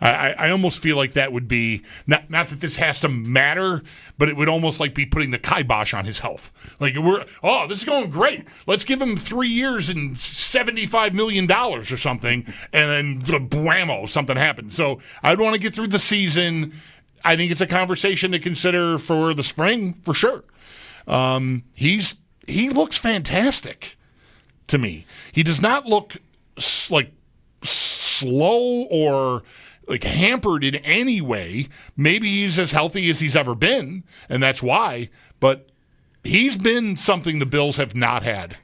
I almost feel like that would be, not that this has to matter, but it would almost like be putting the kibosh on his health. Like, this is going great. Let's give him 3 years and $75 million or something, and then blammo, something happens. So I'd want to get through the season. I think it's a conversation to consider for the spring, for sure. He looks fantastic to me. He does not look like slow or like hampered in any way. Maybe he's as healthy as he's ever been, and that's why. But he's been something the Bills have not had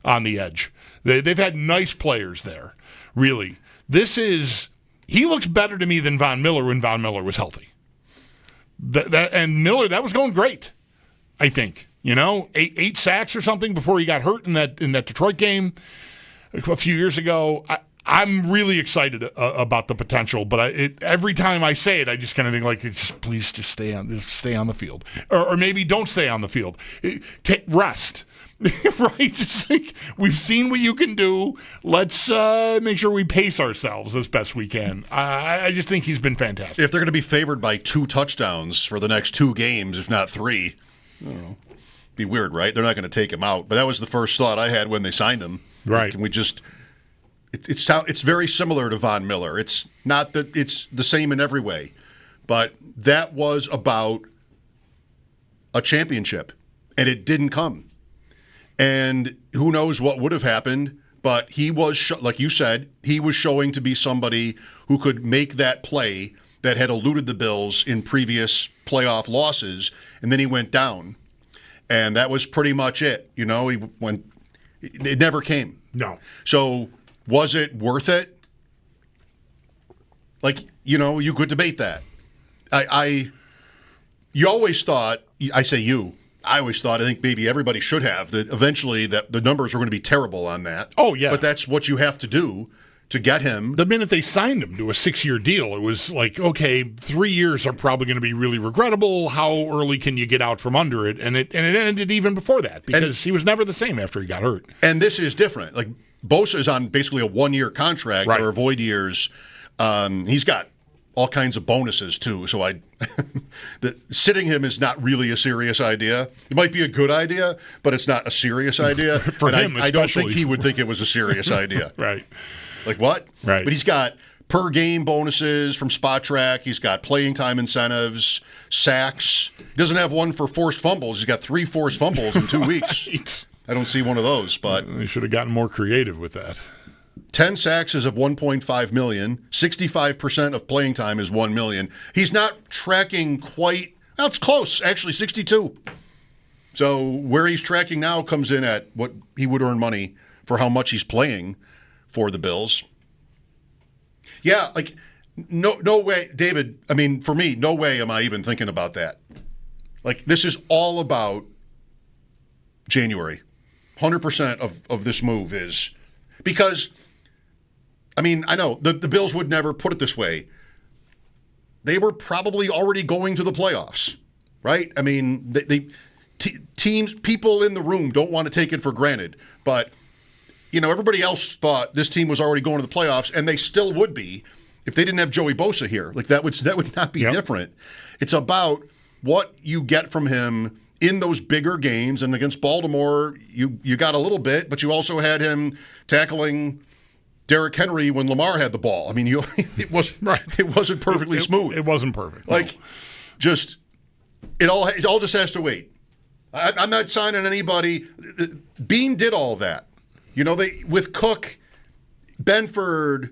on the edge. They've had nice players there, really. He looks better to me than Von Miller when Von Miller was healthy. And Miller, that was going great, I think. 8 sacks or something before he got hurt in that Detroit game a few years ago. I'm really excited about the potential, but every time I say it, I just kind of think like, please just stay on the field, or maybe don't stay on the field. Rest, right? Just like, we've seen what you can do. Let's make sure we pace ourselves as best we can. I just think he's been fantastic. If they're going to be favored by 2 touchdowns for the next 2 games, if not 3, I don't know. Be weird, right? They're not going to take him out, but that was the first thought I had when they signed him. Right? Can we just? It's very similar to Von Miller. It's not that it's the same in every way, but that was about a championship, and it didn't come. And who knows what would have happened? But he was, like you said, he was showing to be somebody who could make that play that had eluded the Bills in previous playoff losses, and then he went down. And that was pretty much it. It never came. No. So was it worth it? You could debate that. You always thought, I always thought, I think maybe everybody should have, that eventually that the numbers are going to be terrible on that. Oh, yeah. But that's what you have to do to get him. The minute they signed him to a 6-year deal, it was like, okay, 3 years are probably going to be really regrettable. How early can you get out from under it? And it ended even before that, because he was never the same after he got hurt. And this is different. Like, Bosa is on basically a 1-year contract, right, or void years. He's got all kinds of bonuses too. So sitting him is not really a serious idea. It might be a good idea, but it's not a serious idea. For him, I don't think he would think it was a serious idea. Right. Like what? Right. But he's got per game bonuses from Spot Track. He's got playing time incentives, sacks. He doesn't have one for forced fumbles. He's got 3 forced fumbles in 2 weeks. I don't see one of those, but they should have gotten more creative with that. 10 sacks is of $1.5 million. 65% of playing time is $1 million. He's not tracking quite. Well, it's close, actually, 62. So where he's tracking now comes in at what he would earn money for how much he's playing for the Bills. Yeah, no way, David. I mean, for me, no way am I even thinking about that. This is all about January. 100% of this move is because, I mean, I know the Bills would never put it this way. They were probably already going to the playoffs, right? I mean, teams, people in the room don't want to take it for granted, but everybody else thought this team was already going to the playoffs, and they still would be if they didn't have Joey Bosa here. That would not be different. It's about what you get from him in those bigger games, and against Baltimore, you got a little bit, but you also had him tackling Derrick Henry when Lamar had the ball. I mean, it wasn't perfectly smooth. It wasn't perfect. It all just has to wait. I'm not signing anybody. Bean did all that. With Cook, Benford,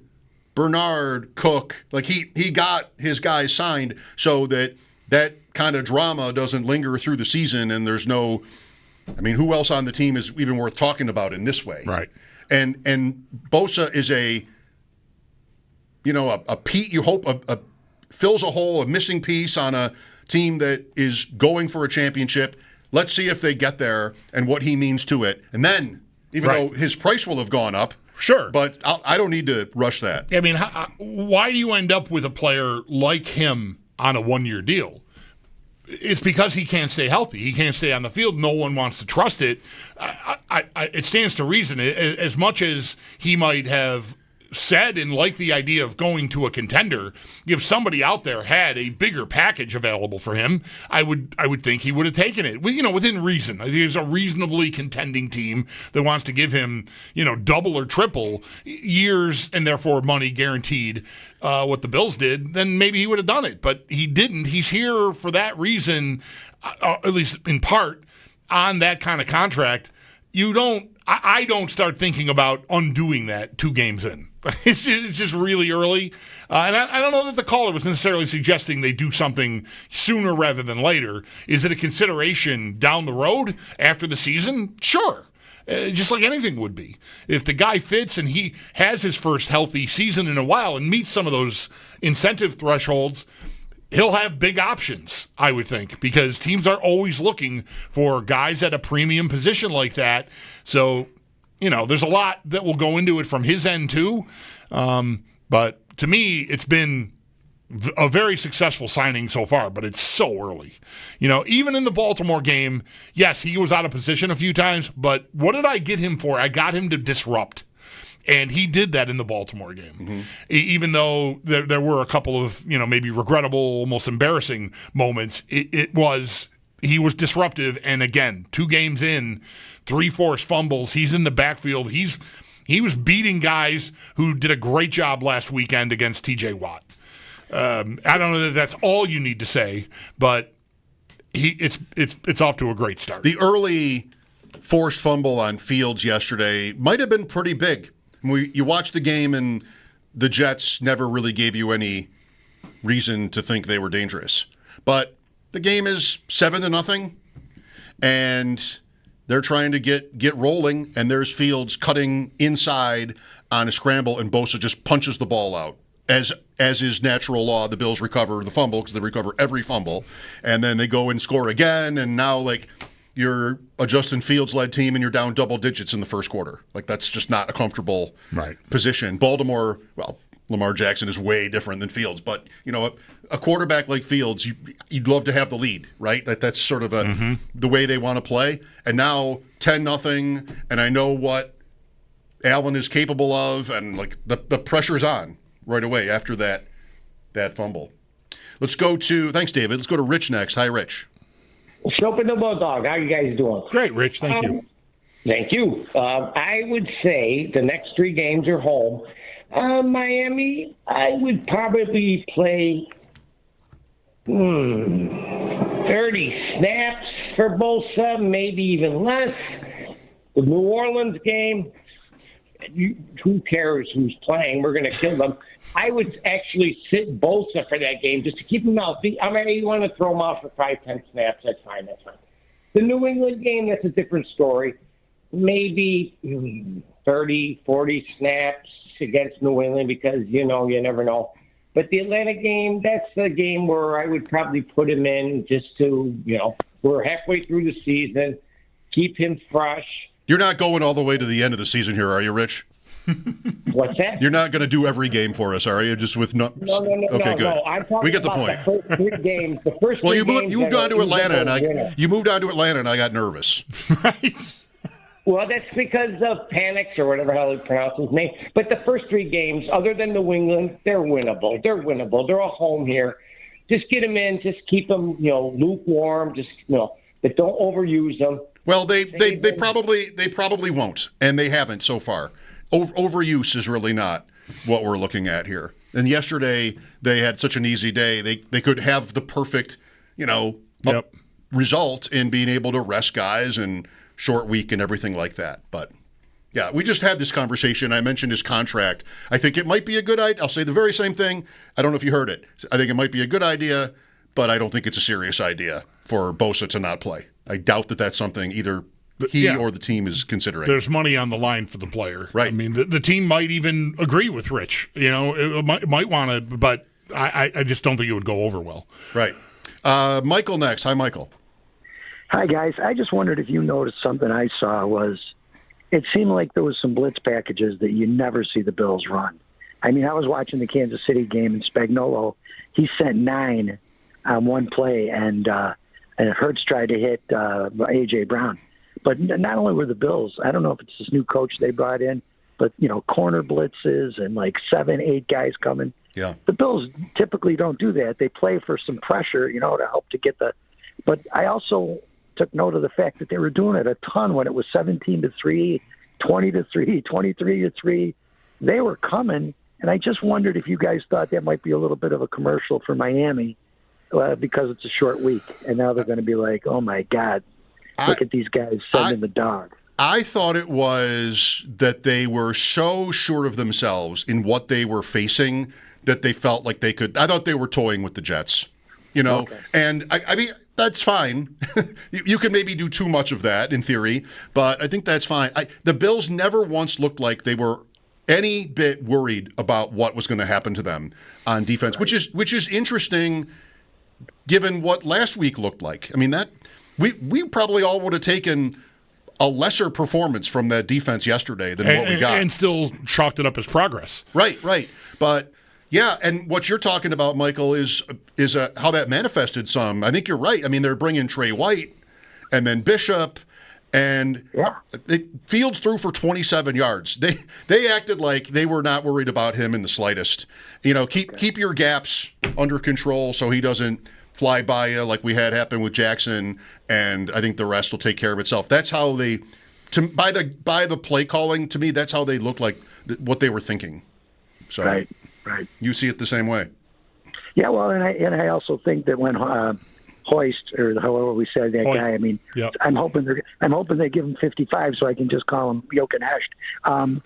Bernard, Cook, he got his guys signed so that that kind of drama doesn't linger through the season, and there's no, I mean, who else on the team is even worth talking about in this way? Right. And Bosa is a fills a hole, a missing piece on a team that is going for a championship. Let's see if they get there and what he means to it. And then, even though his price will have gone up, sure, but I don't need to rush that. I mean, why do you end up with a player like him on a one-year deal? It's because he can't stay healthy. He can't stay on the field. No one wants to trust it. It stands to reason. As much as he might have said and liked the idea of going to a contender, if somebody out there had a bigger package available for him, I would think he would have taken it. Within reason. There's a reasonably contending team that wants to give him, double or triple years and therefore money guaranteed, what the Bills did, then maybe he would have done it. But he didn't. He's here for that reason, at least in part, on that kind of contract. I don't start thinking about undoing that 2 games in. It's just really early. And I don't know that the caller was necessarily suggesting they do something sooner rather than later. Is it a consideration down the road after the season? Sure. Just like anything would be. If the guy fits and he has his first healthy season in a while and meets some of those incentive thresholds, he'll have big options, I would think, because teams are always looking for guys at a premium position like that. So, there's a lot that will go into it from his end too. But to me, it's been a very successful signing so far, but it's so early. Even in the Baltimore game, yes, he was out of position a few times, but what did I get him for? I got him to disrupt. And he did that in the Baltimore game, even though there were a couple of, maybe regrettable, almost embarrassing moments. He was disruptive. And again, 2 games in, 3 forced fumbles. He's in the backfield. He was beating guys who did a great job last weekend against TJ Watt. I don't know that that's all you need to say, but it's off to a great start. The early forced fumble on Fields yesterday might have been pretty big. You watched the game, and the Jets never really gave you any reason to think they were dangerous. But the game is 7-0, and they're trying to get rolling, and there's Fields cutting inside on a scramble, and Bosa just punches the ball out. As is natural law, the Bills recover the fumble because they recover every fumble, and then they go and score again, and now, you're a Justin Fields-led team and you're down double digits in the first quarter. That's just not a comfortable position. Baltimore, Lamar Jackson is way different than Fields, but, a quarterback like Fields, you'd love to have the lead, right? That's sort of the way they want to play. And now 10-0, and I know what Allen is capable of, and, the pressure's on right away after that fumble. Let's go to, thanks, David. Let's go to Rich next. Hi, Rich. Schopp and the Bulldog. How you guys doing? Great, Rich. Thank you. Thank you. I would say the next 3 games are home. Miami, I would probably play 30 snaps for Bosa, maybe even less. The New Orleans game, who cares who's playing? We're going to kill them. I would actually sit Bosa for that game just to keep him out. I mean, you want to throw him off for 5-10 snaps, that's fine. The New England game, that's a different story. Maybe 30, 40 snaps against New England because, you never know. But the Atlanta game, that's the game where I would probably put him in just to, we're halfway through the season, keep him fresh. You're not going all the way to the end of the season here, are you, Rich? What's that? You're not going to do every game for us, are you? Just with No. Okay, good. I'm talking we get the about point. The first 3 games. The first well, three you games moved on to Atlanta, and you moved on to Atlanta, and I got nervous. Right. Well, that's because of Panics or whatever hell he pronounces his name. But the first 3 games, other than New England, they're winnable. They're all home here. Just get them in. Just keep them, lukewarm. Just, but don't overuse them. Well, they probably won't, and they haven't so far. Overuse is really not what we're looking at here. And yesterday they had such an easy day. They could have the perfect, result in being able to rest guys and short week and everything like that. But yeah, we just had this conversation. I mentioned his contract. I think it might be a good idea. I'll say the very same thing. I don't know if you heard it. I think it might be a good idea but I don't think it's a serious idea for Bosa to not play. I doubt that that's something either he or the team is considering. There's money on the line for the player. Right. I mean, the team might even agree with Rich. It might want to, but I just don't think it would go over well. Right. Michael next. Hi, Michael. Hi, guys. I just wondered if you noticed something I saw was it seemed like there was some blitz packages that you never see the Bills run. I mean, I was watching the Kansas City game, and Spagnuolo, he sent 9 on one play, and Hurts tried to hit A.J. Brown. But not only were the Bills, I don't know if it's this new coach they brought in, but, corner blitzes and like 7, 8 guys coming. Yeah. The Bills typically don't do that. They play for some pressure, to help to get the – but I also took note of the fact that they were doing it a ton when it was 17-3, 20-3, 23-3. They were coming, and I just wondered if you guys thought that might be a little bit of a commercial for Miami because it's a short week, and now they're going to be like, oh, my God, look at these guys sending the dog. I thought it was that they were so sure of themselves in what they were facing that they felt like they could – I thought they were toying with the Jets, Okay. And I mean – that's fine. You can maybe do too much of that in theory, but I think that's fine. The Bills never once looked like they were any bit worried about what was going to happen to them on defense, right. which is interesting given what last week looked like. I mean, that we probably all would have taken a lesser performance from that defense yesterday than what we got. And still chalked it up as progress. Right. But yeah, and what you're talking about, Michael, is how that manifested some. I think you're right. I mean, they're bringing Trey White and then Bishop, and Fields threw for 27 yards. They acted like they were not worried about him in the slightest. Keep your gaps under control so he doesn't fly by you like we had happen with Jackson, and I think the rest will take care of itself. That's how they, by the play calling, to me, that's how they looked like what they were thinking. So. Right. You see it the same way. Yeah, well, and I also think that when Hoist, or however we said that guy, I mean, I'm hoping they give him 55 so I can just call him Jokic.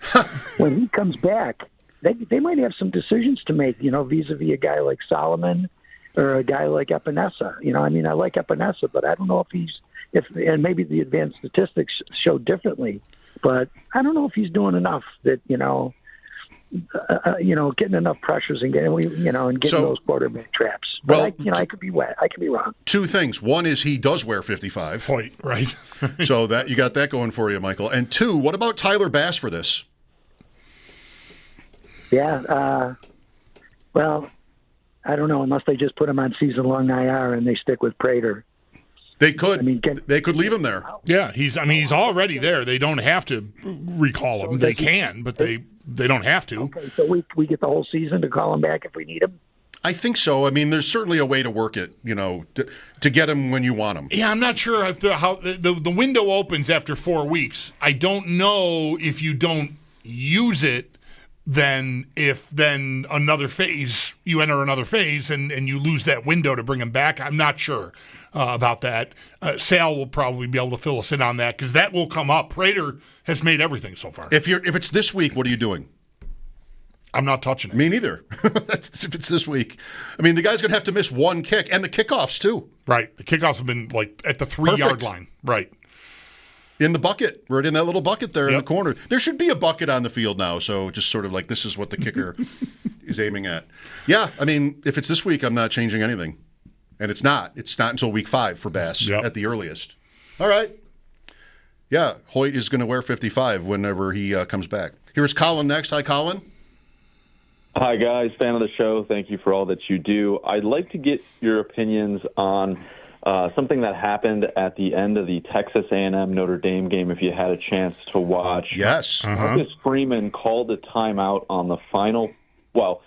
When he comes back, they might have some decisions to make, vis-a-vis a guy like Solomon or a guy like Epinesa. I mean, I like Epinesa, but I don't know and maybe the advanced statistics show differently, but I don't know if he's doing enough that, getting enough pressures and getting those quarterback traps. But I could be wet. I could be wrong. 2 things. One is he does wear 55. Right. So that you got that going for you, Michael. And 2, what about Tyler Bass for this? Yeah. Well, I don't know, unless they just put him on season-long IR and they stick with Prater. They could. They could leave him there. Yeah, he's already there. They don't have to recall him. They can, but they don't have to. Okay, so we get the whole season to call him back if we need him? I think so. I mean, there's certainly a way to work it, to get him when you want him. Yeah, I'm not sure how the window opens after 4 weeks. I don't know if you don't use it, then another phase, you enter another phase and you lose that window to bring him back. I'm not sure about that. Sal will probably be able to fill us in on that because that will come up. Prater has made everything so far. If it's this week, what are you doing? I'm not touching it. Me neither. If it's this week. I mean, the guy's going to have to miss 1 kick, and the kickoffs, too. Right. The kickoffs have been, at the 3-yard line. Right. In the bucket. Right in that little bucket there in the corner. There should be a bucket on the field now, so just sort of like this is what the kicker is aiming at. Yeah, I mean, if it's this week, I'm not changing anything. And it's not. It's not until week 5 for Bass at the earliest. All right. Yeah, Hoyt is going to wear 55 whenever he comes back. Here's Colin next. Hi, Colin. Hi, guys. Fan of the show. Thank you for all that you do. I'd like to get your opinions on something that happened at the end of the Texas A&M Notre Dame game, if you had a chance to watch. Yes. Marcus Freeman called a timeout on the final. Well,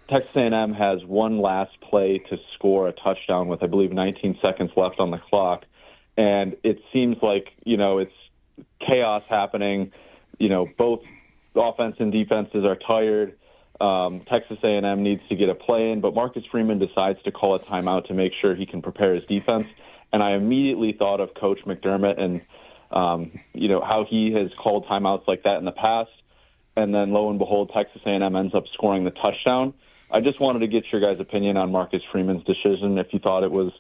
Texas A&M has one last play to score a touchdown with, I believe, 19 seconds left on the clock. And it seems like, it's chaos happening. Both offense and defenses are tired. Texas A&M needs to get a play in, but Marcus Freeman decides to call a timeout to make sure he can prepare his defense. And I immediately thought of Coach McDermott and, how he has called timeouts like that in the past. And then lo and behold, Texas A&M ends up scoring the touchdown. I just wanted to get your guys' opinion on Marcus Freeman's decision, if you thought it was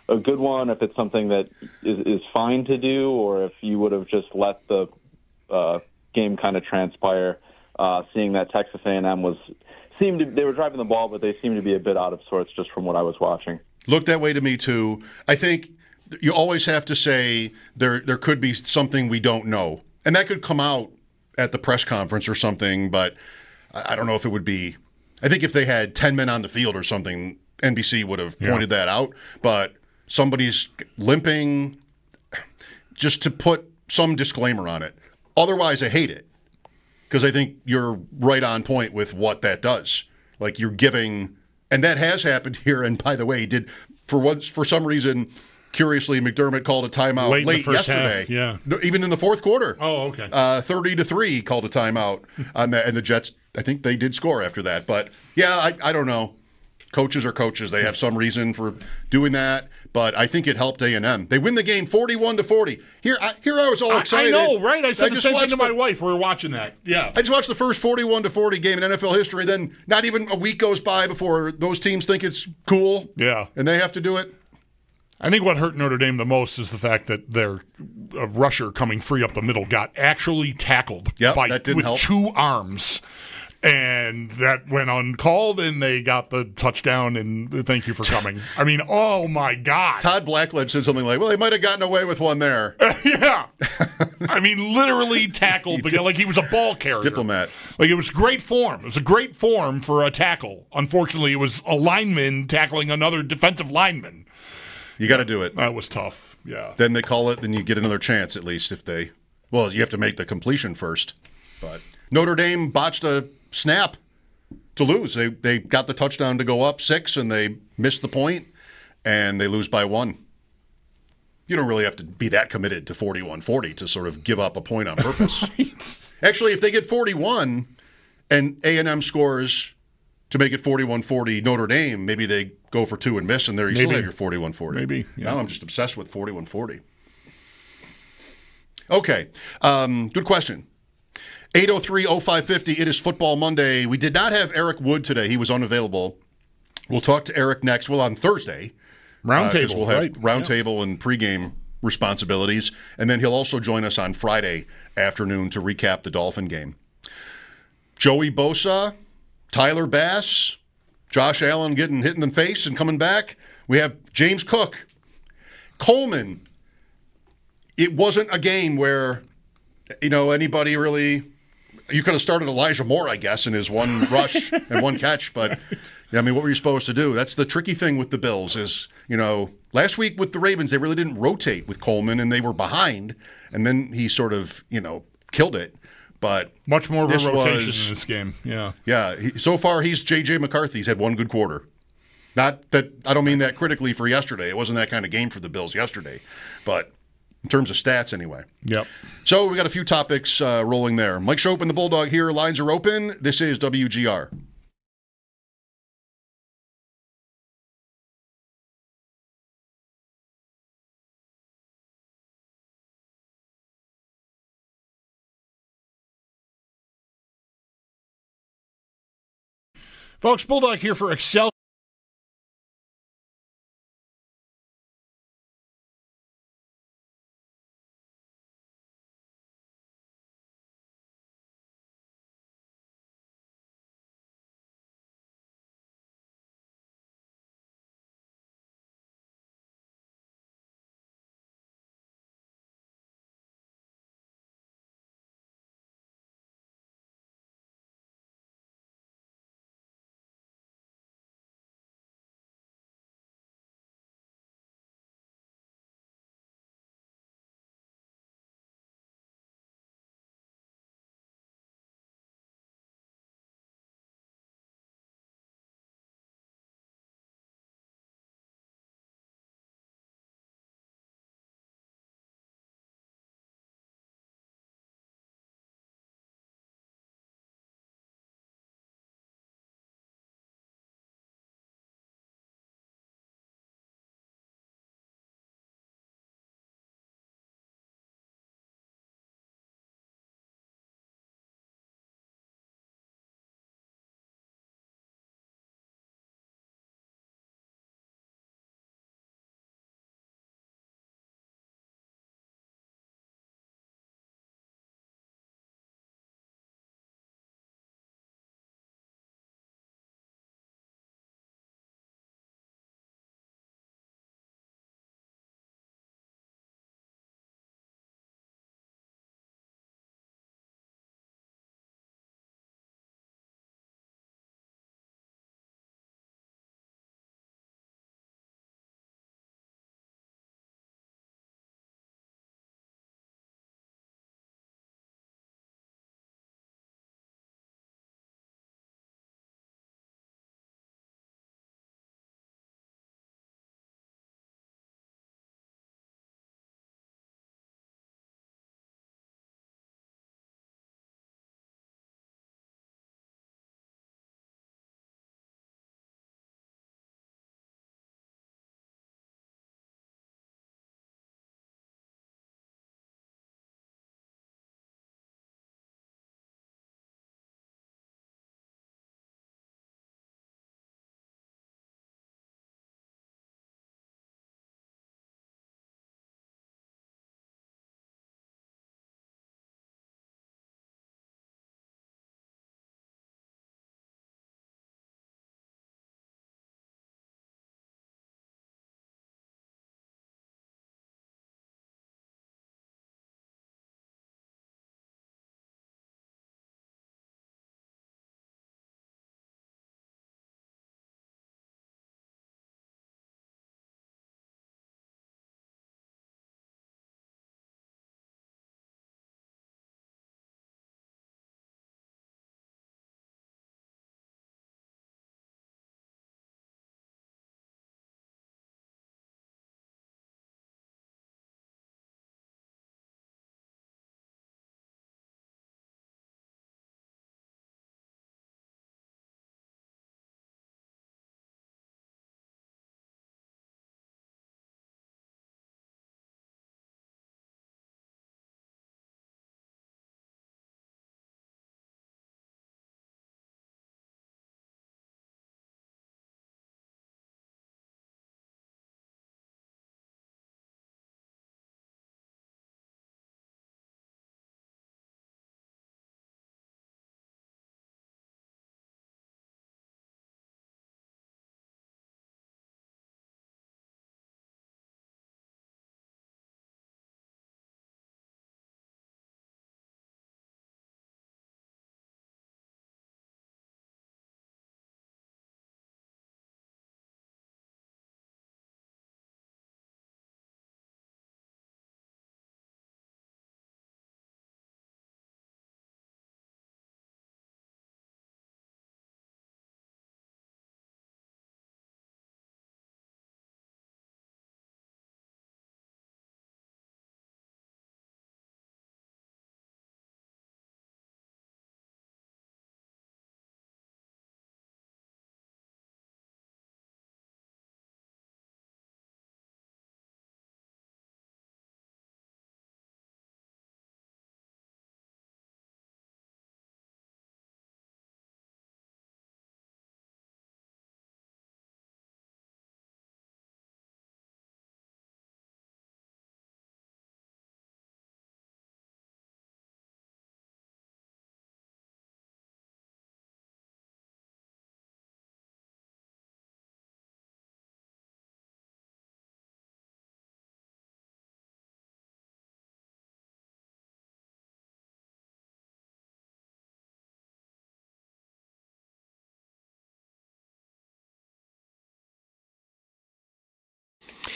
a good one, if it's something that is fine to do, or if you would have just let the game kind of transpire, seeing that Texas A&M they were driving the ball, but they seemed to be a bit out of sorts just from what I was watching. Looked that way to me too. I think you always have to say there could be something we don't know, and that could come out at the press conference or something, but I don't know if it would be. I think if they had 10 men on the field or something, NBC would have pointed that out, but somebody's limping, just to put some disclaimer on it. Otherwise, I hate it, because I think you're right on point with what that does. Like, you're giving, and that has happened here, and by the way, he did, for some reason, curiously, McDermott called a timeout late yesterday. Half, even in the fourth quarter. Oh, okay. 30-3 called a timeout on that, and the Jets, I think they did score after that. But yeah, I don't know. Coaches are coaches. They have some reason for doing that, but I think it helped A&M. They win the game 41-40. Here I was all excited. I know, right? I said the same thing to my wife. We were watching that. Yeah. I just watched the first 41-40 game in NFL history. Then not even a week goes by before those teams think it's cool. Yeah. And they have to do it. I think what hurt Notre Dame the most is the fact that their rusher coming free up the middle got actually tackled with 2 arms. And that went uncalled, and they got the touchdown, and thank you for coming. I mean, oh, my God. Todd Blackledge said something like, well, they might have gotten away with one there. Yeah. I mean, literally tackled the guy like he was a ball carrier. Diplomat. Like, it was great form. It was a great form for a tackle. Unfortunately, it was a lineman tackling another defensive lineman. You got to do it. That was tough, yeah. Then they call it, then you get another chance at least if they – well, you have to make the completion first. But Notre Dame botched a snap to lose. They got the touchdown to go up 6, and they missed the point, and they lose by 1. You don't really have to be that committed to 41-40 to sort of give up a point on purpose. Right. Actually, if they get 41 and A&M scores to make it 41-40 Notre Dame, maybe they go for 2 and miss, and there you still have your 41-40. Maybe. Yeah. Now I'm just obsessed with 41-40. Okay. Good question. 803-0550. It is Football Monday. We did not have Eric Wood today. He was unavailable. We'll talk to Eric next. Well, on Thursday. Roundtable, we'll have roundtable and pregame responsibilities. And then he'll also join us on Friday afternoon to recap the Dolphin game. Joey Bosa, Tyler Bass, Josh Allen getting hit in the face and coming back. We have James Cook. Coleman. It wasn't a game where, anybody really... You could have started Elijah Moore, I guess, in his one rush and one catch. But, what were you supposed to do? That's the tricky thing with the Bills is, last week with the Ravens, they really didn't rotate with Coleman, and they were behind. And then he sort of, killed it. But much more of a rotation in this game. Yeah. Yeah. So far, he's J.J. McCarthy. He's had one good quarter. Not that I don't mean that critically for yesterday. It wasn't that kind of game for the Bills yesterday. But in terms of stats, anyway. Yep. So we got a few topics rolling there. Mike Schopp and the Bulldog here. Lines are open. This is WGR. Folks, Bulldog here for Excel.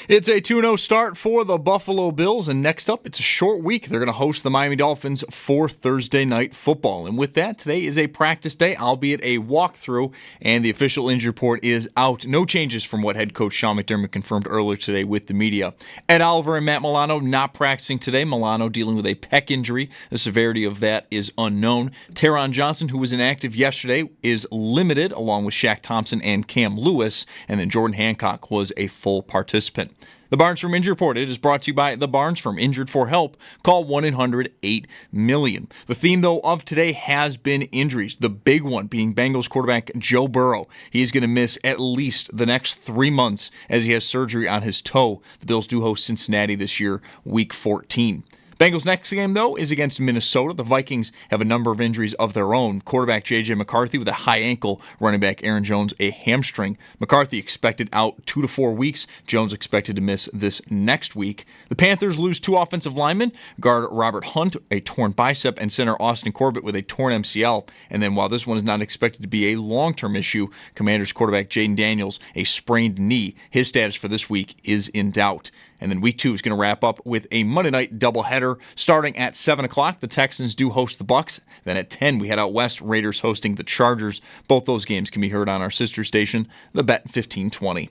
It's a 2-0 start for the Buffalo Bills, and next up, it's a short week. They're going to host the Miami Dolphins for Thursday Night Football. And with that, today is a practice day, albeit a walkthrough, and the official injury report is out. No changes from what head coach Sean McDermott confirmed earlier today with the media. Ed Oliver and Matt Milano not practicing today. Milano dealing with a pec injury. The severity of that is unknown. Taron Johnson, who was inactive yesterday, is limited, along with Shaq Thompson and Cam Lewis, and then Jordan Hancock was a full participant. The Barnes Firm Injury Report is brought to you by the Barnes Firm. Injured for help? Call 1-800-8-MILLION. The theme, though, of today has been injuries. The big one being Bengals quarterback Joe Burrow. He's going to miss at least the next 3 months as he has surgery on his toe. The Bills do host Cincinnati this year, Week 14. Bengals' next game, though, is against Minnesota. The Vikings have a number of injuries of their own. Quarterback J.J. McCarthy with a high ankle, running back Aaron Jones a hamstring. McCarthy expected out 2 to 4 weeks. Jones expected to miss this next week. The Panthers lose 2 offensive linemen, guard Robert Hunt, a torn bicep, and center Austin Corbett with a torn MCL. And then while this one is not expected to be a long-term issue, Commanders quarterback Jaden Daniels, a sprained knee. His status for this week is in doubt. And then Week 2 is going to wrap up with a Monday night doubleheader starting at 7 o'clock. The Texans do host the Bucs. Then at 10, we head out west, Raiders hosting the Chargers. Both those games can be heard on our sister station, The Bet 1520.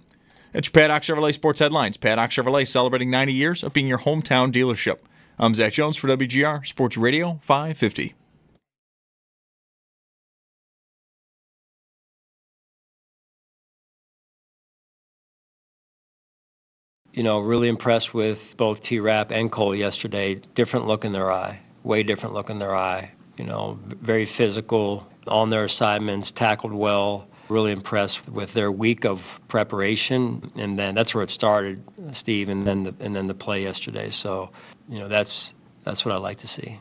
That's your Paddock Chevrolet Sports Headlines. Paddock Chevrolet celebrating 90 years of being your hometown dealership. I'm Zach Jones for WGR Sports Radio 550. Really impressed with both T-Rap and Cole yesterday. Different look in their eye, way different look in their eye. Very physical on their assignments, tackled well. Really impressed with their week of preparation, and then that's where it started, Steve, and then the play yesterday. So, that's what I like to see.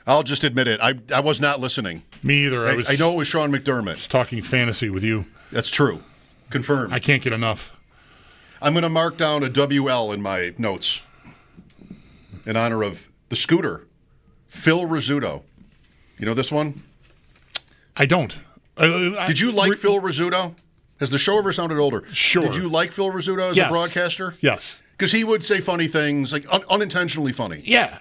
I'll just admit it. I was not listening. Me either. I know it was Sean McDermott. I was talking fantasy with you. That's true. Confirmed. I can't get enough. I'm going to mark down a WL in my notes in honor of the scooter, Phil Rizzuto. You know this one? I don't. Did you like Phil Rizzuto? Has the show ever sounded older? Sure. Did you like Phil Rizzuto as a broadcaster? Yes. Because he would say funny things, like unintentionally funny. Yeah.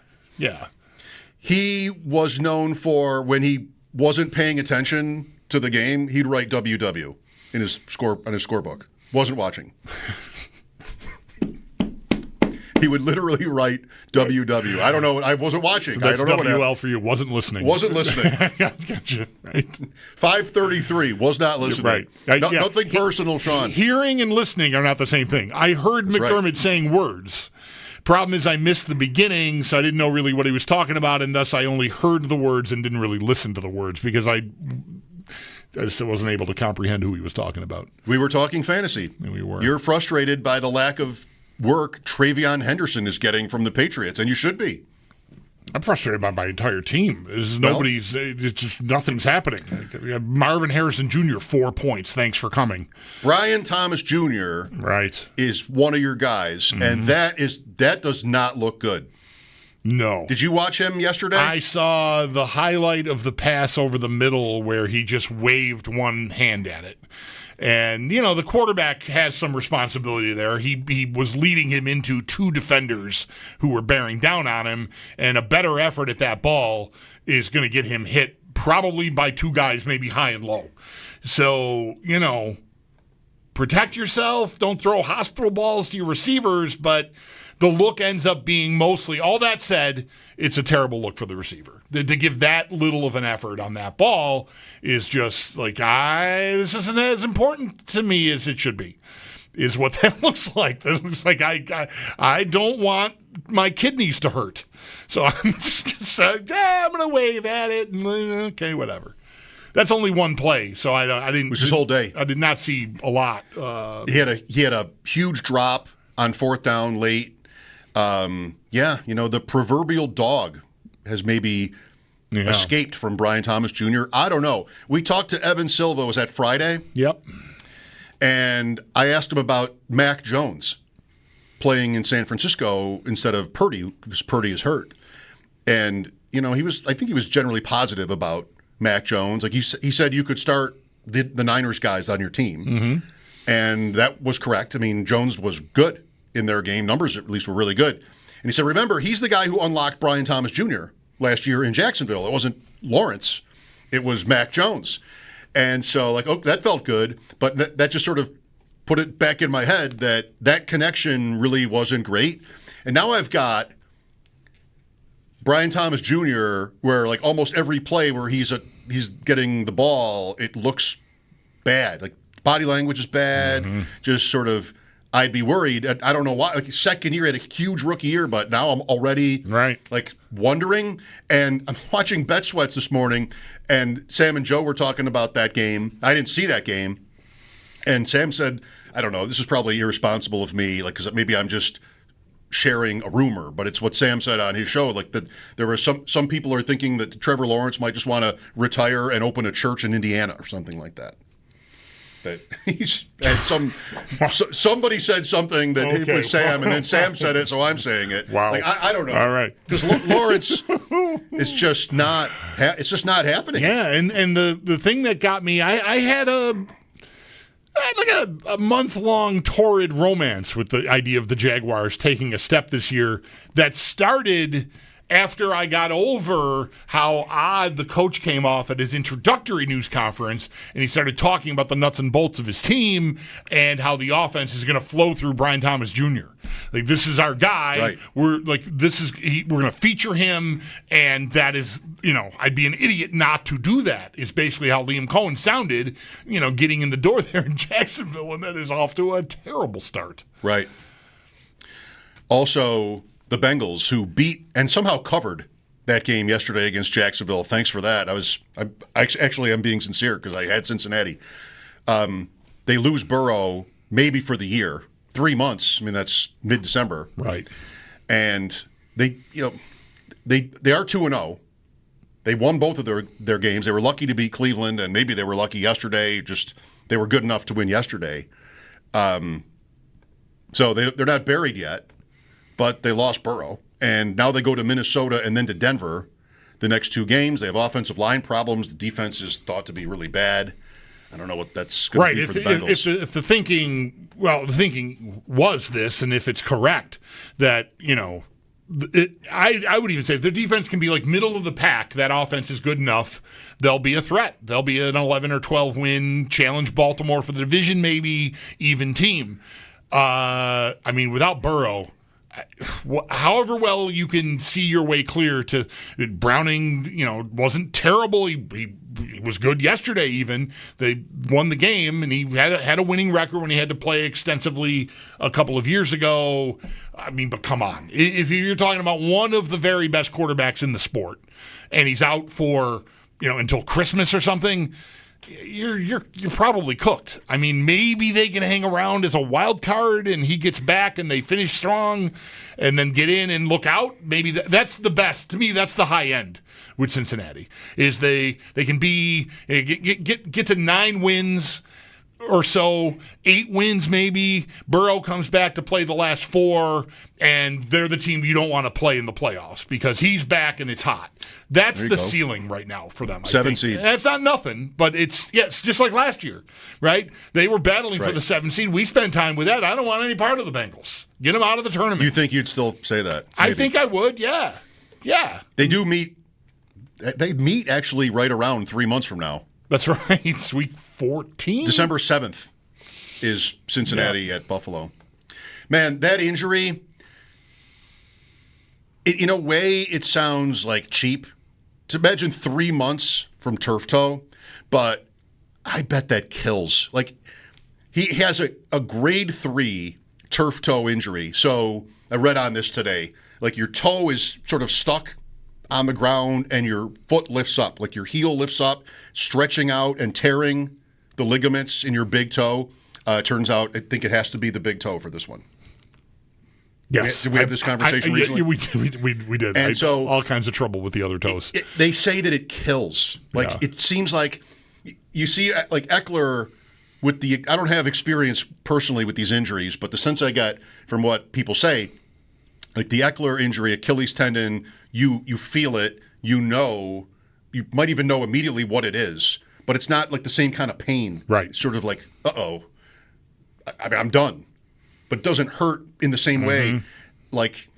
He was known for, when he wasn't paying attention to the game, he'd write WW on his scorebook. Wasn't watching. He would literally write WW. I don't know. I wasn't watching. So that's I don't know WL for you. Wasn't listening. Wasn't listening. Gotcha. Right. 533. Was not listening. Right. Nothing personal, Sean. Hearing and listening are not the same thing. I heard McDermott saying words. Problem is I missed the beginning, so I didn't know really what he was talking about, and thus I only heard the words and didn't really listen to the words because I just wasn't able to comprehend who he was talking about. We were talking fantasy. And we were. You're frustrated by the lack of work Travion Henderson is getting from the Patriots, and you should be. I'm frustrated by my entire team. It's just nothing's happening. Marvin Harrison Jr., 4 points. Thanks for coming. Brian Thomas Jr. is one of your guys, and that does not look good. No. Did you watch him yesterday? I saw the highlight of the pass over the middle where he just waved one hand at it. And, the quarterback has some responsibility there. He was leading him into 2 defenders who were bearing down on him, and a better effort at that ball is going to get him hit probably by 2 guys, maybe high and low. So, protect yourself. Don't throw hospital balls to your receivers, but the look ends up being mostly, all that said, it's a terrible look for the receiver. To give that little of an effort on that ball is just like, this isn't as important to me as it should be, is what that looks like. That looks like I don't want my kidneys to hurt. So I'm just I'm going to wave at it, and okay, whatever. That's only one play, so I didn't. It was his whole day. I did not see a lot. He had a huge drop on 4th down late. The proverbial dog has maybe escaped from Brian Thomas Jr. I don't know. We talked to Evan Silva. Was that Friday? Yep. And I asked him about Mac Jones playing in San Francisco instead of Purdy, because Purdy is hurt. And, I think he was generally positive about Mac Jones. Like he said you could start the Niners guys on your team. And that was correct. I mean, Jones was good in their game. Numbers, at least, were really good. And he said, remember, he's the guy who unlocked Brian Thomas Jr. last year in Jacksonville. It wasn't Lawrence. It was Mac Jones. And so, like, oh, that felt good. But that just sort of put it back in my head that connection really wasn't great. And now I've got Brian Thomas Jr., where, like, almost every play where he's getting the ball, it looks bad. Like, body language is bad. Mm-hmm. Just sort of, I'd be worried. I don't know why. Like, second year, he had a huge rookie year, but now I'm already like wondering. And I'm watching Bet Sweats this morning, and Sam and Joe were talking about that game. I didn't see that game, and Sam said, "I don't know. This is probably irresponsible of me, like, because maybe I'm just sharing a rumor." But it's what Sam said on his show, like that there were some people are thinking that Trevor Lawrence might just want to retire and open a church in Indiana or something like that. That he's and somebody said something that it was Sam, and then Sam said it, so I'm saying it. Wow. Like, I don't know. All right. Because Lawrence is just not. It's just not happening. Yeah, and the thing that got me, I had a month-long torrid romance with the idea of the Jaguars taking a step this year that started after I got over how odd the coach came off at his introductory news conference, and he started talking about the nuts and bolts of his team and how the offense is going to flow through Brian Thomas Jr. Like, this is our guy. Right. We're going to feature him, and that is, I'd be an idiot not to do that, is basically how Liam Cohen sounded, getting in the door there in Jacksonville, and that is off to a terrible start. Right. Also, the Bengals, who beat and somehow covered that game yesterday against Jacksonville. Thanks for that. I'm being sincere because I had Cincinnati. They lose Burrow maybe for the year, 3 months. I mean, that's mid-December, right? And they are 2-0. They won both of their games. They were lucky to beat Cleveland, and maybe they were lucky yesterday. Just they were good enough to win yesterday. So they're not buried yet. But they lost Burrow, and now they go to Minnesota and then to Denver the next two games. They have offensive line problems. The defense is thought to be really bad. I don't know what that's going to be for the Bengals. If the thinking was this, and if it's correct, that, I would even say if their defense can be like middle of the pack, that offense is good enough, they'll be a threat. They'll be an 11 or 12 win, challenge Baltimore for the division, maybe even team. Without Burrow, however well you can see your way clear to Browning, wasn't terrible. He was good yesterday even. They won the game, and he had a winning record when he had to play extensively a couple of years ago. But come on. If you're talking about one of the very best quarterbacks in the sport, and he's out for, until Christmas or something, you're probably cooked. Maybe they can hang around as a wild card and he gets back and they finish strong and then get in and look out. Maybe that's the best. To me, that's the high end with Cincinnati, is they can be get to 9 wins or so, 8 wins maybe. Burrow comes back to play the last 4, and they're the team you don't want to play in the playoffs because he's back and it's hot. That's the ceiling right now for them. 7 seed. That's not nothing, but it's just like last year, right? They were battling for the 7 seed. We spent time with that. I don't want any part of the Bengals. Get them out of the tournament. You think you'd still say that? Maybe. I think I would, yeah. Yeah. They do meet. They meet actually right around 3 months from now. That's right. Sweet 14? December 7th is Cincinnati at Buffalo. Man, that injury, in a way, it sounds like cheap. To imagine 3 months from turf toe, but I bet that kills. Like, he has a grade 3 turf toe injury. So I read on this today. Like, your toe is sort of stuck on the ground and your foot lifts up. Like, your heel lifts up, stretching out and tearing the ligaments in your big toe. Turns out, I think it has to be the big toe for this one. Yes. Did we have this conversation recently? We did. And so, all kinds of trouble with the other toes. They say that it kills. Like, it seems like you see, like Eckler with the, I don't have experience personally with these injuries, but the sense I get from what people say, like the Eckler injury, Achilles tendon, you feel it, you might even know immediately what it is, but it's not like the same kind of pain. Right. Sort of like, I mean, I'm done. But it doesn't hurt in the same way, like,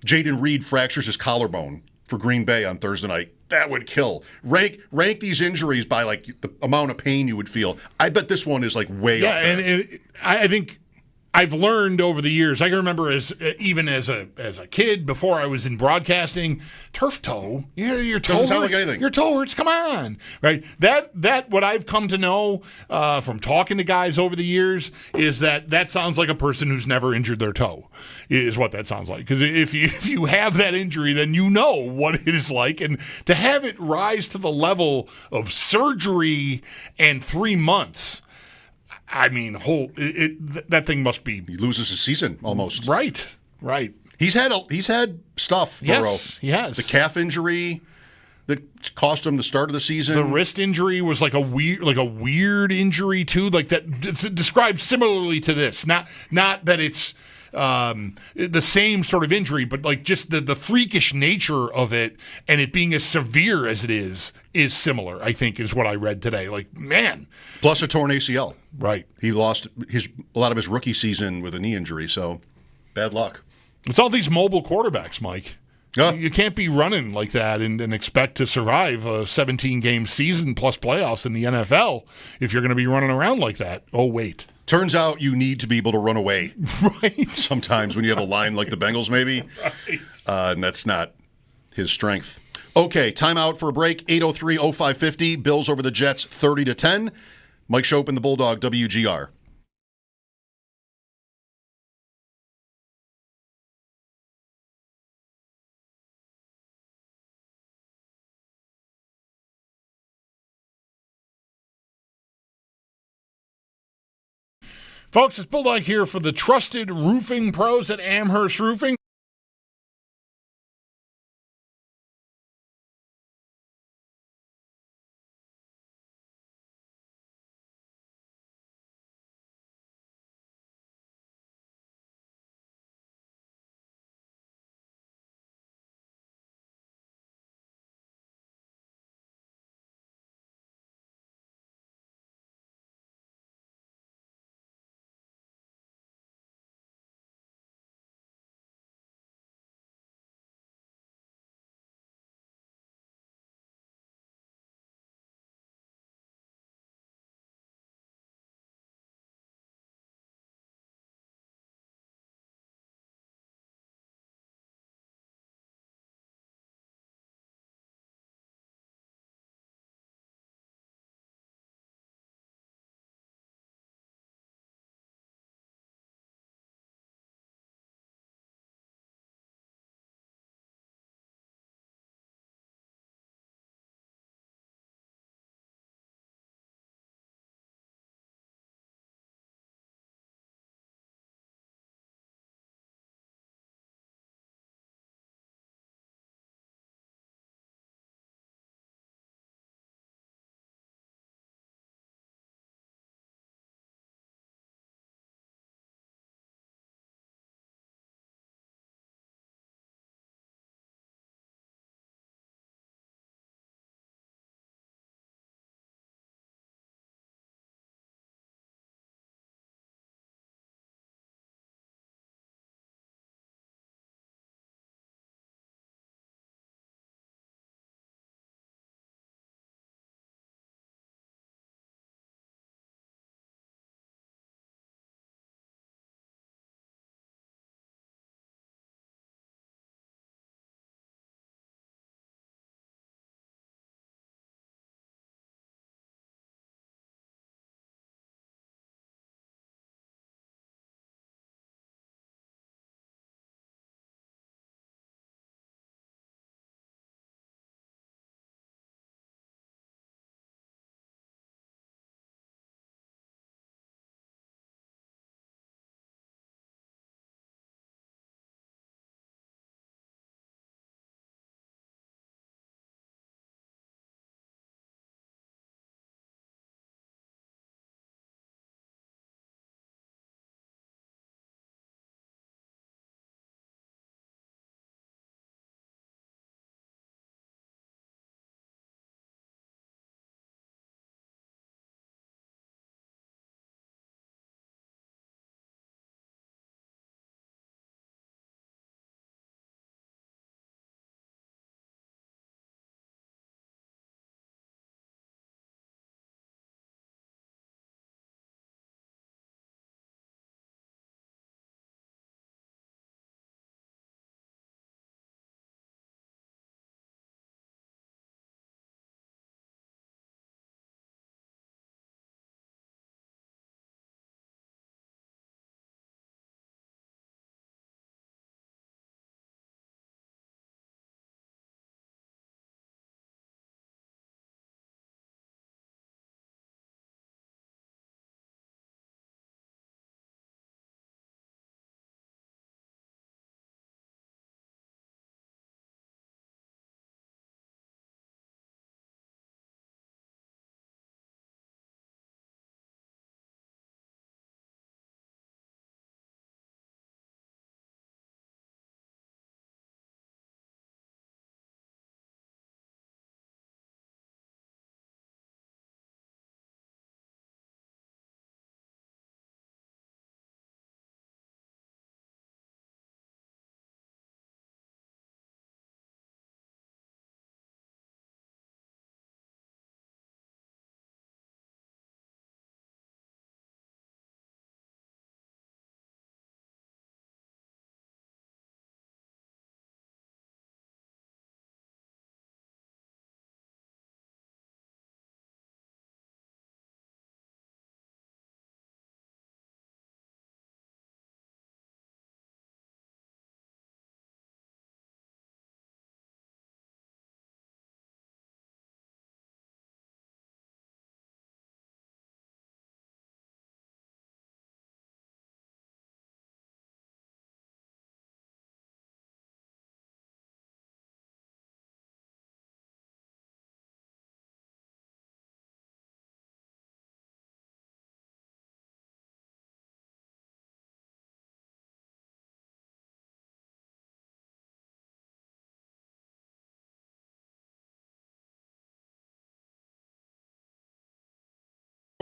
Jaden Reed fractures his collarbone for Green Bay on Thursday night. That would kill. Rank these injuries by, like, the amount of pain you would feel. I bet this one is, like, way up there. And I think I've learned over the years. I can remember even as a kid before I was in broadcasting, turf toe. Your toe doesn't sound like anything. Your toe hurts. Come on, right? That what I've come to know from talking to guys over the years is that sounds like a person who's never injured their toe. Is what that sounds like. Because if you have that injury, then you know what it is like, and to have it rise to the level of surgery and 3 months. I mean, that thing must be. He loses his season almost. Right. He's had stuff. Burrow. Yes, he has. The calf injury that cost him the start of the season. The wrist injury was like a weird injury too, like that. It's described similarly to this. Not that it's the same sort of injury, but like just the freakish nature of it and it being as severe as it is similar, I think, is what I read today. Like, man. Plus a torn ACL. Right. He lost a lot of his rookie season with a knee injury, so bad luck. It's all these mobile quarterbacks, Mike. You can't be running like that and expect to survive a 17-game season plus playoffs in the NFL if you're going to be running around like that. Oh, wait. Turns out you need to be able to run away. Right. Sometimes when you have a line like the Bengals, maybe. Right. And that's not his strength. Okay, timeout for a break. 803-0550. Bills over the Jets 30-10. Mike Schopp and the Bulldog, WGR. Folks, it's Bulldog here for the trusted roofing pros at Amherst Roofing.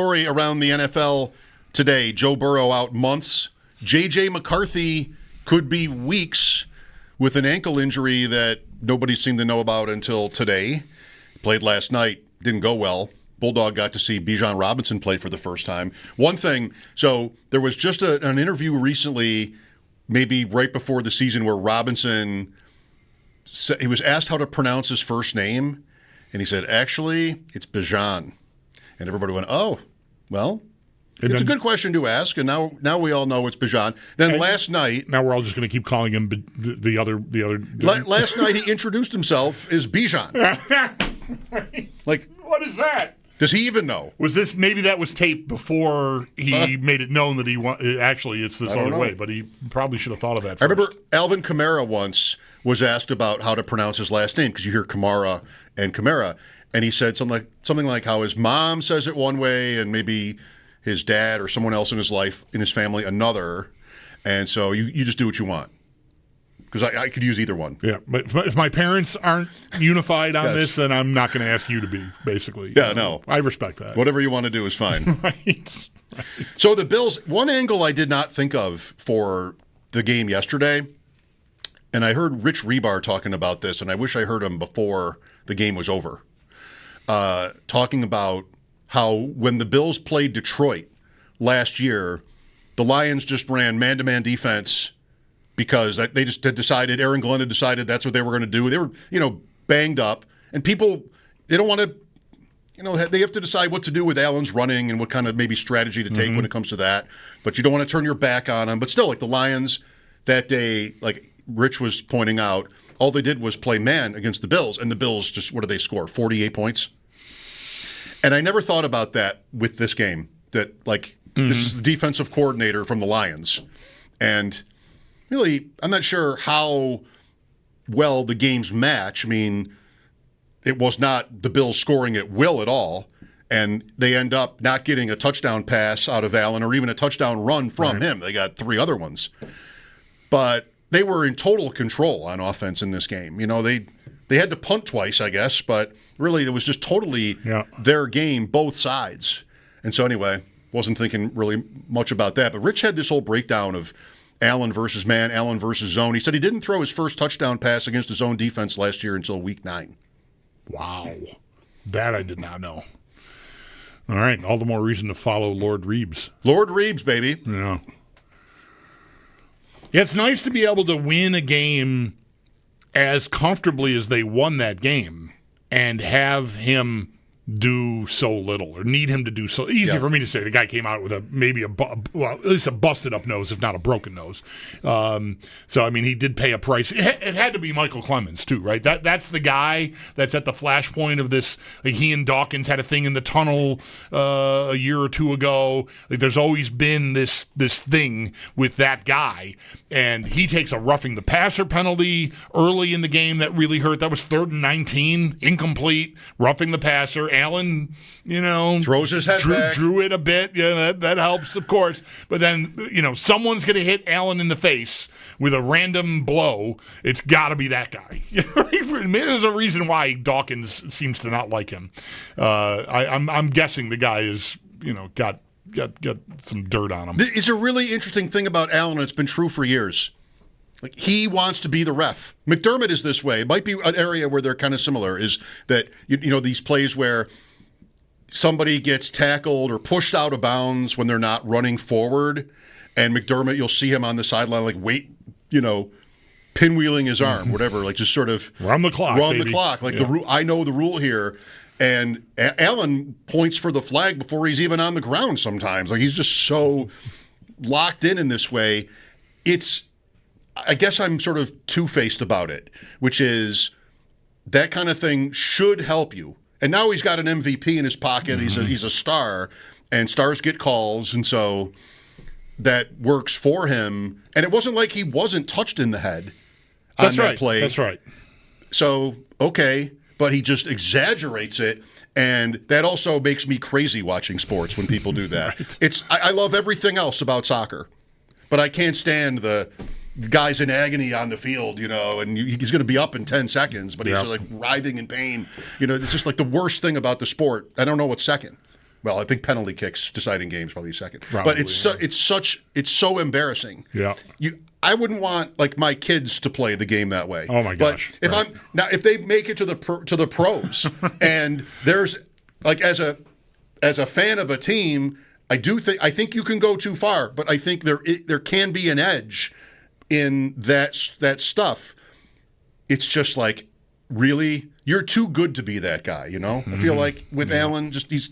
Story around the NFL today. Joe Burrow out months. J.J. McCarthy could be weeks with an ankle injury that nobody seemed to know about until today. Played last night. Didn't go well. Bulldog got to see Bijan Robinson play for the first time. One thing, so there was just an interview recently, maybe right before the season, where Robinson, he was asked how to pronounce his first name, and he said, actually, it's Bijan. And everybody went, oh, well, it's a good question to ask, and now we all know it's Bijan. Then last night... Now we're all just going to keep calling him the other... Last night he introduced himself as Bijan. Like, what is that? Does he even know? Was this, maybe that was taped before he made it known that actually it's this other way, but he probably should have thought of that first. I remember Alvin Kamara once was asked about how to pronounce his last name, because you hear Kamara and Kamara, and he said something like how his mom says it one way and maybe his dad or someone else in his life, in his family, another, and so you just do what you want. Because I could use either one. Yeah, but if my parents aren't unified on this, then I'm not going to ask you to be, basically. Yeah, no. I respect that. Whatever you want to do is fine. Right. So the Bills, one angle I did not think of for the game yesterday, and I heard Rich Rebar talking about this, and I wish I heard him before the game was over, talking about how when the Bills played Detroit last year, the Lions just ran man-to-man defense because they just had decided, Aaron Glenn had decided that's what they were going to do. They were, banged up, and people, they don't want to, they have to decide what to do with Allen's running and what kind of maybe strategy to take when it comes to that. But you don't want to turn your back on them. But still, like the Lions that day, like Rich was pointing out, all they did was play man against the Bills, and the Bills just, what did they score? 48 points? And I never thought about that with this game, that this is the defensive coordinator from the Lions. And really, I'm not sure how well the games match. I mean, it was not the Bills scoring at will at all, and they end up not getting a touchdown pass out of Allen or even a touchdown run from him. They got 3 other ones. But they were in total control on offense in this game. They had to punt twice, I guess, but really it was just totally their game, both sides. And so anyway, wasn't thinking really much about that. But Rich had this whole breakdown of Allen versus man, Allen versus zone. He said he didn't throw his first touchdown pass against his own defense last year until week 9. Wow. That I did not know. All right. All the more reason to follow Lord Reeves. Lord Reeves, baby. Yeah. Yeah, it's nice to be able to win a game as comfortably as they won that game and have him do so little, or need him to do so. Easy for me to say. The guy came out with at least a busted up nose, if not a broken nose. So I mean, he did pay a price. It had to be Michael Clemens too, right? That's the guy that's at the flashpoint of this. Like, he and Dawkins had a thing in the tunnel a year or two ago. Like, there's always been this thing with that guy, and he takes a roughing the passer penalty early in the game that really hurt. That was 3rd and 19, incomplete, roughing the passer. Allen, throws his head back. Drew it a bit. Yeah, that helps, of course. But then, someone's going to hit Allen in the face with a random blow. It's got to be that guy. There's a reason why Dawkins seems to not like him. I'm guessing the guy is, got some dirt on him. It's a really interesting thing about Allen, and it's been true for years. Like, he wants to be the ref. McDermott is this way. It might be an area where they're kind of similar, is that, these plays where somebody gets tackled or pushed out of bounds when they're not running forward, and McDermott, you'll see him on the sideline, pinwheeling his arm, whatever, just sort of run the clock. The clock. I know the rule here. And Allen points for the flag before he's even on the ground sometimes. He's just so locked in this way. I guess I'm sort of two-faced about it, which is that kind of thing should help you. And now he's got an MVP in his pocket. Mm-hmm. He's a star, and stars get calls, and so that works for him. And it wasn't like he wasn't touched in the head on that play. That's right. So, okay, but he just exaggerates it, and that also makes me crazy watching sports when people do that. Right. I love everything else about soccer, but I can't stand the guy's in agony on the field, and he's going to be up in 10 seconds, but he's writhing in pain. It's just like the worst thing about the sport. I don't know what's second. Well, I think penalty kicks deciding games probably second. Probably, but it's so embarrassing. Yeah. I wouldn't want like my kids to play the game that way. Oh my gosh! But if they make it to the pros, and there's like as a fan of a team, I think you can go too far, but I think there can be an edge in that stuff. It's just like, really, you're too good to be that guy. I feel like with Allen, he's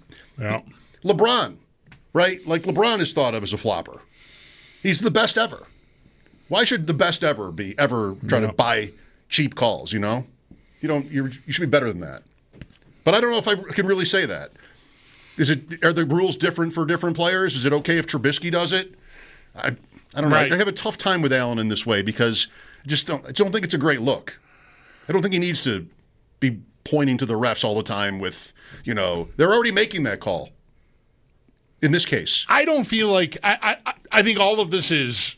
LeBron, right? Like LeBron is thought of as a flopper. He's the best ever. Why should the best ever be trying to buy cheap calls? You should be better than that. But I don't know if I can really say that. Are the rules different for different players? Is it okay if Trubisky does it? I don't know. Right. I have a tough time with Allen in this way because I don't think it's a great look. I don't think he needs to be pointing to the refs all the time with, they're already making that call. In this case, I don't feel like I think all of this is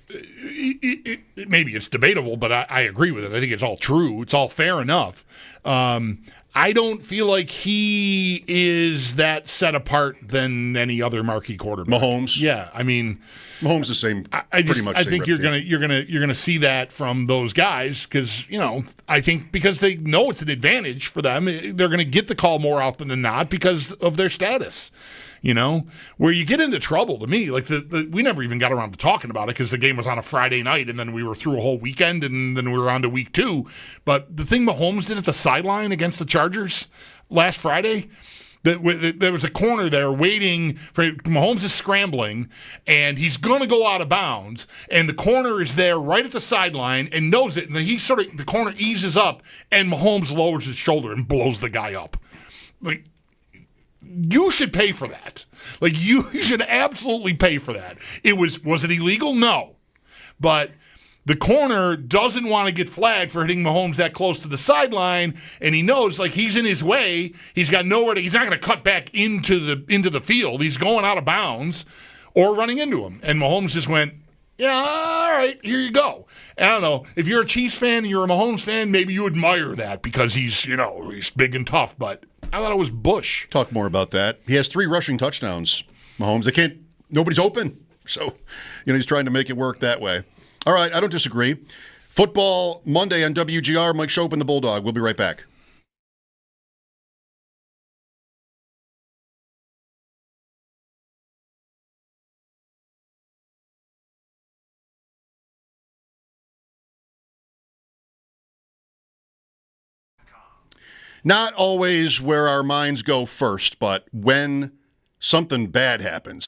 maybe it's debatable, but I agree with it. I think it's all true. It's all fair enough. I don't feel like he is that set apart than any other marquee quarterback. Mahomes, yeah. I mean, Mahomes the same. I think you're gonna see that from those guys because I think because they know it's an advantage for them, they're gonna get the call more often than not because of their status. Where you get into trouble to me, like we never even got around to talking about it because the game was on a Friday night and then we were through a whole weekend and then we were on to week 2. But the thing Mahomes did at the sideline against the Chargers last Friday, there was a corner there waiting for Mahomes is scrambling and he's going to go out of bounds and the corner is there right at the sideline and knows it and the corner eases up and Mahomes lowers his shoulder and blows the guy up. Like, you should pay for that. Like, you should absolutely pay for that. Was it illegal? No. But the corner doesn't want to get flagged for hitting Mahomes that close to the sideline, and he knows, like, he's in his way. He's got nowhere to, he's not going to cut back into the field. He's going out of bounds or running into him. And Mahomes just went, yeah, all right, here you go. And I don't know. If you're a Chiefs fan and you're a Mahomes fan, maybe you admire that because he's big and tough, but I thought it was Bush. Talk more about that. He has 3 rushing touchdowns, Mahomes. Nobody's open. So, he's trying to make it work that way. All right, I don't disagree. Football Monday on WGR. Mike Schopp and the Bulldog. We'll be right back. Not always where our minds go first, but when something bad happens.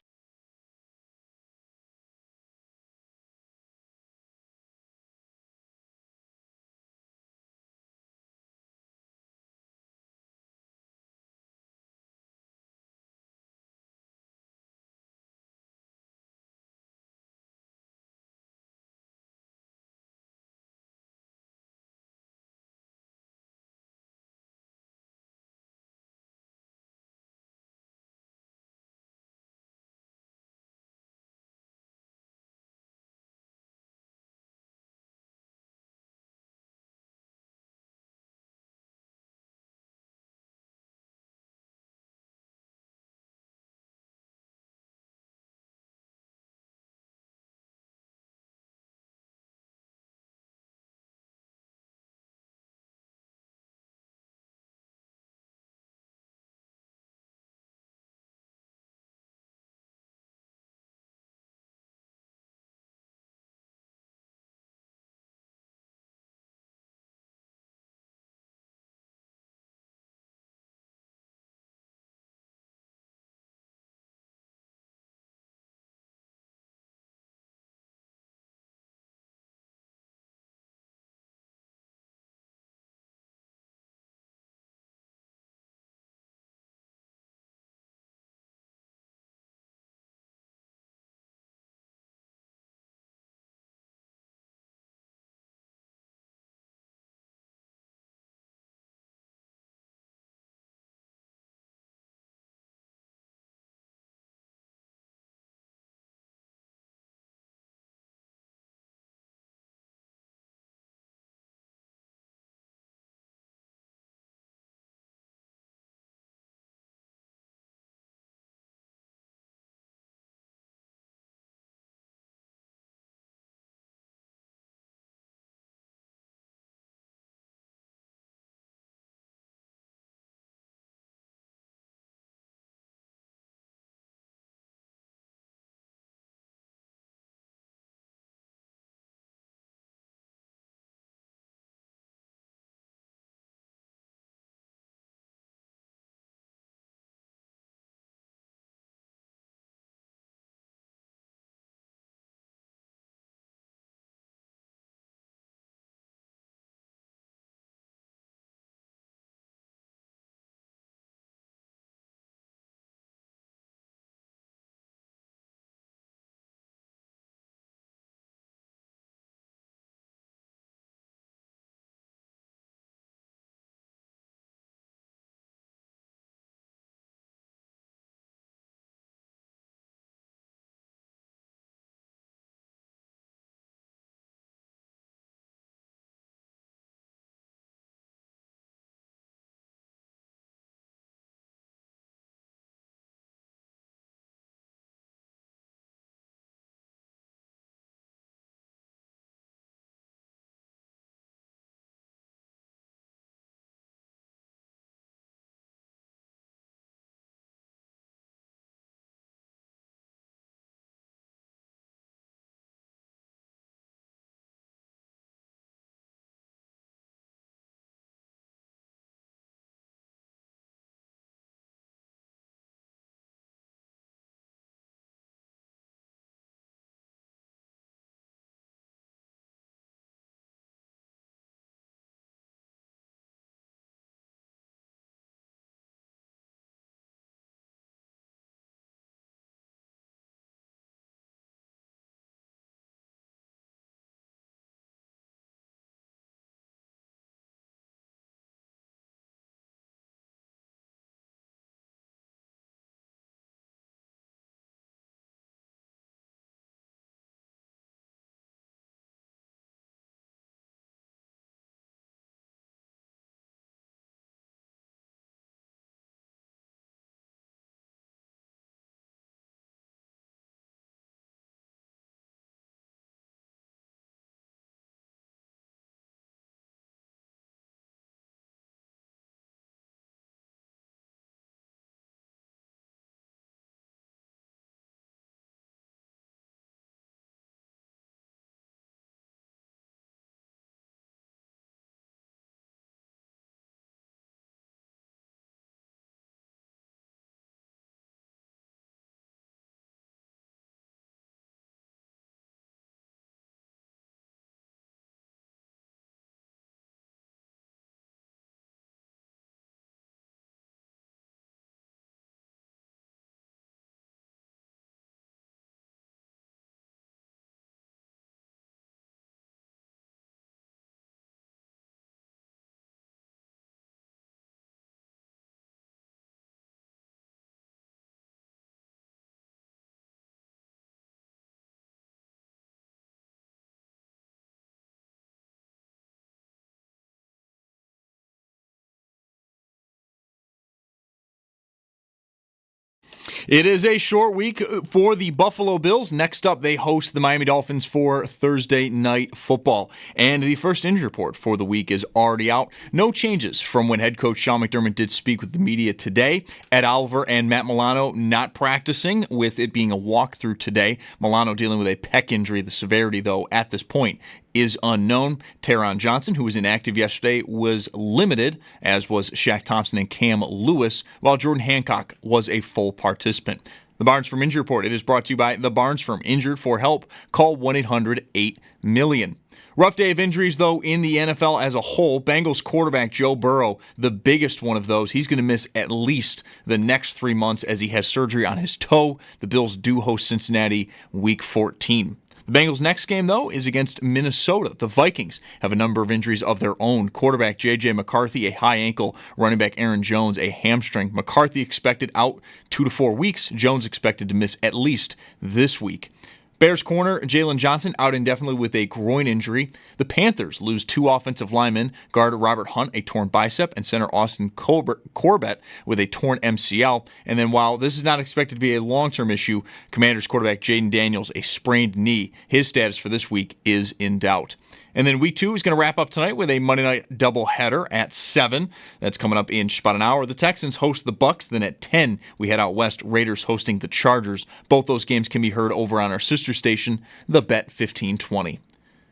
It is a short week for the Buffalo Bills. Next up, they host the Miami Dolphins for Thursday Night Football. And the first injury report for the week is already out. No changes from when head coach Sean McDermott did speak with the media today. Ed Oliver and Matt Milano not practicing, with it being a walkthrough today. Milano dealing with a pec injury. The severity, though, at this point is unknown. Taron Johnson, who was inactive yesterday, was limited, as was Shaq Thompson and Cam Lewis, while Jordan Hancock was a full participant. The Barnes Firm Injury Report, it is brought to you by the Barnes Firm. Injured for help? Call 1-800-8-MILLION. Rough day of injuries, though, in the NFL as a whole. Bengals quarterback Joe Burrow, the biggest one of those. He's going to miss at least the next 3 months as he has surgery on his toe. The Bills do host Cincinnati Week 14. The Bengals' next game, though, is against Minnesota. The Vikings have a number of injuries of their own. Quarterback J.J. McCarthy, a high ankle. Running back Aaron Jones, a hamstring. McCarthy expected out 2 to 4 weeks. Jones expected to miss at least this week. Bears corner Jalen Johnson out indefinitely with a groin injury. The Panthers lose 2 offensive linemen, guard Robert Hunt, a torn bicep, and center Austin Corbett with a torn MCL. And then while this is not expected to be a long-term issue, Commanders quarterback Jaden Daniels, a sprained knee. His status for this week is in doubt. And then Week 2 is going to wrap up tonight with a Monday night doubleheader at 7. That's coming up in about an hour. The Texans host the Bucks. Then at 10, we head out west. Raiders hosting the Chargers. Both those games can be heard over on our sister station, The Bet 1520.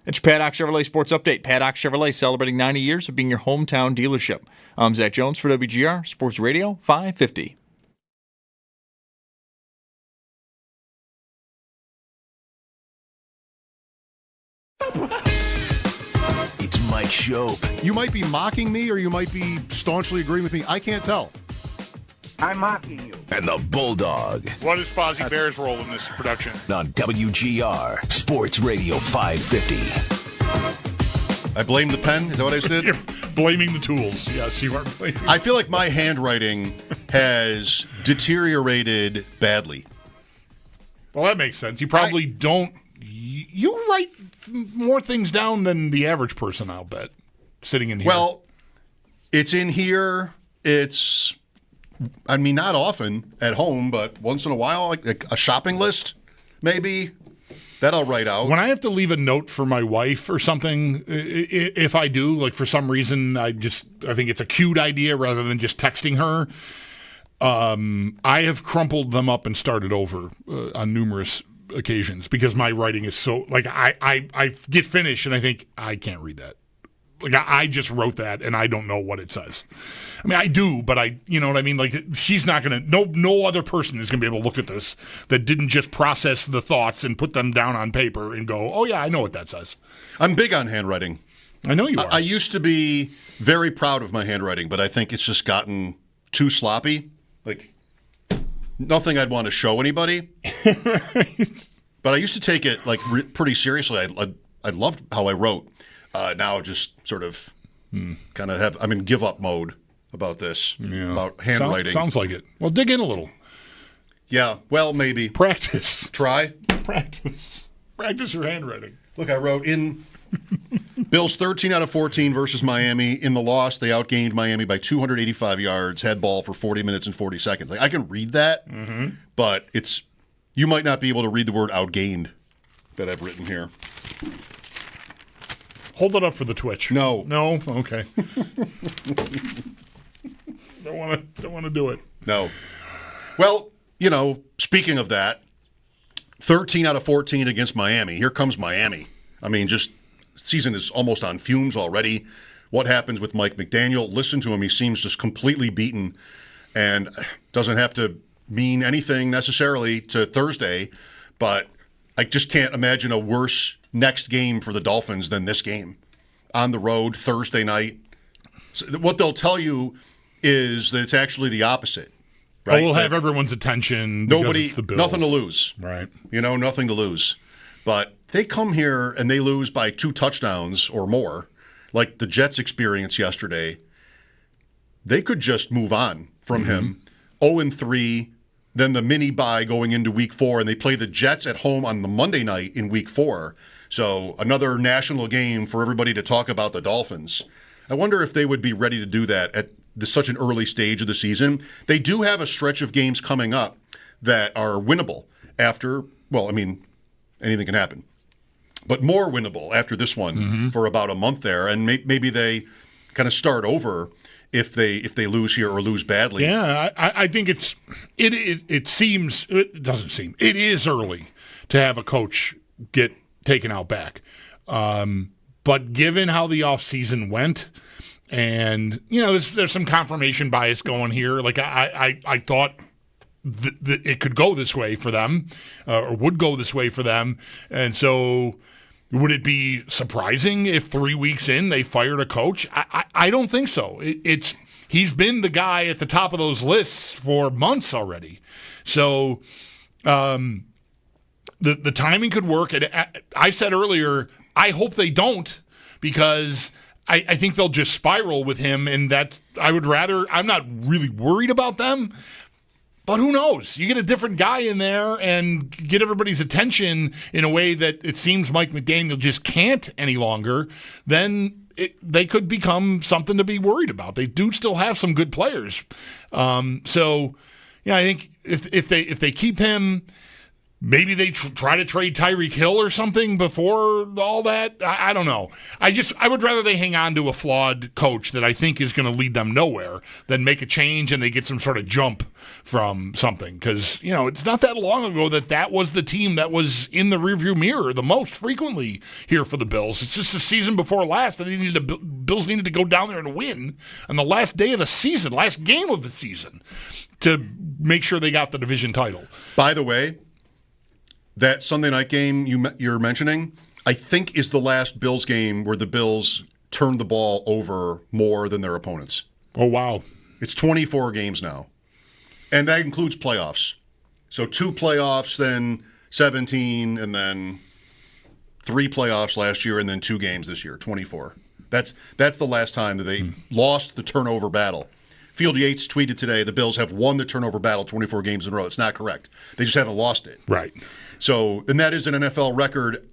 It's your Paddock Chevrolet Sports Update. Paddock Chevrolet celebrating 90 years of being your hometown dealership. I'm Zach Jones for WGR Sports Radio 550. Mike Schopp. You might be mocking me or you might be staunchly agreeing with me. I can't tell. I'm mocking you. And the Bulldog. What is Fozzie Bear's role in this production? On WGR Sports Radio 550. I blame the pen? Is that what I said? You're blaming the tools. Yes, you are blaming. I feel like my handwriting has deteriorated badly. Well, that makes sense. You probably don't. You write more things down than the average person, I'll bet, sitting in here. Well, it's in here. It's, I mean, not often at home, but once in a while, like a shopping list, maybe. That I'll write out. When I have to leave a note for my wife or something, if I do, like for some reason, I think it's a cute idea rather than just texting her. I have crumpled them up and started over on numerous occasions because my writing is so, like, I get finished and I think, I can't read that. Like, I just wrote that and I don't know what it says. I mean, I do, but you know what I mean? Like, she's not going to, no other person is going to be able to look at this that didn't just process the thoughts and put them down on paper and go, oh yeah, I know what that says. I'm big on handwriting. I know you are. I used to be very proud of my handwriting, but I think it's just gotten too sloppy. Like, nothing I'd want to show anybody. But I used to take it like pretty seriously. I loved how I wrote. Now just sort of kind of I'm in give up mode about this, about handwriting. Sounds like it. Well, dig in a little. Yeah, well, maybe. Practice. Try. Practice your handwriting. Look, I wrote in Bills 13 out of 14 versus Miami. In the loss, they outgained Miami by 285 yards, had ball for 40 minutes and 40 seconds. Like, I can read that, but you might not be able to read the word outgained that I've written here. Hold it up for the Twitch. No. Okay. Don't want to do it. No. Well, speaking of that, 13 out of 14 against Miami. Here comes Miami. I mean, just season is almost on fumes already. What happens with Mike McDaniel? Listen to him. He seems just completely beaten and doesn't have to mean anything necessarily to Thursday, but I just can't imagine a worse next game for the Dolphins than this game. On the road, Thursday night. So what they'll tell you is that it's actually the opposite. Right? We'll have everyone's attention. Nobody, it's the Bills. Nothing to lose. Right. Nothing to lose. But they come here and they lose by 2 touchdowns or more, like the Jets experience yesterday. They could just move on from him. 0-3, then the mini bye going into Week 4, and they play the Jets at home on the Monday night in Week 4. So another national game for everybody to talk about the Dolphins. I wonder if they would be ready to do that at such an early stage of the season. They do have a stretch of games coming up that are winnable after, well, I mean, anything can happen, but more winnable after this one for about a month there. And maybe they kind of start over if they lose here or lose badly. Yeah, I think it is early to have a coach get taken out back. But given how the offseason went, and, there's some confirmation bias going here. Like, I thought it could go this way for them, or would go this way for them. And so would it be surprising if 3 weeks in they fired a coach? I don't think so. He's been the guy at the top of those lists for months already. So the timing could work. And I said earlier, I hope they don't, because I think they'll just spiral with him, and that I'm not really worried about them, but who knows? You get a different guy in there and get everybody's attention in a way that it seems Mike McDaniel just can't any longer, then they could become something to be worried about. They do still have some good players. So, I think if they keep him, maybe they try to trade Tyreek Hill or something before all that. I don't know. I would rather they hang on to a flawed coach that I think is going to lead them nowhere than make a change and they get some sort of jump from something. Because, it's not that long ago that was the team that was in the rearview mirror the most frequently here for the Bills. It's just the season before last that Bills needed to go down there and win on the last day of the season, last game of the season, to make sure they got the division title. By the way, that Sunday night game you're mentioning, I think, is the last Bills game where the Bills turned the ball over more than their opponents. Oh, wow. It's 24 games now. And that includes playoffs. So 2 playoffs, then 17, and then 3 playoffs last year, and then 2 games this year, 24. That's the last time that they lost the turnover battle. Field Yates tweeted today, the Bills have won the turnover battle 24 games in a row. It's not correct. They just haven't lost it. Right. So, and that is an NFL record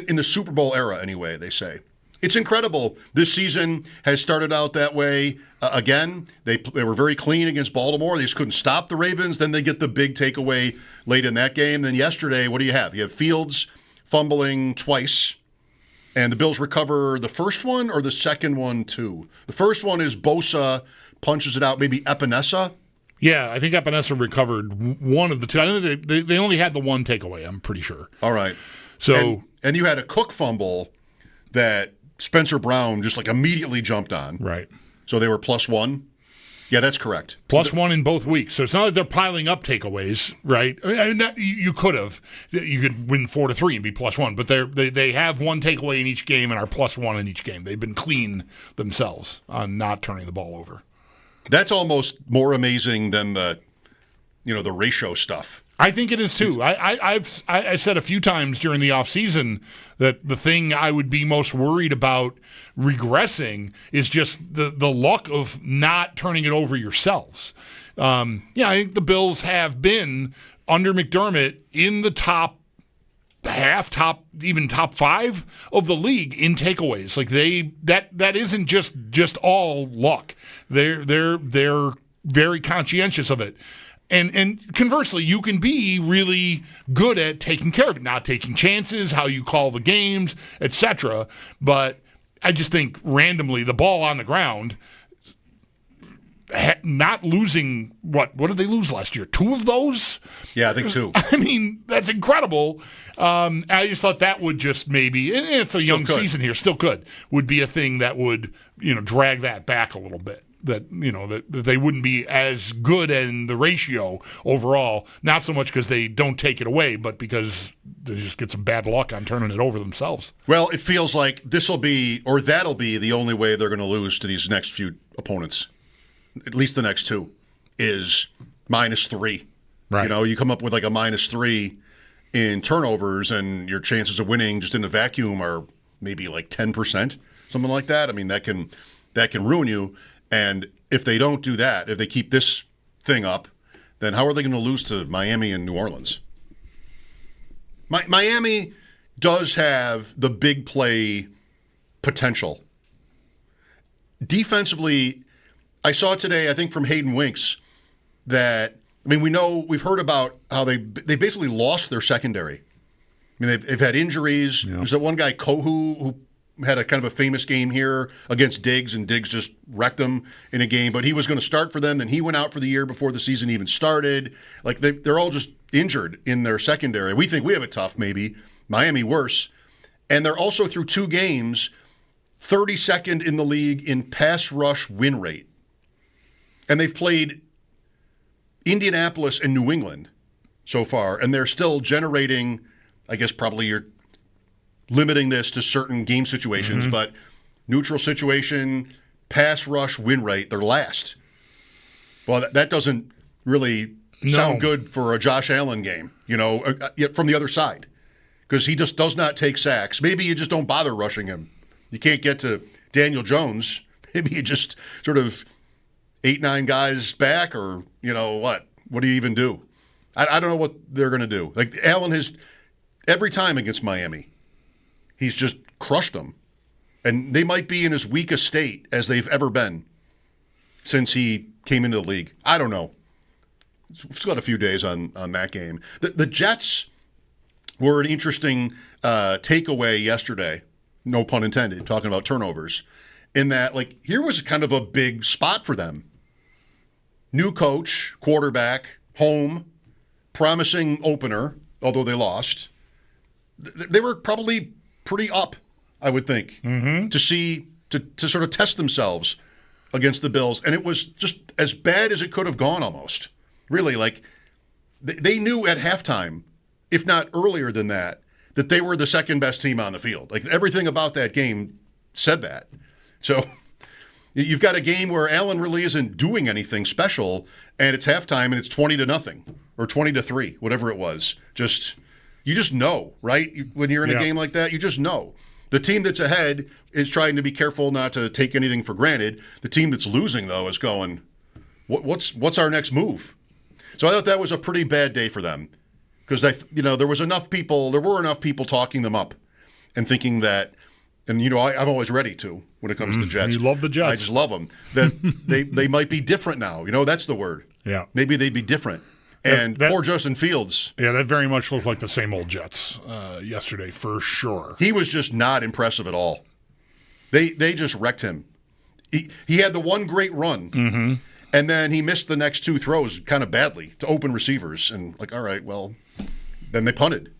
in the Super Bowl era anyway, they say. It's incredible. This season has started out that way. Again, they were very clean against Baltimore. They just couldn't stop the Ravens. Then they get the big takeaway late in that game. Then yesterday, what do you have? You have Fields fumbling twice, and the Bills recover the first one or the second one too. The first one is Bosa punches it out, maybe Epinesa. Yeah, I think Epinesa recovered one of the 2. I think they only had the one takeaway, I'm pretty sure. All right. So and you had a Cook fumble that Spencer Brown just immediately jumped on. Right. So they were +1. Yeah, that's correct. +1 in both weeks. So it's not like they're piling up takeaways, right? I mean, you could have. You could win 4-3 and be +1, but they have one takeaway in each game and are +1 in each game. They've been clean themselves on not turning the ball over. That's almost more amazing than the ratio stuff. I think it is too. I've said a few times during the offseason that the thing I would be most worried about regressing is just the luck of not turning it over yourselves. I think the Bills have been under McDermott in the top 5 of the league in takeaways. Like that isn't just all luck. They're very conscientious of it. And conversely, you can be really good at taking care of it, not taking chances, how you call the games, etc. But I just think randomly the ball on the ground, not losing, what did they lose last year? 2 of those? Yeah, I think 2. I mean, that's incredible. I just thought that would just maybe, and it's a young season here, still could, would be a thing that would, drag that back a little bit. That they wouldn't be as good in the ratio overall, not so much because they don't take it away, but because they just get some bad luck on turning it over themselves. Well, it feels like that'll be the only way they're going to lose to these next few opponents. At least the next 2 is -3. Right. You come up with a -3 in turnovers, and your chances of winning just in a vacuum are maybe 10%, something like that. I mean, that can ruin you. And if they don't do that, if they keep this thing up, then how are they going to lose to Miami and New Orleans? Miami does have the big play potential. Defensively, I saw today, I think from Hayden Winks, that I mean, we've heard about how they basically lost their secondary. I mean, they've had injuries. Yeah. There's that one guy, Kohu, who had a kind of a famous game here against Diggs, and Diggs just wrecked him in a game. But he was going to start for them, then he went out for the year before the season even started. Like, they're all just injured in their secondary. We think we have it tough, maybe. Miami worse. And they're also through 2 games, 32nd in the league in pass rush win rate. And they've played Indianapolis and New England so far, and they're still generating, I guess probably you're limiting this to certain game situations, but neutral situation, pass rush win rate, they're last. Well, that doesn't really sound good for a Josh Allen game, from the other side, because he just does not take sacks. Maybe you just don't bother rushing him. You can't get to Daniel Jones. Maybe you just sort of 8-9 guys back, or what do you even do? I don't know what they're going to do. Like, Allen has, every time against Miami, he's just crushed them. And they might be in as weak a state as they've ever been since he came into the league. I don't know. We've still got a few days on that game. The Jets were an interesting takeaway yesterday, no pun intended, talking about turnovers, in that, like, here was kind of a big spot for them. New coach, quarterback, home, promising opener, although they lost. They were probably pretty up, I would think, to sort of test themselves against the Bills. And it was just as bad as it could have gone almost. Really, like, they knew at halftime, if not earlier than that they were the second best team on the field. Like, everything about that game said that. So you've got a game where Allen really isn't doing anything special, and it's halftime and it's 20-0 or 20-3, whatever it was. You just know, right? When you're in a game like that, you just know. The team that's ahead is trying to be careful not to take anything for granted. The team that's losing, though, is going, what's our next move? So I thought that was a pretty bad day for them, because there were enough people talking them up and thinking that, and I'm always ready to when it comes to Jets. You love the Jets. I just love them. That they might be different now. That's the word. Yeah. Maybe they'd be different. And poor Justin Fields. Yeah, that very much looked like the same old Jets yesterday, for sure. He was just not impressive at all. They just wrecked him. He had the one great run, and then he missed the next 2 throws kind of badly to open receivers. And all right, well, then they punted.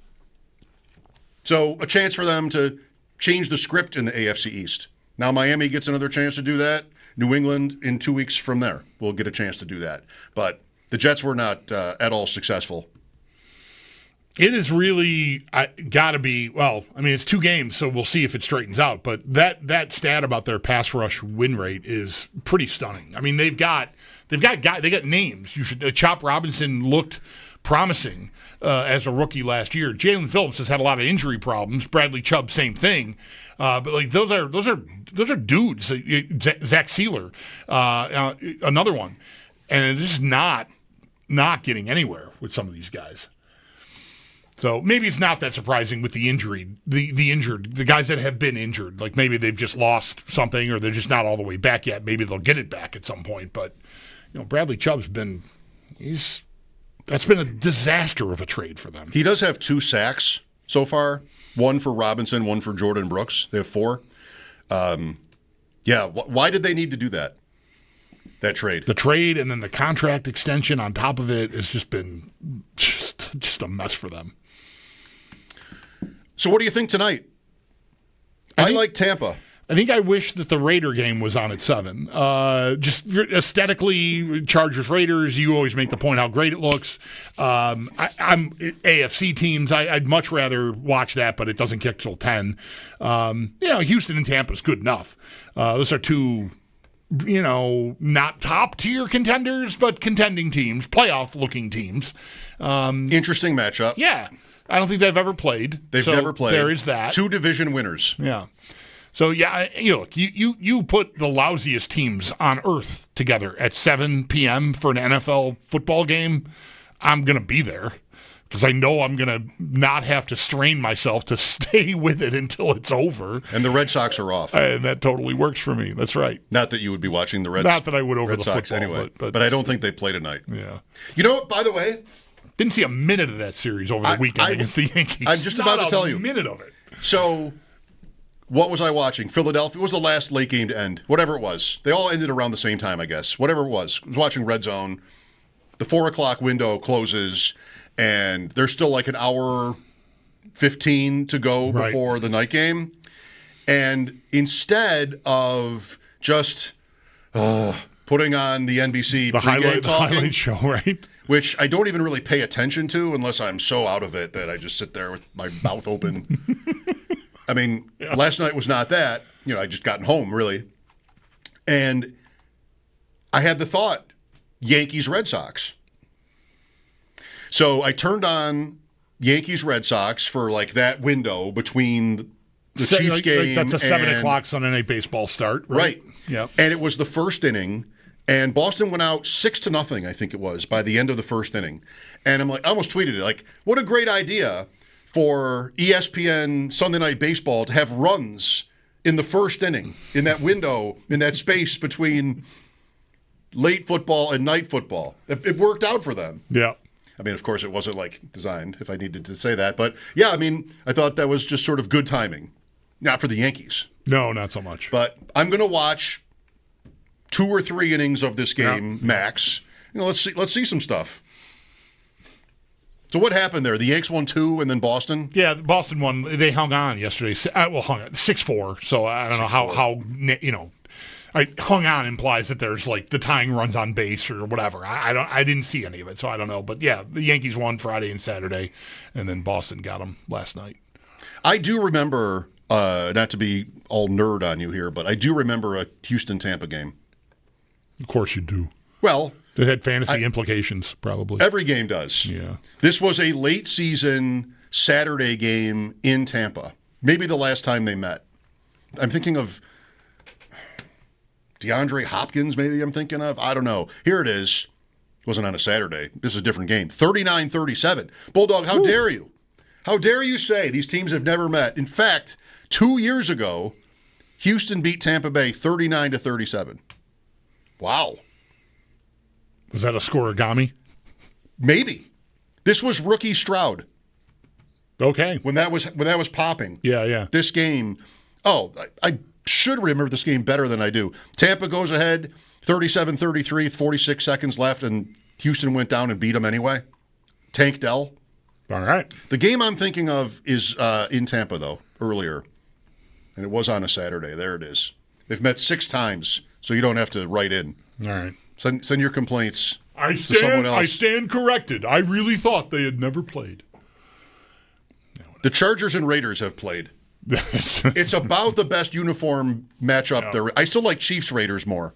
So a chance for them to change the script in the AFC East. Now Miami gets another chance to do that. New England in 2 weeks from there will get a chance to do that. But the Jets were not at all successful. It is really got to be, it's 2 games, so we'll see if it straightens out. But that stat about their pass rush win rate is pretty stunning. I mean, they got names. Chop Robinson looked promising as a rookie last year. Jalen Phillips has had a lot of injury problems. Bradley Chubb, same thing. But those are dudes. Zach Sealer, another one, and it's just not getting anywhere with some of these guys. So maybe it's not that surprising with the injured, the guys that have been injured. Like, maybe they've just lost something, or they're just not all the way back yet. Maybe they'll get it back at some point. But Bradley Chubb's that's been a disaster of a trade for them. He does have 2 sacks so far. One for Robinson, one for Jordan Brooks. They have 4. Why did they need to do that trade? The trade and then the contract extension on top of it has just been just a mess for them. So what do you think tonight? I like Tampa. I think I wish that the Raider game was on at 7. Just aesthetically, Chargers-Raiders, you always make the point how great it looks. I'm AFC teams. I'd much rather watch that, but it doesn't kick till 10. Houston and Tampa is good enough. Those are 2, not top-tier contenders, but contending teams, playoff-looking teams. Interesting matchup. Yeah. I don't think they've ever played. They've never played. There is that. 2 division winners. Yeah. So, look, you put the lousiest teams on earth together at 7 p.m. for an NFL football game, I'm going to be there because I know I'm going to not have to strain myself to stay with it until it's over. And the Red Sox are off. And that totally works for me. That's right. Not that you would be watching the Red Sox. Not that I would over Red the Sox football. anyway. But I don't think they play tonight. Yeah. You know what, by the way? Didn't see a minute of that series over the weekend against the Yankees. I'm just about to tell you. Not a minute of it. So, what was I watching? Philadelphia was the last late game to end. Whatever it was. They all ended around the same time, I guess. Whatever it was. I was watching Red Zone. The 4 o'clock window closes, and there's still like an hour 15 to go before the night game. And instead of just putting on the NBC the highlight show, right? Which I don't even really pay attention to unless I'm so out of it that I just sit there with my mouth open. I mean, last night was not that. I just gotten home, really. And I had the thought, Yankees-Red Sox. So I turned on Yankees-Red Sox for, like, that window between the Chiefs game. That's a 7 o'clock Sunday Night Baseball start, right? Yeah. And it was the first inning. And Boston went out 6-0, I think it was, by the end of the first inning. And I'm like, I almost tweeted it, like, what a great idea for ESPN Sunday Night Baseball to have runs in the first inning, in that window, in that space between late football and night football. It worked out for them. Yeah. I mean, of course, it wasn't, like, designed, if I needed to say that. But, yeah, I mean, I thought that was just sort of good timing. Not for the Yankees. No, not so much. But I'm going to watch 2 or 3 innings of this game, max. Let's see some stuff. So what happened there? The Yanks won 2 and then Boston? Yeah, Boston won. They hung on yesterday. Hung on 6-4. So I don't know how hung on implies that there's like the tying runs on base or whatever. I didn't see any of it, so I don't know. But yeah, the Yankees won Friday and Saturday, and then Boston got them last night. I do remember, not to be all nerd on you here, but I do remember a Houston-Tampa game. Of course you do. Well, it had fantasy implications, probably. Every game does. Yeah. This was a late season Saturday game in Tampa. Maybe the last time they met. I'm thinking of DeAndre Hopkins, maybe I'm thinking of. I don't know. Here it is. It wasn't on a Saturday. This is a different game. 39-37. Bulldog, how dare you? How dare you say these teams have never met? In fact, 2 years ago, Houston beat Tampa Bay 39-37. Wow. Was that a scoregami? Maybe. This was rookie Stroud. Okay. When that was popping. Yeah. This game. I should remember this game better than I do. Tampa goes ahead 37-33, 46 seconds left, and Houston went down and beat them anyway. Tank Dell. All right. The game I'm thinking of is in Tampa, though, earlier. And it was on a Saturday. There it is. They've met 6 times, so you don't have to write in. All right. Send your complaints to someone else. I stand corrected. I really thought they had never played. The Chargers and Raiders have played. It's about the best uniform matchup there. I still like Chiefs Raiders more.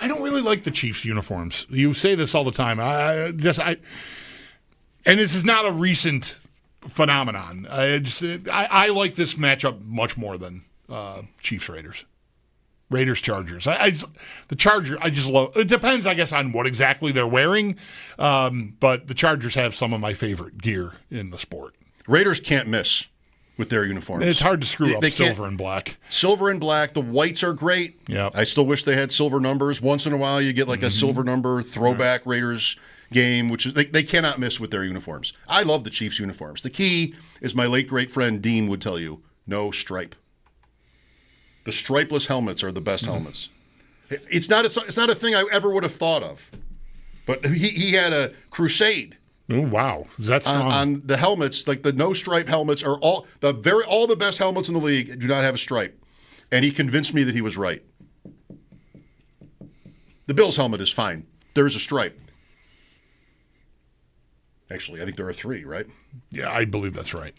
I don't really like the Chiefs uniforms. You say this all the time. And this is not a recent phenomenon. I like this matchup much more than Chiefs Raiders. Raiders Chargers. The Chargers, I just love. It depends, I guess, on what exactly they're wearing. But the Chargers have some of my favorite gear in the sport. Raiders can't miss with their uniforms. It's hard to screw up silver and black. Silver and black. The whites are great. Yeah. I still wish they had silver numbers. Once in a while, you get like a silver number throwback Raiders game, which is they cannot miss with their uniforms. I love the Chiefs uniforms. The key, as my late great friend Dean would tell you, no stripe. The stripeless helmets are the best helmets. It's not a thing I ever would have thought of, but he had a crusade. Oh wow! Is that strong? On the helmets? Like the no stripe helmets are all the best helmets in the league do not have a stripe, and he convinced me that he was right. The Bills helmet is fine. There's a stripe. Actually, I think there are 3, right? Yeah, I believe that's right.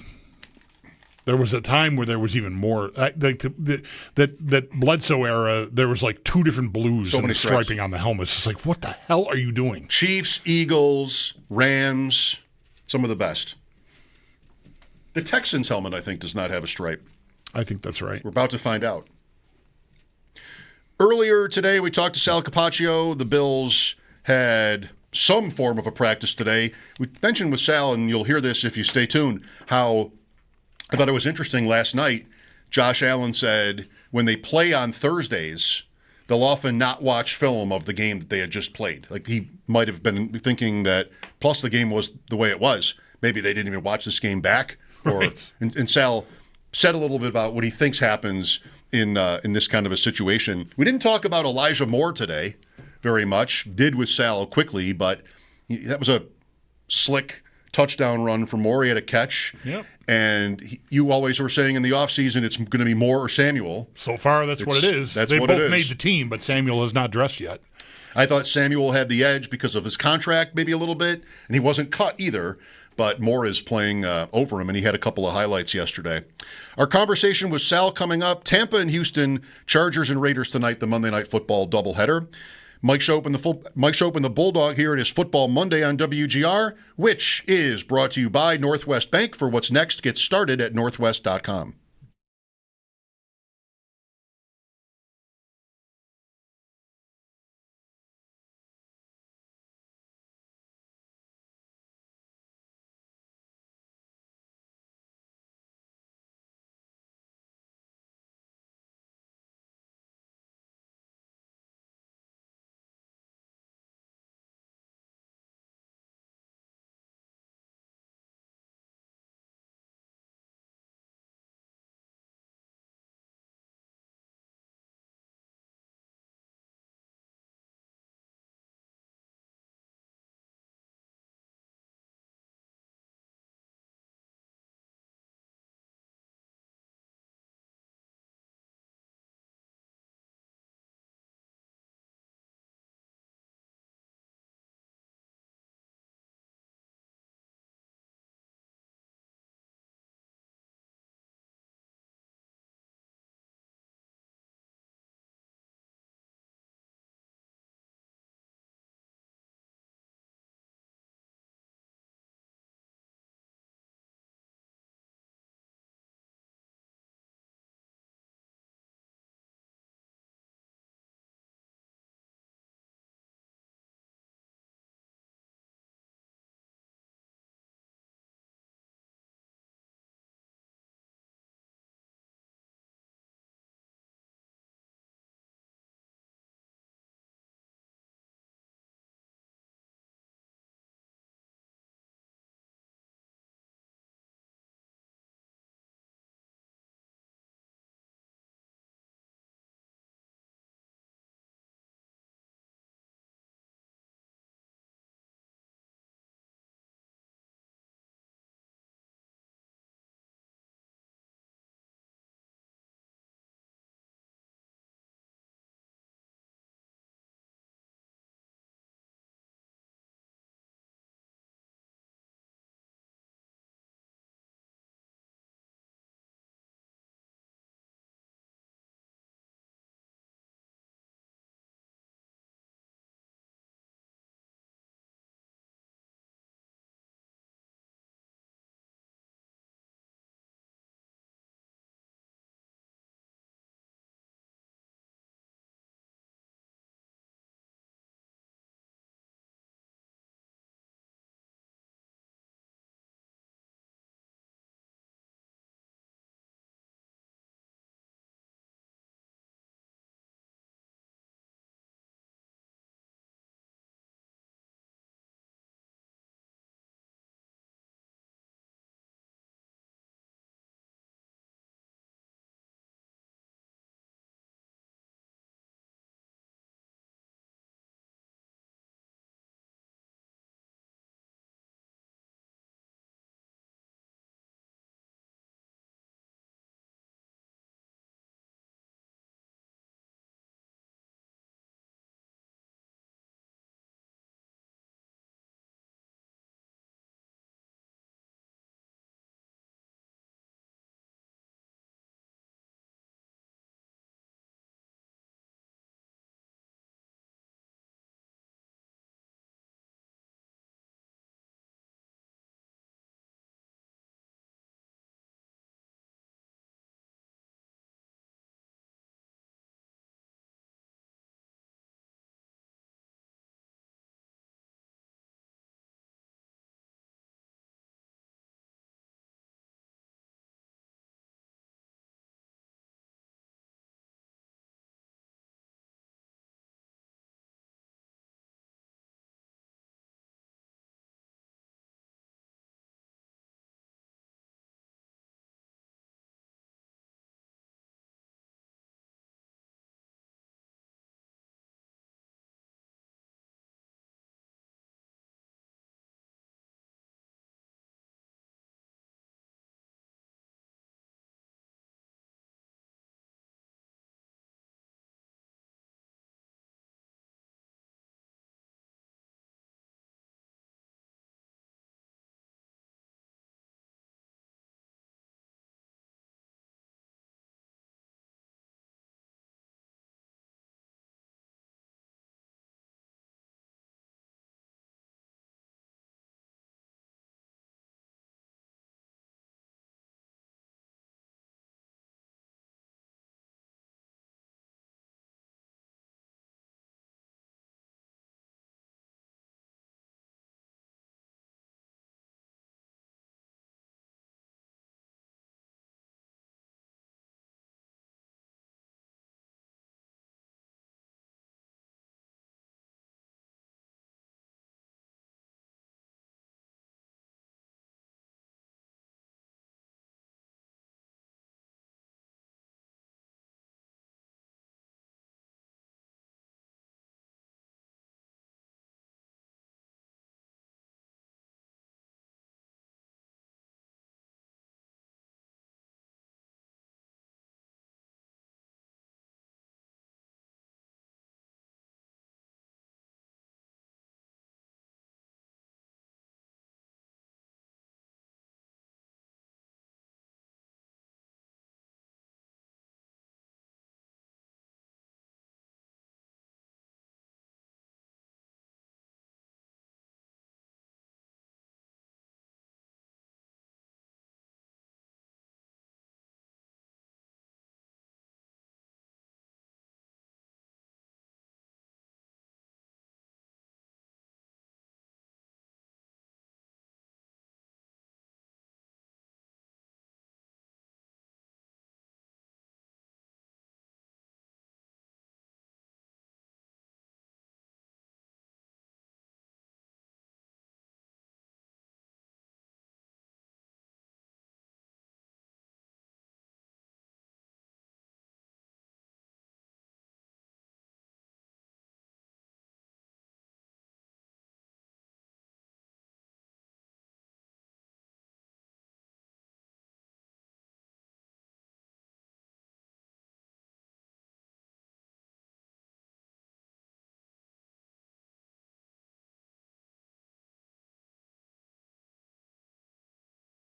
There was a time where there was even more. That Bledsoe era, there was like 2 different blues and the striping on the helmets. It's like, what the hell are you doing? Chiefs, Eagles, Rams, some of the best. The Texans helmet, I think, does not have a stripe. I think that's right. We're about to find out. Earlier today, we talked to Sal Capaccio. The Bills had some form of a practice today. We mentioned with Sal, and you'll hear this if you stay tuned, how I thought it was interesting last night. Josh Allen said when they play on Thursdays, they'll often not watch film of the game that they had just played. Like he might have been thinking that, plus the game was the way it was, maybe they didn't even watch this game back. Right. And Sal said a little bit about what he thinks happens in this kind of a situation. We didn't talk about Elijah Moore today very much. Did with Sal quickly, but that was a slick touchdown run for Moore. He had a catch. Yep. And you always were saying in the offseason it's going to be Moore or Samuel. So far, that's what it is. They both made the team, but Samuel has not dressed yet. I thought Samuel had the edge because of his contract maybe a little bit, and he wasn't cut either. But Moore is playing over him, and he had a couple of highlights yesterday. Our conversation with Sal coming up. Tampa and Houston, Chargers and Raiders tonight, the Monday Night Football doubleheader. Mike Schopp and the Bulldog here at his Football Monday on WGR, which is brought to you by Northwest Bank. For what's next, get started at northwest.com.